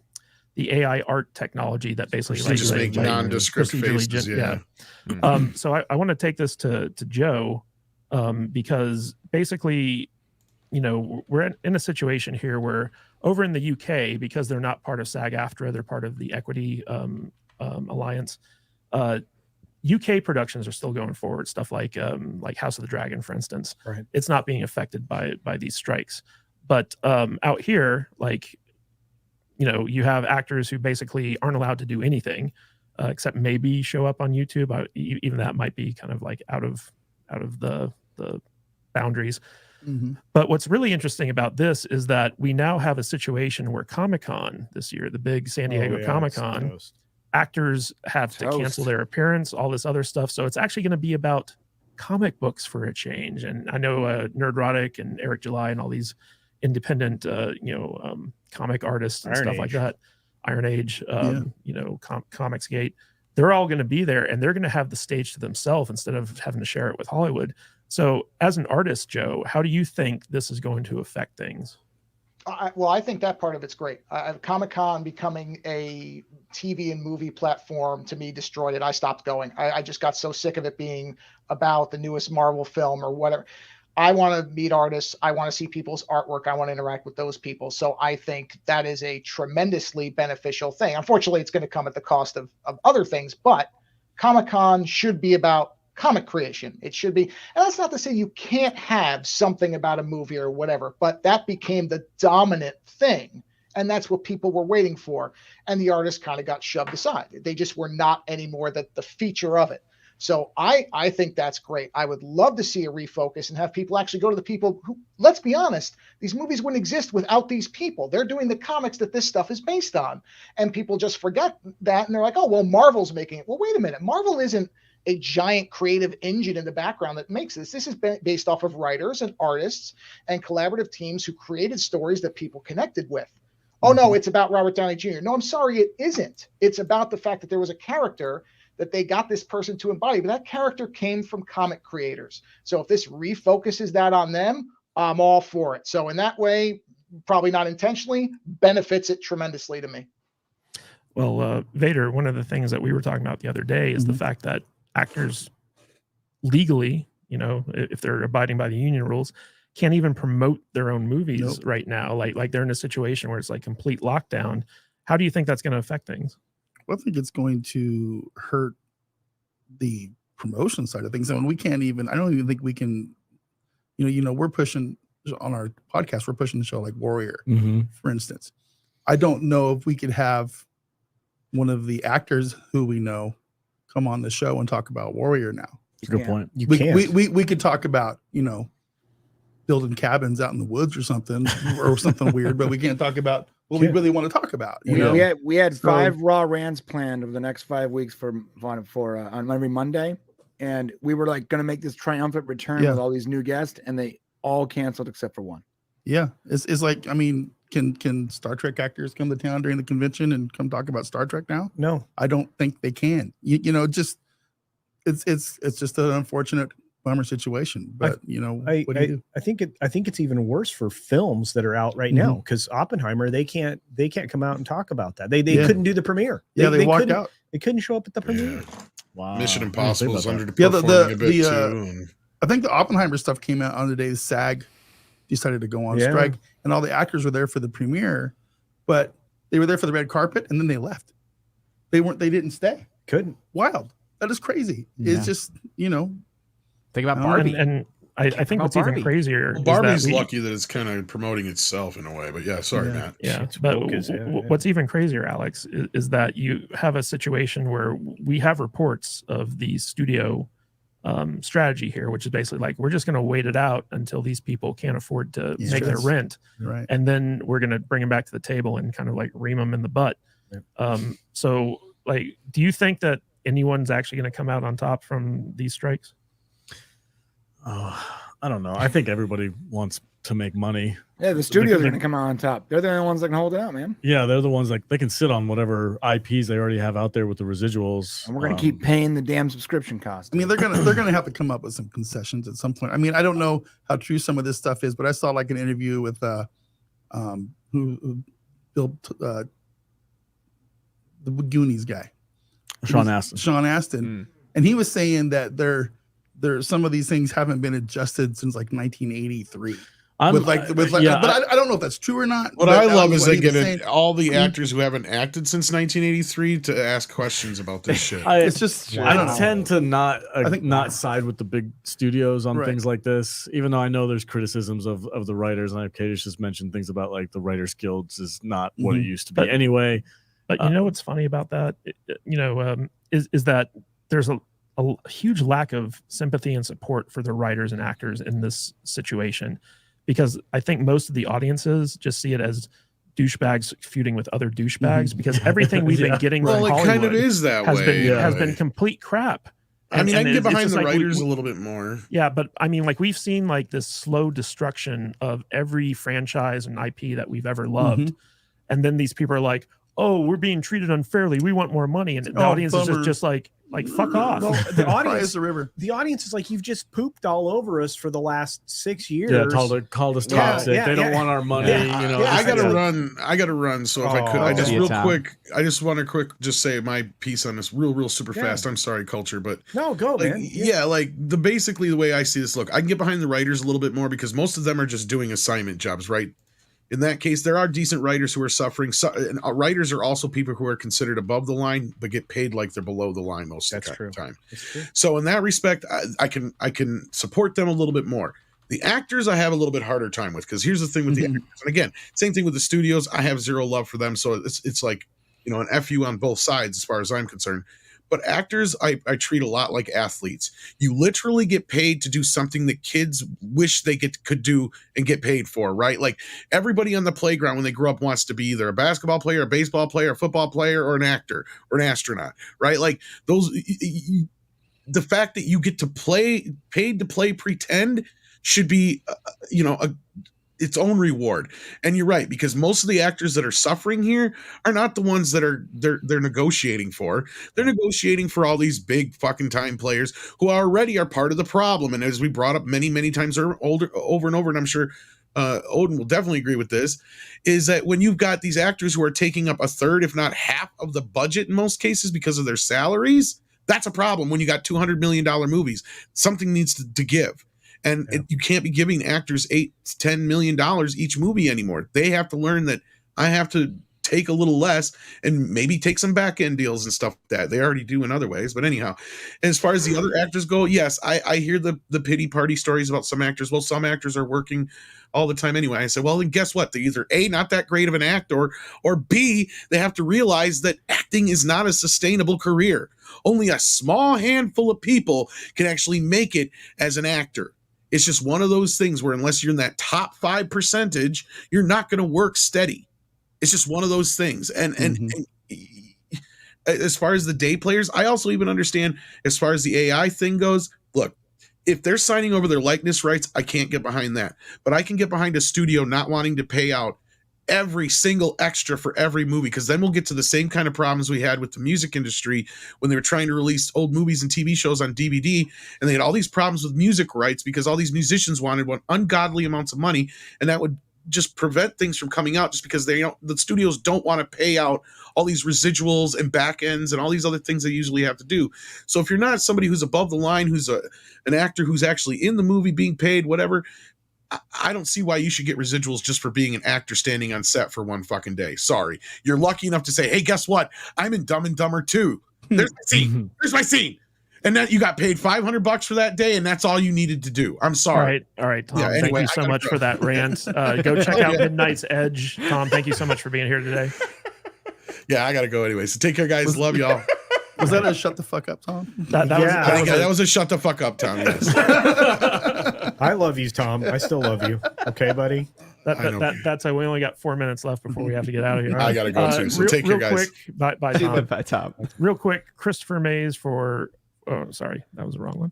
AI art technology that basically just make nondescript faces. So I want to take this to Joe, because basically, we're in a situation here where over in the UK, because they're not part of SAG-AFTRA, they're part of the Equity Alliance. UK productions are still going forward. Stuff like House of the Dragon, for instance. Right. It's not being affected by these strikes. But out here, you have actors who basically aren't allowed to do anything except maybe show up on YouTube. Even that might be kind of like out of the boundaries. But what's really interesting about this is that we now have a situation where Comic-Con this year, the big San Diego Comic-Con, actors have to cancel their appearance, all this other stuff. So it's actually going to be about comic books for a change. And I know Nerdrotic and Eric July and all these independent, comic artists and stuff like that, Iron Age, Comicsgate, they're all going to be there and they're going to have the stage to themselves instead of having to share it with Hollywood. So as an artist, Joe, how do you think this is going to affect things? I think that part of it's great. Comic-Con becoming a TV and movie platform, to me, destroyed it. I stopped going. I just got so sick of it being about the newest Marvel film or whatever. I want to meet artists. I want to see people's artwork. I want to interact with those people. So I think that is a tremendously beneficial thing. Unfortunately, it's going to come at the cost of other things, but Comic-Con should be about comic creation. It should be, and that's not to say you can't have something about a movie or whatever, but that became the dominant thing. And that's what people were waiting for. And the artists kind of got shoved aside. They just were not anymore the feature of it. So I think that's great. I would love to see a refocus and have people actually go to the people who, let's be honest, these movies wouldn't exist without these people. They're doing the comics that this stuff is based on. And people just forget that. And they're like, oh, well, Marvel's making it. Well, wait a minute. Marvel isn't a giant creative engine in the background that makes this. This is based off of writers and artists and collaborative teams who created stories that people connected with. Oh, no, it's about Robert Downey Jr. No, I'm sorry, it isn't. It's about the fact that there was a character that they got this person to embody, but that character came from comic creators. So if this refocuses that on them, I'm all for it. So in that way, probably not intentionally, benefits it tremendously to me. Well, Vader, one of the things that we were talking about the other day is the fact that actors legally, if they're abiding by the union rules, can't even promote their own movies Nope. right now. Like they're in a situation where it's like complete lockdown. How do you think that's going to affect things? Well, I think it's going to hurt the promotion side of things. I mean, we can't even, I don't even think we can, we're pushing on our podcast, we're pushing the show like Warrior, for instance. I don't know if we could have one of the actors who we know come on the show and talk about Warrior now. That's a good point. You We, can't. we could talk about, building cabins out in the woods or something weird, but we can't talk about what we really want to talk about. You know? We had 5 Raw rants planned over the next 5 weeks on every Monday, and we were like going to make this triumphant return with all these new guests, and they all canceled except for one. Yeah, it's like, I mean, can Star Trek actors come to town during the convention and come talk about Star Trek now? No, I don't think they can. Just it's just an unfortunate bummer situation. But what do you do? I think it's even worse for films that are out right now, because Oppenheimer, they can't come out and talk about that. They couldn't do the premiere. They walked out. They couldn't show up at the premiere. Wow. Mission Impossible is under. underperforming a bit too. I think the Oppenheimer stuff came out on the day the SAG decided to go on strike, and all the actors were there for the premiere, but they were there for the red carpet and then they left. They didn't stay. Couldn't. Wild. That is crazy. It's just, Think about Barbie. And I think what's even crazier. Well, Barbie's lucky that it's kind of promoting itself in a way, but sorry, Matt. Yeah, but what's even crazier, Alex, is that you have a situation where we have reports of the studio strategy here, which is basically like, we're just going to wait it out until these people can't afford to make their rent, right? And then we're going to bring them back to the table and kind of like ream them in the butt. So, like, do you think that anyone's actually going to come out on top from these strikes? I don't know. I think everybody wants to make money. Yeah, the studios are going to come out on top. They're the only ones that can hold it out, man. Yeah, they're the ones like they can sit on whatever IPs they already have out there with the residuals. And we're going to keep paying the damn subscription cost. I mean, they're gonna have to come up with some concessions at some point. I mean, I don't know how true some of this stuff is, but I saw like an interview with who built the Goonies guy, Sean Astin. Sean Astin, and he was saying that there some of these things haven't been adjusted since like 1983. But I don't know if that's true or not. What I love is they get all the actors who haven't acted since 1983 to ask questions about this shit. It's just I tend to not side with the big studios on things like this, even though I know there's criticisms of the writers, and I've just mentioned things about like the Writers Guilds is not what it used to be anyway. But you know what's funny about that, is that there's a huge lack of sympathy and support for the writers and actors in this situation, because I think most of the audiences just see it as douchebags feuding with other douchebags, because everything we've been getting from Hollywood kind of is that has been complete crap. I mean, I can get behind the like writers a little bit more. Yeah, but I mean, like, we've seen like this slow destruction of every franchise and IP that we've ever loved, and then these people are like, "Oh, we're being treated unfairly. We want more money," and the audience is just like fuck off. Well, the audience is like, you've just pooped all over us for the last 6 years. Yeah, called us toxic. They don't want our money. I gotta run. So if I could, I just want to just say my piece on this real super fast. I'm sorry, Culture, but no, go, man. Basically the way I see this, look, I can get behind the writers a little bit more because most of them are just doing assignment jobs, right? In that case, there are decent writers who are suffering. And writers are also people who are considered above the line, but get paid like they're below the line most of the time. That's true. So in that respect, I can support them a little bit more. The actors I have a little bit harder time with, because here's the thing with the actors. And again, same thing with the studios. I have zero love for them. So it's like, an FU on both sides as far as I'm concerned. But actors, I treat a lot like athletes. You literally get paid to do something that kids wish they could do and get paid for, right? Like everybody on the playground when they grow up wants to be either a basketball player, a baseball player, a football player, or an actor or an astronaut, right? Like those, the fact that you get to paid to play pretend should be, its own reward. And you're right, because most of the actors that are suffering here are not the ones that they're negotiating for. They're negotiating for all these big fucking time players who already are part of the problem. And as we brought up many times over and over, and I'm sure Odin will definitely agree with this, is that when you've got these actors who are taking up a third, if not half of the budget in most cases because of their salaries, that's a problem when you got $200 million movies. Something needs to give. And you can't be giving actors $8-10 million each movie anymore. They have to learn that I have to take a little less and maybe take some back end deals and stuff like that. They already do in other ways. But anyhow, as far as the other actors go, yes, I hear the pity party stories about some actors. Well, some actors are working all the time anyway. I said, well, then guess what? They're either A, not that great of an actor, or B, they have to realize that acting is not a sustainable career. Only a small handful of people can actually make it as an actor. It's just one of those things where unless you're in that top 5%, you're not going to work steady. It's just one of those things. And as far as the day players, I also even understand as far as the AI thing goes, look, if they're signing over their likeness rights, I can't get behind that. But I can get behind a studio not wanting to pay out every single extra for every movie, because then we'll get to the same kind of problems we had with the music industry when they were trying to release old movies and TV shows on DVD, and they had all these problems with music rights because all these musicians wanted ungodly amounts of money, and that would just prevent things from coming out just because the studios don't want to pay out all these residuals and back ends and all these other things they usually have to do. So if you're not somebody who's above the line, who's an actor who's actually in the movie being paid, whatever, I don't see why you should get residuals just for being an actor standing on set for one fucking day. Sorry. You're lucky enough to say, hey, guess what? I'm in Dumb and Dumber 2. There's my scene. There's my scene. And that you got paid $500 for that day, and that's all you needed to do. I'm sorry. All right, Tom. Yeah, anyway, thank you so much for that rant. Go check out Midnight's Edge. Tom, thank you so much for being here today. Yeah, I got to go anyway. So take care, guys. Love y'all. Was that a shut the fuck up, Tom? That was a shut the fuck up, Tom. Yes. I love you, Tom. I still love you. Okay, buddy. That's we only got 4 minutes left before we have to get out of here. I gotta go too. So take care, guys. Quick, bye, Tom. Bye, Tom. Real quick, Christopher Mays for. Oh, sorry, that was the wrong one.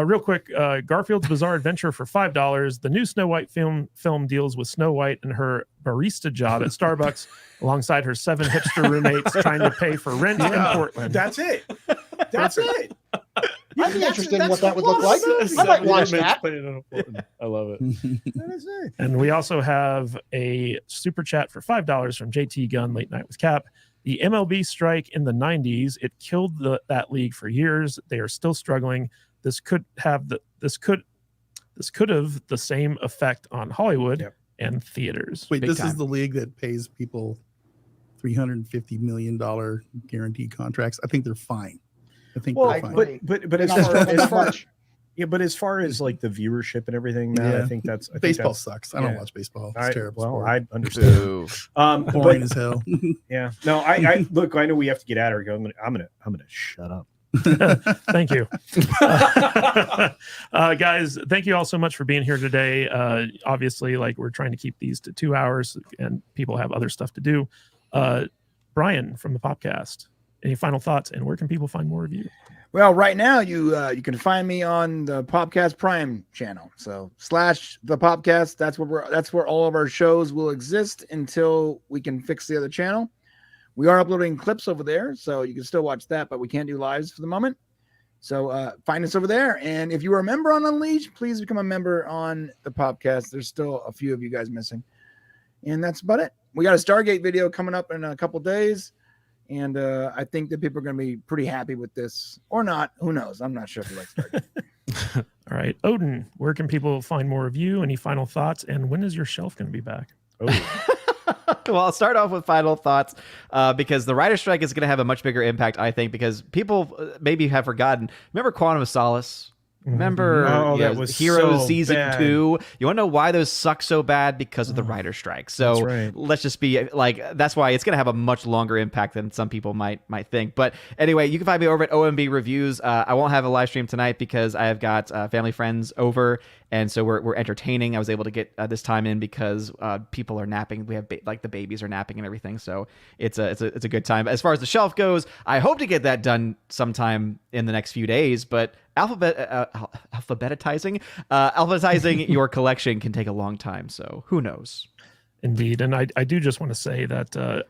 Real quick, Garfield's Bizarre Adventure for $5. The new Snow White film deals with Snow White and her barista job at Starbucks alongside her 7 hipster roommates trying to pay for rent in Portland. That's it. That's it. I'd be interested in what that would look like. I might watch that. I love it. That is it. And we also have a super chat for $5 from JT Gunn, Late Night with Cap. The MLB strike in the 90s, it killed that league for years. They are still struggling. This could have the same effect on Hollywood and theaters. Wait, Big this time. is the league that pays people $350 million guaranteed contracts. I think they're fine. I think Well, they're fine. but as far as like the viewership and everything, Matt, I think that's baseball sucks. I don't watch baseball. It's terrible. Well, sport. I understand. Boo. Boring as hell. Yeah. No, I look. I know we have to get out of here. I'm gonna shut up. Thank you. Guys, thank you all so much for being here today. Obviously, like, we're trying to keep these to 2 hours and people have other stuff to do. Brian from the Popcast, any final thoughts, and where can people find more of you? Well, right now you can find me on the Popcast Prime channel. So / the Popcast. That's where all of our shows will exist until we can fix the other channel. We are uploading clips over there, so you can still watch that, but we can't do lives for the moment. So find us over there. And if you are a member on Unleashed, please become a member on the Popcast. There's still a few of you guys missing. And that's about it. We got a Stargate video coming up in a couple days. And I think that people are going to be pretty happy with this or not. Who knows? I'm not sure if you like Stargate. All right. Odin, where can people find more of you? Any final thoughts? And when is your shelf going to be back? Well, I'll start off with final thoughts because the writer's strike is going to have a much bigger impact, I think, because people maybe have forgotten. Remember Quantum of Solace? Remember that was Heroes so Season bad. 2? You want to know why those suck so bad? Because of the writer's strike. So right. let's just be like, that's why it's going to have a much longer impact than some people might think. But anyway, you can find me over at OMB Reviews. I won't have a live stream tonight because I have got family friends over. And so we're entertaining. I was able to get this time in because people are napping. We have like the babies are napping and everything. So it's a good time. As far as the shelf goes, I hope to get that done sometime in the next few days. But alphabetizing your collection can take a long time. So who knows? Indeed. And I do just want to say that, the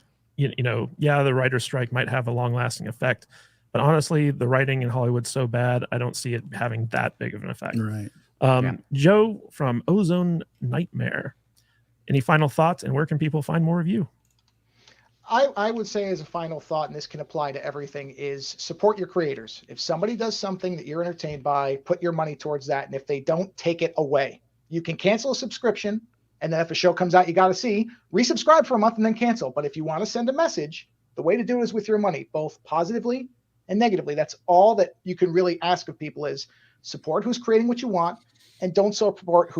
writer's strike might have a long lasting effect. But honestly, the writing in Hollywood's so bad, I don't see it having that big of an effect. Right. Joe from Ozone Nightmare, any final thoughts, and where can people find more of you? I would say as a final thought, and this can apply to everything, is support your creators. If somebody does something that you're entertained by, put your money towards that. And if they don't, take it away. You can cancel a subscription. And then if a show comes out you got to see, resubscribe for a month and then cancel. But if you want to send a message, the way to do it is with your money, both positively and negatively. That's all that you can really ask of people is support who's creating what you want and don't support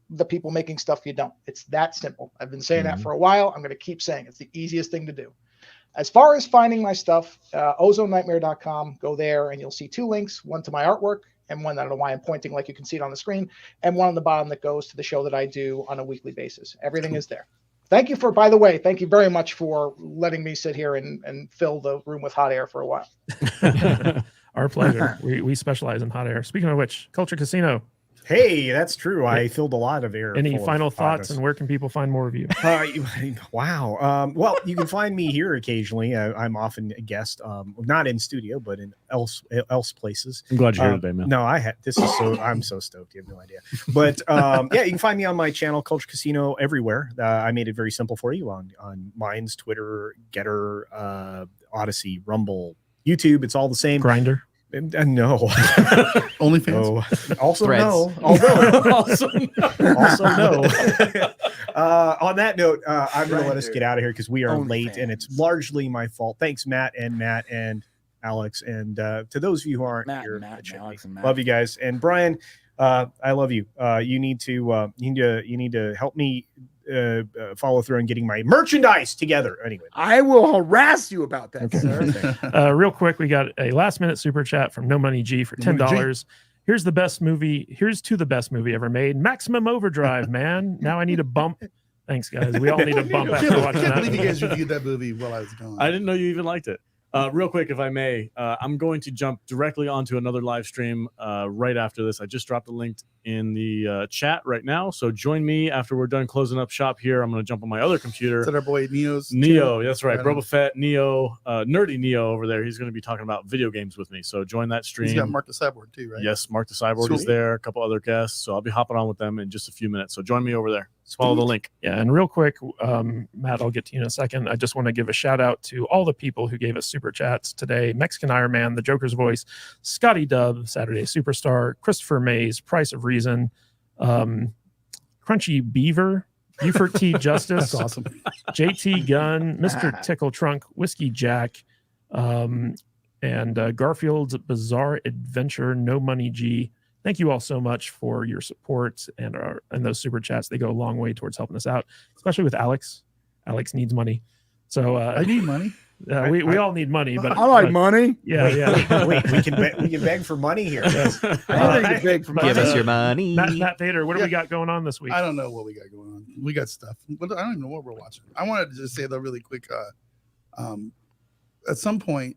the people making stuff you don't. It's that simple. I've been saying that for a while. I'm going to keep saying it's the easiest thing to do. As far as finding my stuff, ozonenightmare.com, go there and you'll see 2 links, one to my artwork and one, I don't know why I'm pointing like you can see it on the screen, and one on the bottom that goes to the show that I do on a weekly basis. Everything is there. Thank you thank you very much for letting me sit here and fill the room with hot air for a while. Our pleasure. We specialize in hot air. Speaking of which, Culture Casino. Hey, that's true. I filled a lot of air. Any full of final thoughts, hotness. and where can people find more of you? Wow. Well, you can find me here occasionally. I'm often a guest, not in studio, but in else places. I'm glad you're here today, man. No, I'm so stoked. You have no idea. But yeah, you can find me on my channel, Culture Casino, everywhere. I made it very simple for you on Minds, Twitter, Getter, Odyssey, Rumble, YouTube. It's all the same. Grinder. No. OnlyFans. No. Also Threads. no. Although Also, also no. On that note, I'm going to let us Grindr. get out of here because we are OnlyFans. late and it's largely my fault. Thanks, Matt and Alex. And to those of you who aren't Matt, here, Matt, that should Alex, be. and Matt. Love you guys. And Brian, I love you. You need to help me follow through on getting my merchandise together. Anyway, I will harass you about that, okay. sir. Real quick, we got a last minute super chat from No Money G for No Money $10. Here's the best movie. Here's to the best movie ever made. Maximum Overdrive, man. Now I need a bump. Thanks, guys. We all need a bump I after can't watching believe you that. guys reviewed that movie while I was gone. I didn't know you even liked it. Real quick, if I may, I'm going to jump directly onto another live stream right after this. I just dropped a link in the chat right now. So join me after we're done closing up shop here. I'm going to jump on my other computer. Is that our boy Neo's? Neo, that's right. Right on. Boba Fett, Neo, nerdy Neo over there. He's going to be talking about video games with me. So join that stream. He's got Mark the Cyborg too, right? Yes, Mark the Cyborg is Sweet. there. A couple other guests. So I'll be hopping on with them in just a few minutes. So join me over there. Follow the link. Yeah, and real quick, Matt, I'll get to you in a second. I just want to give a shout out to all the people who gave us super chats today. Mexican Iron Man, The Joker's Voice, Scotty Dub, Saturday Superstar, Christopher Mays, Price of Reason, Crunchy Beaver, Buford T. Justice, That's awesome. JT Gunn, Mr. Tickle Trunk, Whiskey Jack, and Garfield's Bizarre Adventure, No Money G. Thank you all so much for your support and those super chats. They go a long way towards helping us out, especially with Alex. Alex needs money. So I need money. we all need money, but I like money. yeah. Wait, we can beg for money here. Yes. I think it's big for Give money. us your money. Matt Vader, what do we got going on this week? I don't know what we got going on. We got stuff. But I don't even know what we're watching. I wanted to just say though, really quick. At some point,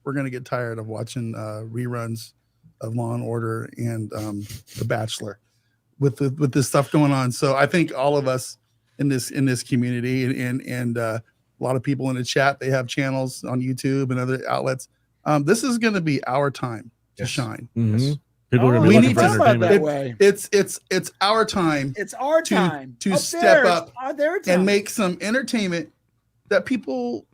we're gonna get tired of watching reruns of Law and Order and The Bachelor with this stuff going on. So I think all of us in this community and a lot of people in the chat, they have channels on YouTube and other outlets. This is going to be our time to shine. Mhm. People are going to We be need looking for to- entertainment. that way. It's our time It's our to- time to Up step theirs. up Their time. and make some entertainment that people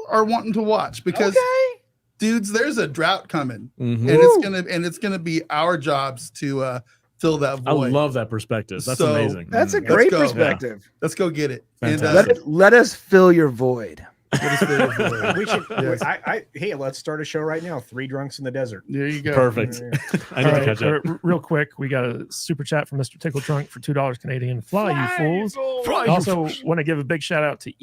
are wanting to watch because okay. dudes, there's a drought coming. Mhm. And it's gonna be our jobs to fill that I void. love that perspective. That's So- amazing. That's a Let's great go. perspective. Let's go get it. Fantastic. Let us fill your void. Get us fill that void. We should. Yes. Hey, let's start a show right now. 3 Drunks in the Desert. There you go. Perfect. I need to catch up. Real quick, we got a super chat from Mr. Tickle Trunk for $2 Canadian. Fly, you fools. Fly, I you also want to give a big shout out to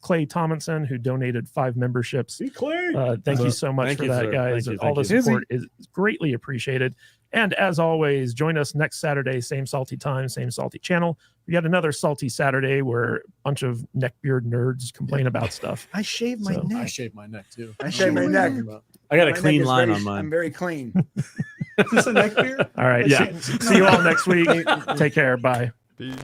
Clay Tomlinson, who donated 5 memberships. Thank you so much Thank for you, that, sir. guys. Thank you, All the thank you. support is greatly appreciated. And as always, join us next Saturday, same salty time, same salty channel. We got another salty Saturday where a bunch of neckbeard nerds complain about stuff. I shaved my So- I neck. shave my neck too. I shave my neck. I got a My neck clean is line very- on mine. I'm very clean. Is this a neck beard? All right. Yeah. See you all next week. Take care. Bye. Peace.